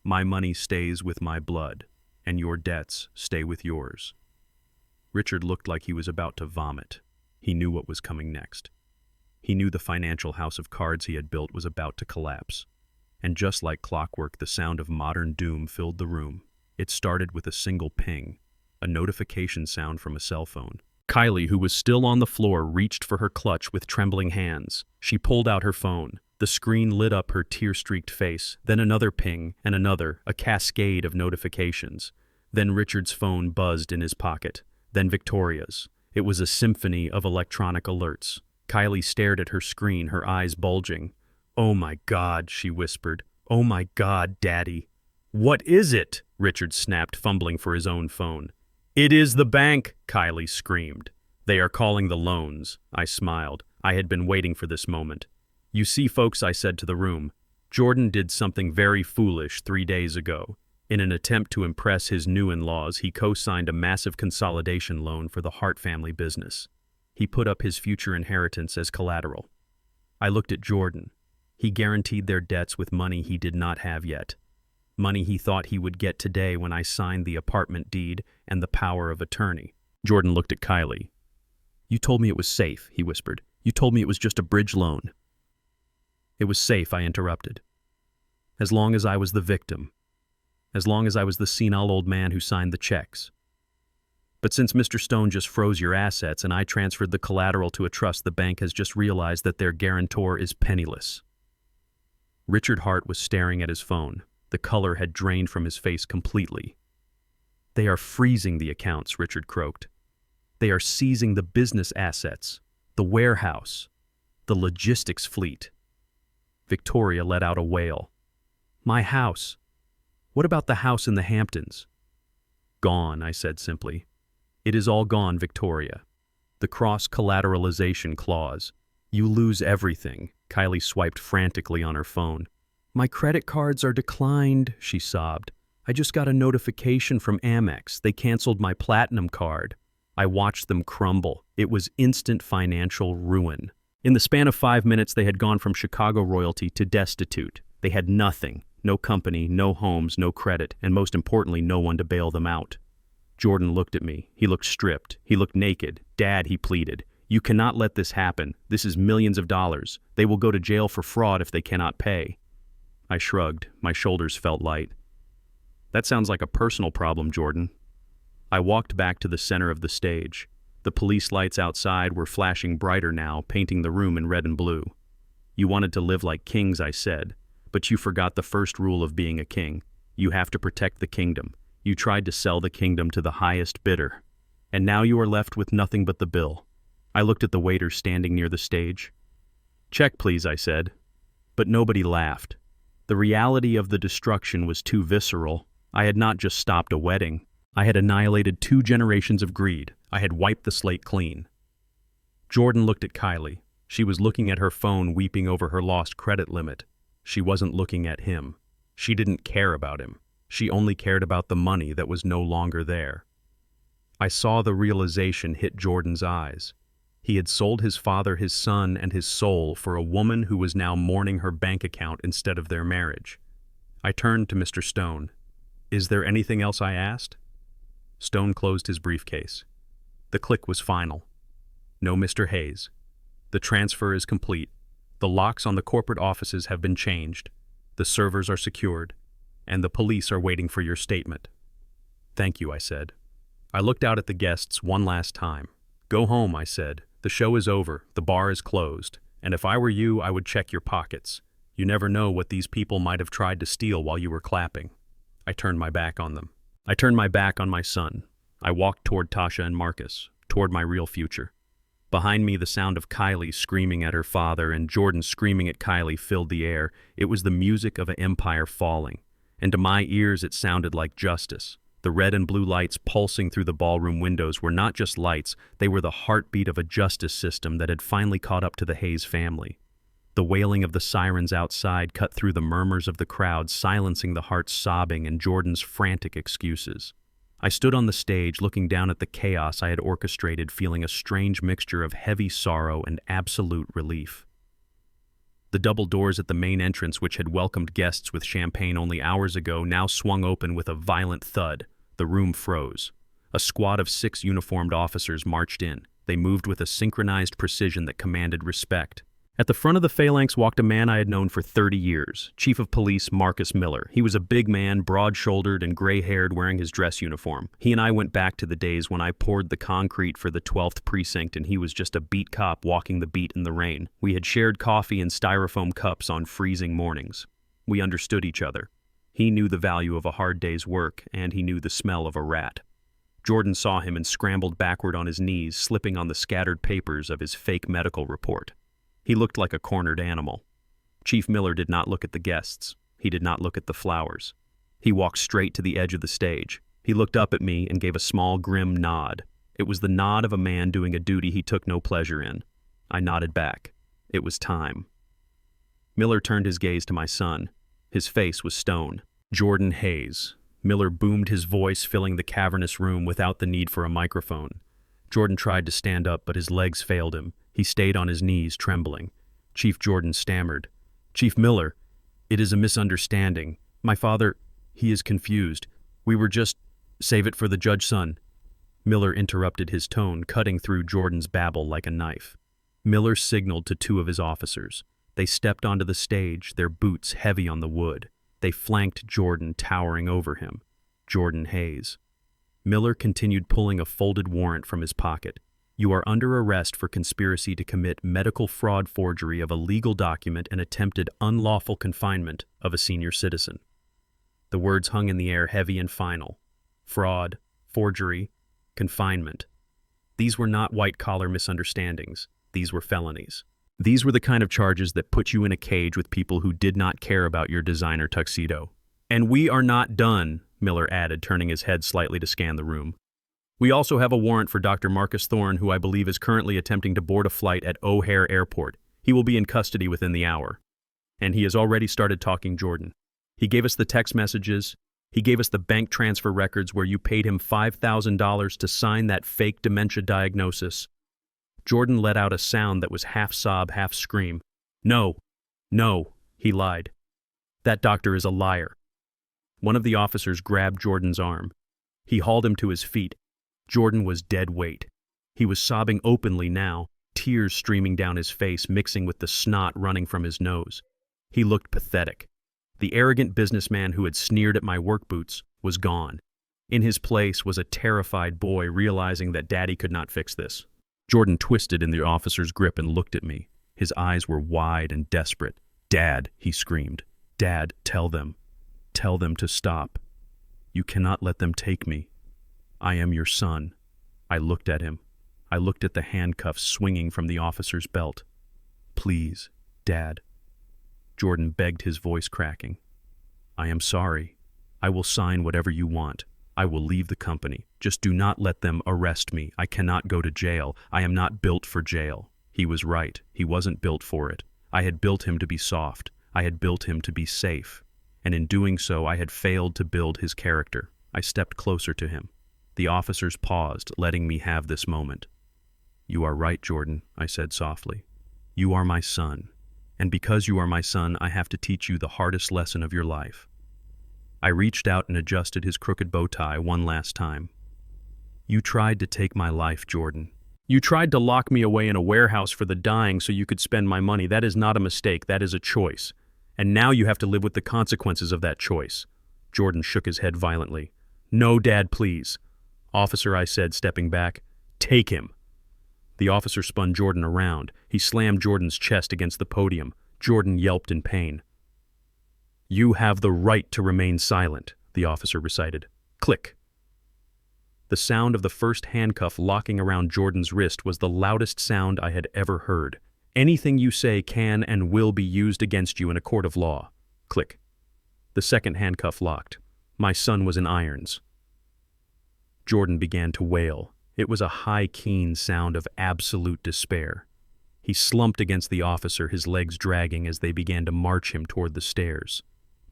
My money stays with my blood, and your debts stay with yours. Richard looked like he was about to vomit. He knew what was coming next. He knew the financial house of cards he had built was about to collapse. And just like clockwork, the sound of modern doom filled the room. It started with a single ping, a notification sound from a cell phone. Kylie, who was still on the floor, reached for her clutch with trembling hands. She pulled out her phone. The screen lit up her tear-streaked face, then another ping, and another, a cascade of notifications. Then Richard's phone buzzed in his pocket, then Victoria's. It was a symphony of electronic alerts. Kylie stared at her screen, her eyes bulging. Oh my God, she whispered. Oh my God, Daddy. What is it? Richard snapped, fumbling for his own phone. It is the bank, Kylie screamed. They are calling the loans. I smiled. I had been waiting for this moment. You see, folks, I said to the room, Jordan did something very foolish 3 days ago. In an attempt to impress his new in-laws, he co-signed a massive consolidation loan for the Hart family business. He put up his future inheritance as collateral. I looked at Jordan. He guaranteed their debts with money he did not have yet. Money he thought he would get today when I signed the apartment deed and the power of attorney. Jordan looked at Kylie. You told me it was safe, he whispered. You told me it was just a bridge loan. It was safe, I interrupted. As long as I was the victim. As long as I was the senile old man who signed the checks. But since Mr. Stone just froze your assets and I transferred the collateral to a trust, the bank has just realized that their guarantor is penniless. Richard Hart was staring at his phone. The color had drained from his face completely. They are freezing the accounts, Richard croaked. They are seizing the business assets, the warehouse, the logistics fleet. Victoria let out a wail. My house. What about the house in the Hamptons? Gone, I said simply. It is all gone, Victoria. The cross-collateralization clause. You lose everything. Kylie swiped frantically on her phone. My credit cards are declined, she sobbed. I just got a notification from Amex. They canceled my platinum card. I watched them crumble. It was instant financial ruin. In the span of 5 minutes, they had gone from Chicago royalty to destitute. They had nothing. No company, no homes, no credit, and most importantly, no one to bail them out. Jordan looked at me. He looked stripped. He looked naked. Dad, he pleaded. You cannot let this happen. This is millions of dollars. They will go to jail for fraud if they cannot pay. I shrugged. My shoulders felt light. That sounds like a personal problem, Jordan. I walked back to the center of the stage. The police lights outside were flashing brighter now, painting the room in red and blue. You wanted to live like kings, I said, but you forgot the first rule of being a king. You have to protect the kingdom. You tried to sell the kingdom to the highest bidder. And now you are left with nothing but the bill. I looked at the waiter standing near the stage. Check, please, I said. But nobody laughed. The reality of the destruction was too visceral. I had not just stopped a wedding. I had annihilated 2 generations of greed. I had wiped the slate clean. Jordan looked at Kylie. She was looking at her phone, weeping over her lost credit limit. She wasn't looking at him. She didn't care about him. She only cared about the money that was no longer there. I saw the realization hit Jordan's eyes. He had sold his father, his son, and his soul for a woman who was now mourning her bank account instead of their marriage. I turned to Mr. Stone. Is there anything else, I asked? Stone closed his briefcase. The click was final. No, Mr. Hayes. The transfer is complete. The locks on the corporate offices have been changed. The servers are secured. And the police are waiting for your statement. Thank you, I said. I looked out at the guests one last time. Go home, I said. The show is over. The bar is closed. And if I were you, I would check your pockets. You never know what these people might have tried to steal while you were clapping. I turned my back on them. I turned my back on my son. I walked toward Tasha and Marcus, toward my real future. Behind me, the sound of Kylie screaming at her father and Jordan screaming at Kylie filled the air. It was the music of an empire falling. And to my ears, it sounded like justice. The red and blue lights pulsing through the ballroom windows were not just lights, they were the heartbeat of a justice system that had finally caught up to the Hayes family. The wailing of the sirens outside cut through the murmurs of the crowd, silencing the hearts sobbing and Jordan's frantic excuses. I stood on the stage, looking down at the chaos I had orchestrated, feeling a strange mixture of heavy sorrow and absolute relief. The double doors at the main entrance, which had welcomed guests with champagne only hours ago, now swung open with a violent thud. The room froze. A squad of 6 uniformed officers marched in. They moved with a synchronized precision that commanded respect. At the front of the phalanx walked a man I had known for 30 years, Chief of Police Marcus Miller. He was a big man, broad-shouldered and gray-haired, wearing his dress uniform. He and I went back to the days when I poured the concrete for the 12th precinct and he was just a beat cop walking the beat in the rain. We had shared coffee in styrofoam cups on freezing mornings. We understood each other. He knew the value of a hard day's work, and he knew the smell of a rat. Jordan saw him and scrambled backward on his knees, slipping on the scattered papers of his fake medical report. He looked like a cornered animal. Chief Miller did not look at the guests. He did not look at the flowers. He walked straight to the edge of the stage. He looked up at me and gave a small, grim nod. It was the nod of a man doing a duty he took no pleasure in. I nodded back. It was time. Miller turned his gaze to my son. His face was stone. Jordan Hayes. Miller boomed his voice, filling the cavernous room without the need for a microphone. Jordan tried to stand up, but his legs failed him. He stayed on his knees, trembling. Chief Jordan stammered. Chief Miller, it is a misunderstanding. My father, he is confused. We were just... Save it for the judge, son. Miller interrupted his tone, cutting through Jordan's babble like a knife. Miller signaled to 2 of his officers. They stepped onto the stage, their boots heavy on the wood. They flanked Jordan, towering over him. Jordan Hayes. Miller continued pulling a folded warrant from his pocket. You are under arrest for conspiracy to commit medical fraud, forgery of a legal document, and attempted unlawful confinement of a senior citizen. The words hung in the air, heavy and final. Fraud, forgery, confinement. These were not white-collar misunderstandings. These were felonies. These were the kind of charges that put you in a cage with people who did not care about your designer tuxedo. And we are not done, Miller added, turning his head slightly to scan the room. We also have a warrant for Dr. Marcus Thorne, who I believe is currently attempting to board a flight at O'Hare Airport. He will be in custody within the hour. And he has already started talking Jordan. He gave us the text messages. He gave us the bank transfer records where you paid him $5,000 to sign that fake dementia diagnosis. Jordan let out a sound that was half sob, half scream. No, he lied. That doctor is a liar. One of the officers grabbed Jordan's arm. He hauled him to his feet. Jordan was dead weight. He was sobbing openly now, tears streaming down his face mixing with the snot running from his nose. He looked pathetic. The arrogant businessman who had sneered at my work boots was gone. In his place was a terrified boy realizing that Daddy could not fix this. Jordan twisted in the officer's grip and looked at me. His eyes were wide and desperate. "Dad," he screamed. "Dad, tell them. Tell them to stop. You cannot let them take me. I am your son." I looked at him. I looked at the handcuffs swinging from the officer's belt. "Please, Dad." Jordan begged, his voice cracking. "I am sorry. I will sign whatever you want. I will leave the company. Just do not let them arrest me. I cannot go to jail. I am not built for jail." He was right. He wasn't built for it. I had built him to be soft. I had built him to be safe. And in doing so, I had failed to build his character. I stepped closer to him. The officers paused, letting me have this moment. "You are right, Jordan," I said softly. "You are my son. And because you are my son, I have to teach you the hardest lesson of your life." I reached out and adjusted his crooked bow tie one last time. "You tried to take my life, Jordan. You tried to lock me away in a warehouse for the dying so you could spend my money. That is not a mistake. That is a choice. And now you have to live with the consequences of that choice." Jordan shook his head violently. "No, Dad, please." "Officer," I said, stepping back, "take him." The officer spun Jordan around. He slammed Jordan's chest against the podium. Jordan yelped in pain. "You have the right to remain silent," the officer recited. Click. The sound of the first handcuff locking around Jordan's wrist was the loudest sound I had ever heard. "Anything you say can and will be used against you in a court of law." Click. The second handcuff locked. My son was in irons. Jordan began to wail. It was a high, keen sound of absolute despair. He slumped against the officer, his legs dragging as they began to march him toward the stairs.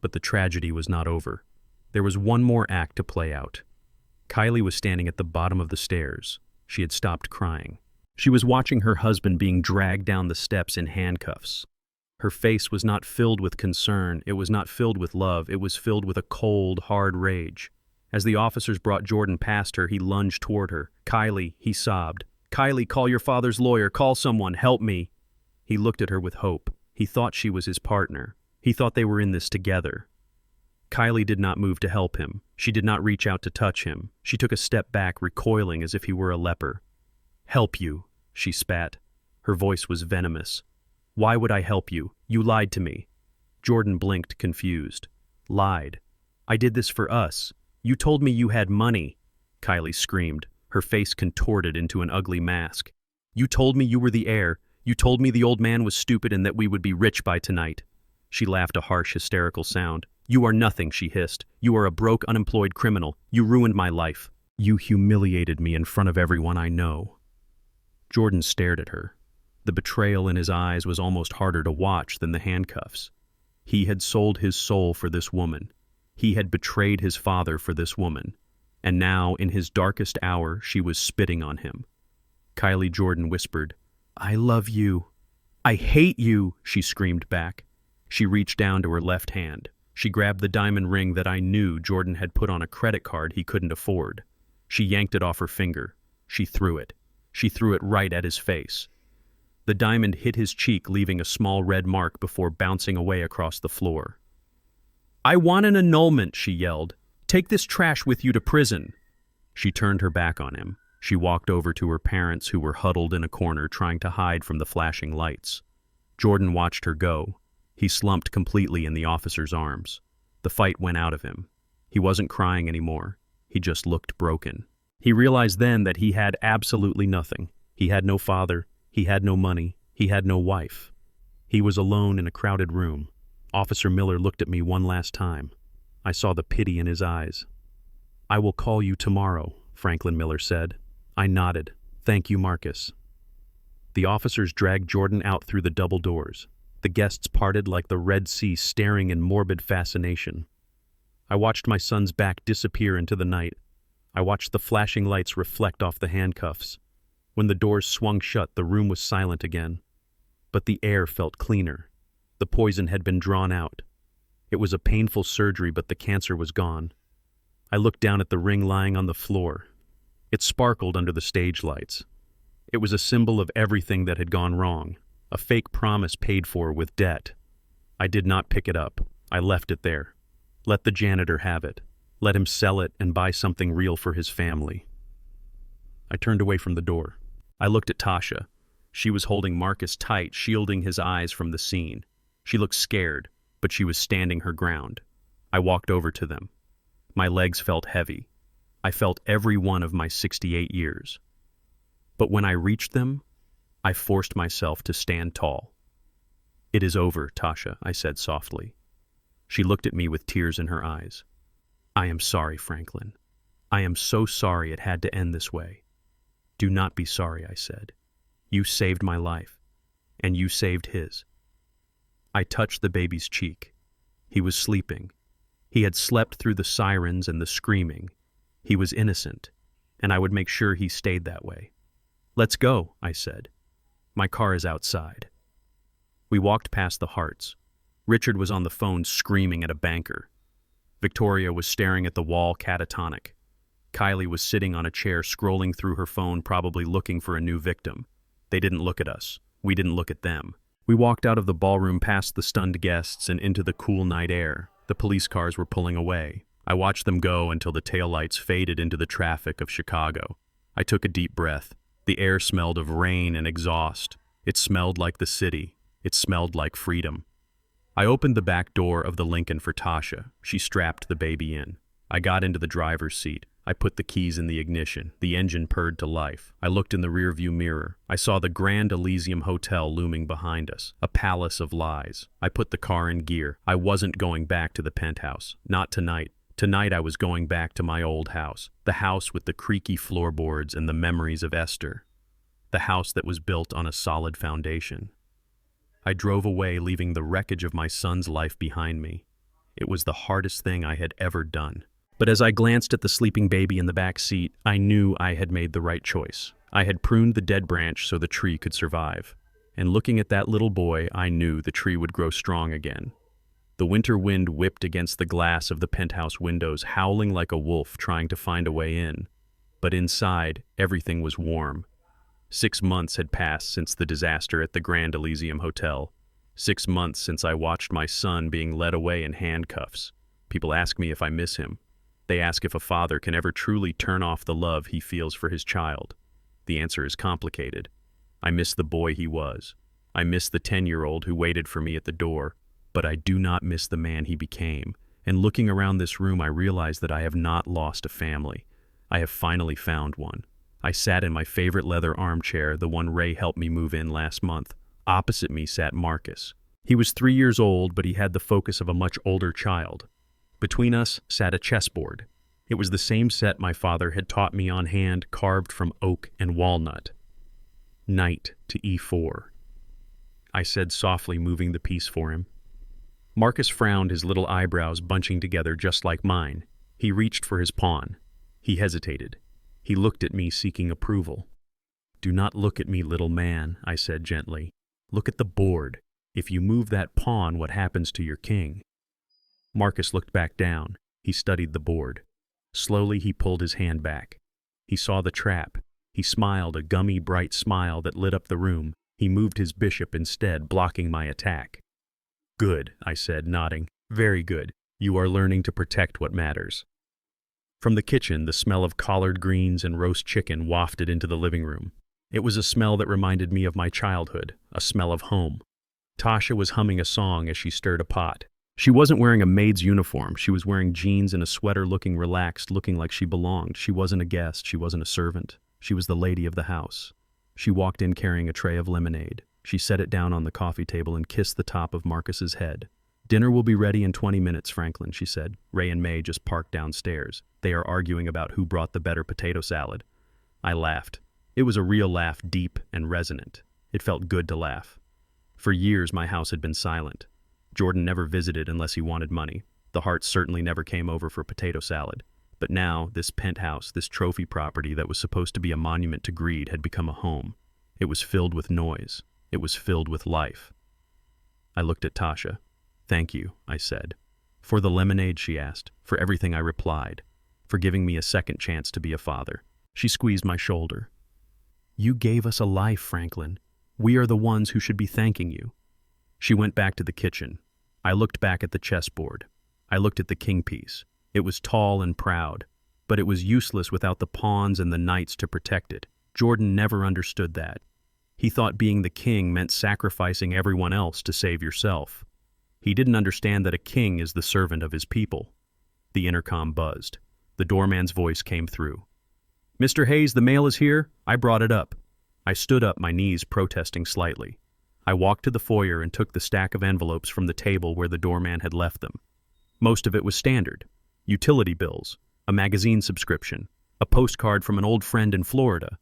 But the tragedy was not over. There was one more act to play out. Kylie was standing at the bottom of the stairs. She had stopped crying. She was watching her husband being dragged down the steps in handcuffs. Her face was not filled with concern. It was not filled with love. It was filled with a cold, hard rage. As the officers brought Jordan past her, he lunged toward her. "Kylie," he sobbed. "Kylie, call your father's lawyer. Call someone. Help me." He looked at her with hope. He thought she was his partner. He thought they were in this together. Kylie did not move to help him. She did not reach out to touch him. She took a step back, recoiling as if he were a leper. "Help you," she spat. Her voice was venomous. "Why would I help you? You lied to me." Jordan blinked, confused. "Lied? I did this for us. You told me you had money," Kylie screamed, her face contorted into an ugly mask. "You told me you were the heir. You told me the old man was stupid and that we would be rich by tonight." She laughed a harsh, hysterical sound. "You are nothing," she hissed. "You are a broke, unemployed criminal. You ruined my life. You humiliated me in front of everyone I know." Jordan stared at her. The betrayal in his eyes was almost harder to watch than the handcuffs. He had sold his soul for this woman. He had betrayed his father for this woman. And now, in his darkest hour, she was spitting on him. Kylie Jordan whispered, "I love you." "I hate you," she screamed back. She reached down to her left hand. She grabbed the diamond ring that I knew Jordan had put on a credit card he couldn't afford. She yanked it off her finger. She threw it. She threw it right at his face. The diamond hit his cheek, leaving a small red mark before bouncing away across the floor. "I want an annulment," she yelled. "Take this trash with you to prison." She turned her back on him. She walked over to her parents, who were huddled in a corner trying to hide from the flashing lights. Jordan watched her go. He slumped completely in the officer's arms. The fight went out of him. He wasn't crying anymore. He just looked broken. He realized then that he had absolutely nothing. He had no father. He had no money. He had no wife. He was alone in a crowded room. Officer Miller looked at me one last time. I saw the pity in his eyes. "I will call you tomorrow," Franklin Miller said. I nodded. "Thank you, Marcus." The officers dragged Jordan out through the double doors. The guests parted like the Red Sea, staring in morbid fascination. I watched my son's back disappear into the night. I watched the flashing lights reflect off the handcuffs. When the doors swung shut, the room was silent again. But the air felt cleaner. The poison had been drawn out. It was a painful surgery, but the cancer was gone. I looked down at the ring lying on the floor. It sparkled under the stage lights. It was a symbol of everything that had gone wrong, a fake promise paid for with debt. I did not pick it up. I left it there. Let the janitor have it. Let him sell it and buy something real for his family. I turned away from the door. I looked at Tasha. She was holding Marcus tight, shielding his eyes from the scene. She looked scared, but she was standing her ground. I walked over to them. My legs felt heavy. I felt every one of my 68 years. But when I reached them, I forced myself to stand tall. "It is over, Tasha," I said softly. She looked at me with tears in her eyes. "I am sorry, Franklin. I am so sorry it had to end this way." "Do not be sorry," I said. "You saved my life, and you saved his." I touched the baby's cheek. He was sleeping. He had slept through the sirens and the screaming. He was innocent, and I would make sure he stayed that way. "Let's go," I said. "My car is outside." We walked past the Harts. Richard was on the phone screaming at a banker. Victoria was staring at the wall, catatonic. Kylie was sitting on a chair scrolling through her phone, probably looking for a new victim. They didn't look at us. We didn't look at them. We walked out of the ballroom past the stunned guests and into the cool night air. The police cars were pulling away. I watched them go until the taillights faded into the traffic of Chicago. I took a deep breath. The air smelled of rain and exhaust. It smelled like the city. It smelled like freedom. I opened the back door of the Lincoln for Tasha. She strapped the baby in. I got into the driver's seat. I put the keys in the ignition. The engine purred to life. I looked in the rearview mirror. I saw the Grand Elysium Hotel looming behind us, a palace of lies. I put the car in gear. I wasn't going back to the penthouse. Not tonight. Tonight I was going back to my old house. The house with the creaky floorboards and the memories of Esther. The house that was built on a solid foundation. I drove away, leaving the wreckage of my son's life behind me. It was the hardest thing I had ever done. But as I glanced at the sleeping baby in the back seat, I knew I had made the right choice. I had pruned the dead branch so the tree could survive. And looking at that little boy, I knew the tree would grow strong again. The winter wind whipped against the glass of the penthouse windows, howling like a wolf trying to find a way in. But inside, everything was warm. 6 months had passed since the disaster at the Grand Elysium Hotel. 6 months since I watched my son being led away in handcuffs. People ask me if I miss him. They ask if a father can ever truly turn off the love he feels for his child. The answer is complicated. I miss the boy he was. I miss the 10-year-old who waited for me at the door, but I do not miss the man he became. And looking around this room, I realize that I have not lost a family. I have finally found one. I sat in my favorite leather armchair, the one Ray helped me move in last month. Opposite me sat Marcus. He was 3 years old, but he had the focus of a much older child. Between us sat a chessboard. It was the same set my father had taught me on hand, carved from oak and walnut. Knight to e4. I said softly, moving the piece for him. Marcus frowned, his little eyebrows bunching together just like mine. He reached for his pawn. He hesitated. He looked at me, seeking approval. "Do not look at me, little man," I said gently. "Look at the board. If you move that pawn, what happens to your king?" Marcus looked back down. He studied the board. Slowly he pulled his hand back. He saw the trap. He smiled, a gummy, bright smile that lit up the room. He moved his bishop instead, blocking my attack. "Good," I said, nodding. "Very good. You are learning to protect what matters." From the kitchen, the smell of collard greens and roast chicken wafted into the living room. It was a smell that reminded me of my childhood, a smell of home. Tasha was humming a song as she stirred a pot. She wasn't wearing a maid's uniform. She was wearing jeans and a sweater, looking relaxed, looking like she belonged. She wasn't a guest. She wasn't a servant. She was the lady of the house. She walked in carrying a tray of lemonade. She set it down on the coffee table and kissed the top of Marcus's head. "Dinner will be ready in 20 minutes, Franklin," she said. "Ray and May just parked downstairs. They are arguing about who brought the better potato salad." I laughed. It was a real laugh, deep and resonant. It felt good to laugh. For years, my house had been silent. Jordan never visited unless he wanted money. The Harts certainly never came over for potato salad. But now, this penthouse, this trophy property that was supposed to be a monument to greed, had become a home. It was filled with noise. It was filled with life. I looked at Tasha. "Thank you," I said. "For the lemonade," she asked. "For everything," I replied. "For giving me a second chance to be a father." She squeezed my shoulder. "You gave us a life, Franklin. We are the ones who should be thanking you." She went back to the kitchen. I looked back at the chessboard. I looked at the king piece. It was tall and proud, but it was useless without the pawns and the knights to protect it. Jordan never understood that. He thought being the king meant sacrificing everyone else to save yourself. He didn't understand that a king is the servant of his people. The intercom buzzed. The doorman's voice came through. "Mr. Hayes, the mail is here. I brought it up." I stood up, my knees protesting slightly. I walked to the foyer and took the stack of envelopes from the table where the doorman had left them. Most of it was standard. Utility bills, a magazine subscription, a postcard from an old friend in Florida.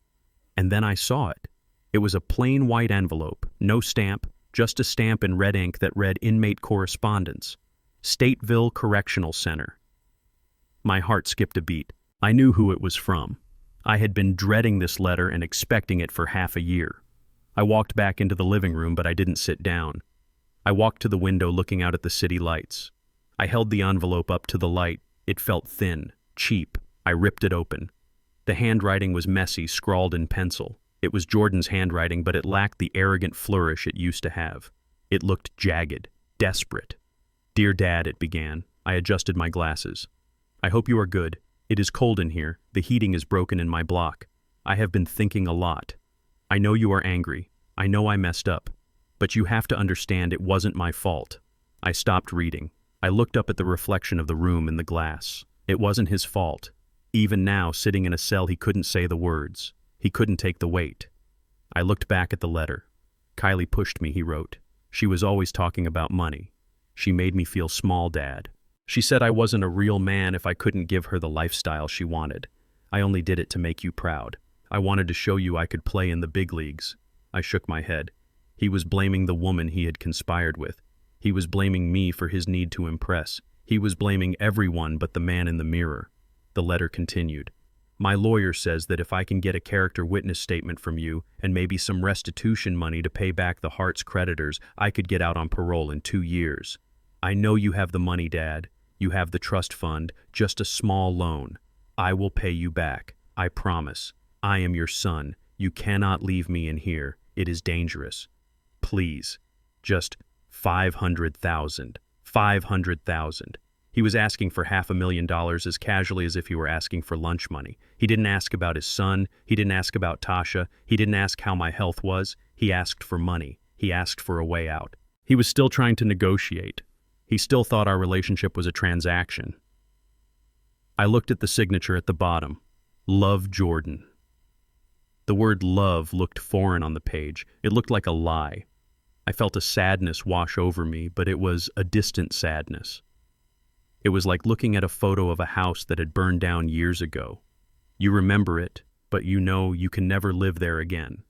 And then I saw it. It was a plain white envelope, no stamp, just a stamp in red ink that read Inmate Correspondence, Stateville Correctional Center. My heart skipped a beat. I knew who it was from. I had been dreading this letter and expecting it for half a year. I walked back into the living room, but I didn't sit down. I walked to the window looking out at the city lights. I held the envelope up to the light. It felt thin, cheap. I ripped it open. The handwriting was messy, scrawled in pencil. It was Jordan's handwriting, but it lacked the arrogant flourish it used to have. It looked jagged, desperate. "Dear Dad," it began. I adjusted my glasses. "I hope you are good. It is cold in here. The heating is broken in my block. I have been thinking a lot. I know you are angry. I know I messed up. But you have to understand it wasn't my fault." I stopped reading. I looked up at the reflection of the room in the glass. It wasn't his fault. Even now, sitting in a cell, he couldn't say the words. He couldn't take the weight. I looked back at the letter. "Kylie pushed me," he wrote. "She was always talking about money. She made me feel small, Dad. She said I wasn't a real man if I couldn't give her the lifestyle she wanted. I only did it to make you proud. I wanted to show you I could play in the big leagues." I shook my head. He was blaming the woman he had conspired with. He was blaming me for his need to impress. He was blaming everyone but the man in the mirror. The letter continued. "My lawyer says that if I can get a character witness statement from you and maybe some restitution money to pay back the Hart's creditors, I could get out on parole in 2 years. I know you have the money, Dad. You have the trust fund, just a small loan. I will pay you back. I promise. I am your son. You cannot leave me in here. It is dangerous. Please. Just 500,000. 500,000. He was asking for $500,000 as casually as if he were asking for lunch money. He didn't ask about his son. He didn't ask about Tasha. He didn't ask how my health was. He asked for money. He asked for a way out. He was still trying to negotiate. He still thought our relationship was a transaction. I looked at the signature at the bottom. Love, Jordan. The word love looked foreign on the page. It looked like a lie. I felt a sadness wash over me, but it was a distant sadness. It was like looking at a photo of a house that had burned down years ago. You remember it, but you know you can never live there again.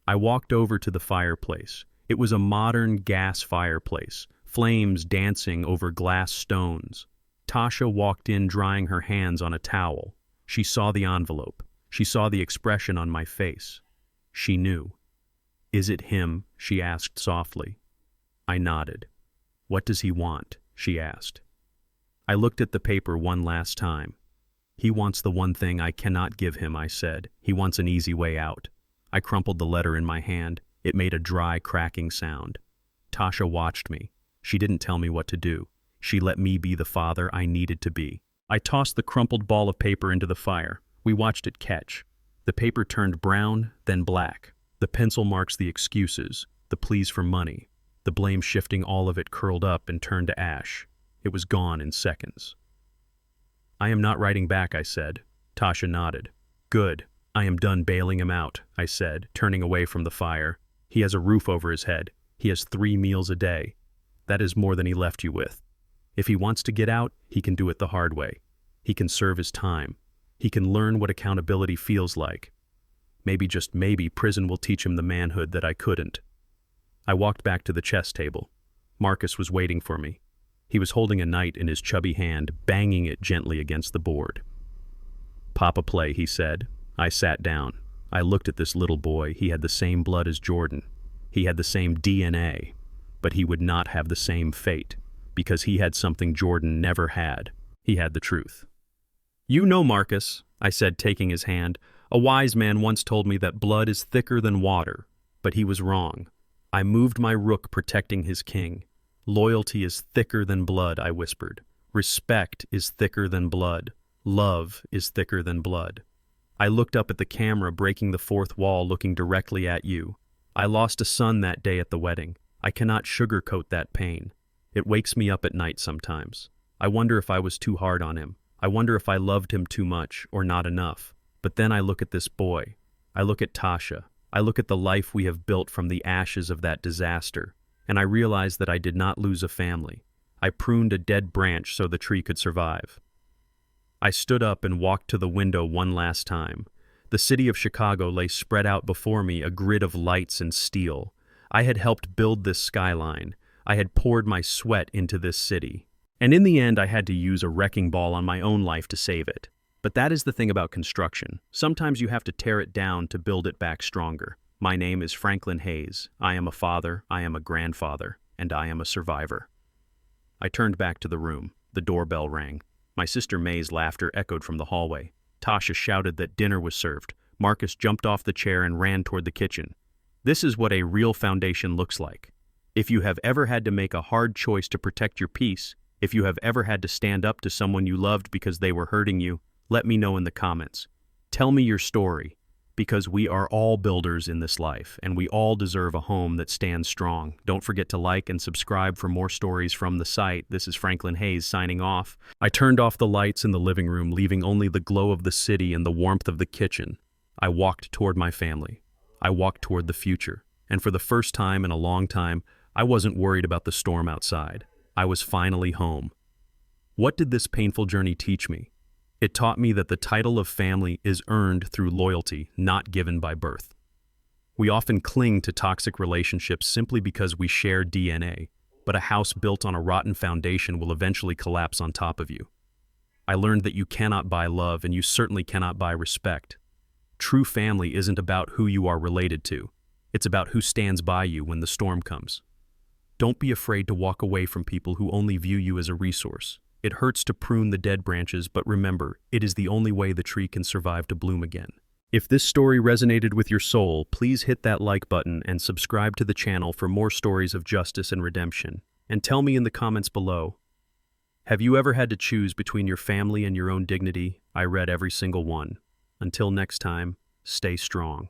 I walked over to the fireplace. It was a modern gas fireplace, flames dancing over glass stones. Tasha walked in drying her hands on a towel. She saw the envelope. She saw the expression on my face. She knew. "Is it him?" she asked softly. I nodded. "What does he want?" she asked. I looked at the paper one last time. "He wants the one thing I cannot give him," I said. "He wants an easy way out." I crumpled the letter in my hand. It made a dry, cracking sound. Tasha watched me. She didn't tell me what to do. She let me be the father I needed to be. I tossed the crumpled ball of paper into the fire. We watched it catch. The paper turned brown, then black. The pencil marks, the excuses, the pleas for money, the blame shifting, all of it curled up and turned to ash. It was gone in seconds. "I am not writing back," I said. Tasha nodded. "Good. I am done bailing him out," I said, turning away from the fire. "He has a roof over his head. He has 3 meals a day. That is more than he left you with. If he wants to get out, he can do it the hard way. He can serve his time. He can learn what accountability feels like. Maybe, just maybe, prison will teach him the manhood that I couldn't. I walked back to the chess table. Marcus was waiting for me. He was holding a knight in his chubby hand, banging it gently against the board. "Papa, play," he said. I sat down. I looked at this little boy. He had the same blood as Jordan. He had the same DNA, but he would not have the same fate, because he had something Jordan never had. He had the truth. "You know, Marcus," I said, taking his hand, "a wise man once told me that blood is thicker than water, but he was wrong." I moved my rook, protecting his king. "Loyalty is thicker than blood," I whispered. "Respect is thicker than blood. Love is thicker than blood." I looked up at the camera, breaking the fourth wall, looking directly at you. I lost a son that day at the wedding. I cannot sugarcoat that pain. It wakes me up at night sometimes. I wonder if I was too hard on him. I wonder if I loved him too much or not enough. But then I look at this boy. I look at Tasha. I look at the life we have built from the ashes of that disaster. And I realize that I did not lose a family. I pruned a dead branch so the tree could survive. I stood up and walked to the window one last time. The city of Chicago lay spread out before me, a grid of lights and steel. I had helped build this skyline. I had poured my sweat into this city. And in the end, I had to use a wrecking ball on my own life to save it. But that is the thing about construction. Sometimes you have to tear it down to build it back stronger. My name is Franklin Hayes. I am a father, I am a grandfather, and I am a survivor. I turned back to the room. The doorbell rang. My sister May's laughter echoed from the hallway. Tasha shouted that dinner was served. Marcus jumped off the chair and ran toward the kitchen. This is what a real foundation looks like. If you have ever had to make a hard choice to protect your peace, if you have ever had to stand up to someone you loved because they were hurting you, let me know in the comments. Tell me your story, because we are all builders in this life, and we all deserve a home that stands strong. Don't forget to like and subscribe for more stories from the site. This is Franklin Hayes signing off. I turned off the lights in the living room, leaving only the glow of the city and the warmth of the kitchen. I walked toward my family. I walked toward the future. And for the first time in a long time, I wasn't worried about the storm outside. I was finally home. What did this painful journey teach me? It taught me that the title of family is earned through loyalty, not given by birth. We often cling to toxic relationships simply because we share DNA, but a house built on a rotten foundation will eventually collapse on top of you. I learned that you cannot buy love, and you certainly cannot buy respect. True family isn't about who you are related to. It's about who stands by you when the storm comes. Don't be afraid to walk away from people who only view you as a resource. It hurts to prune the dead branches, but remember, it is the only way the tree can survive to bloom again. If this story resonated with your soul, please hit that like button and subscribe to the channel for more stories of justice and redemption. And tell me in the comments below, have you ever had to choose between your family and your own dignity? I read every single one. Until next time, stay strong.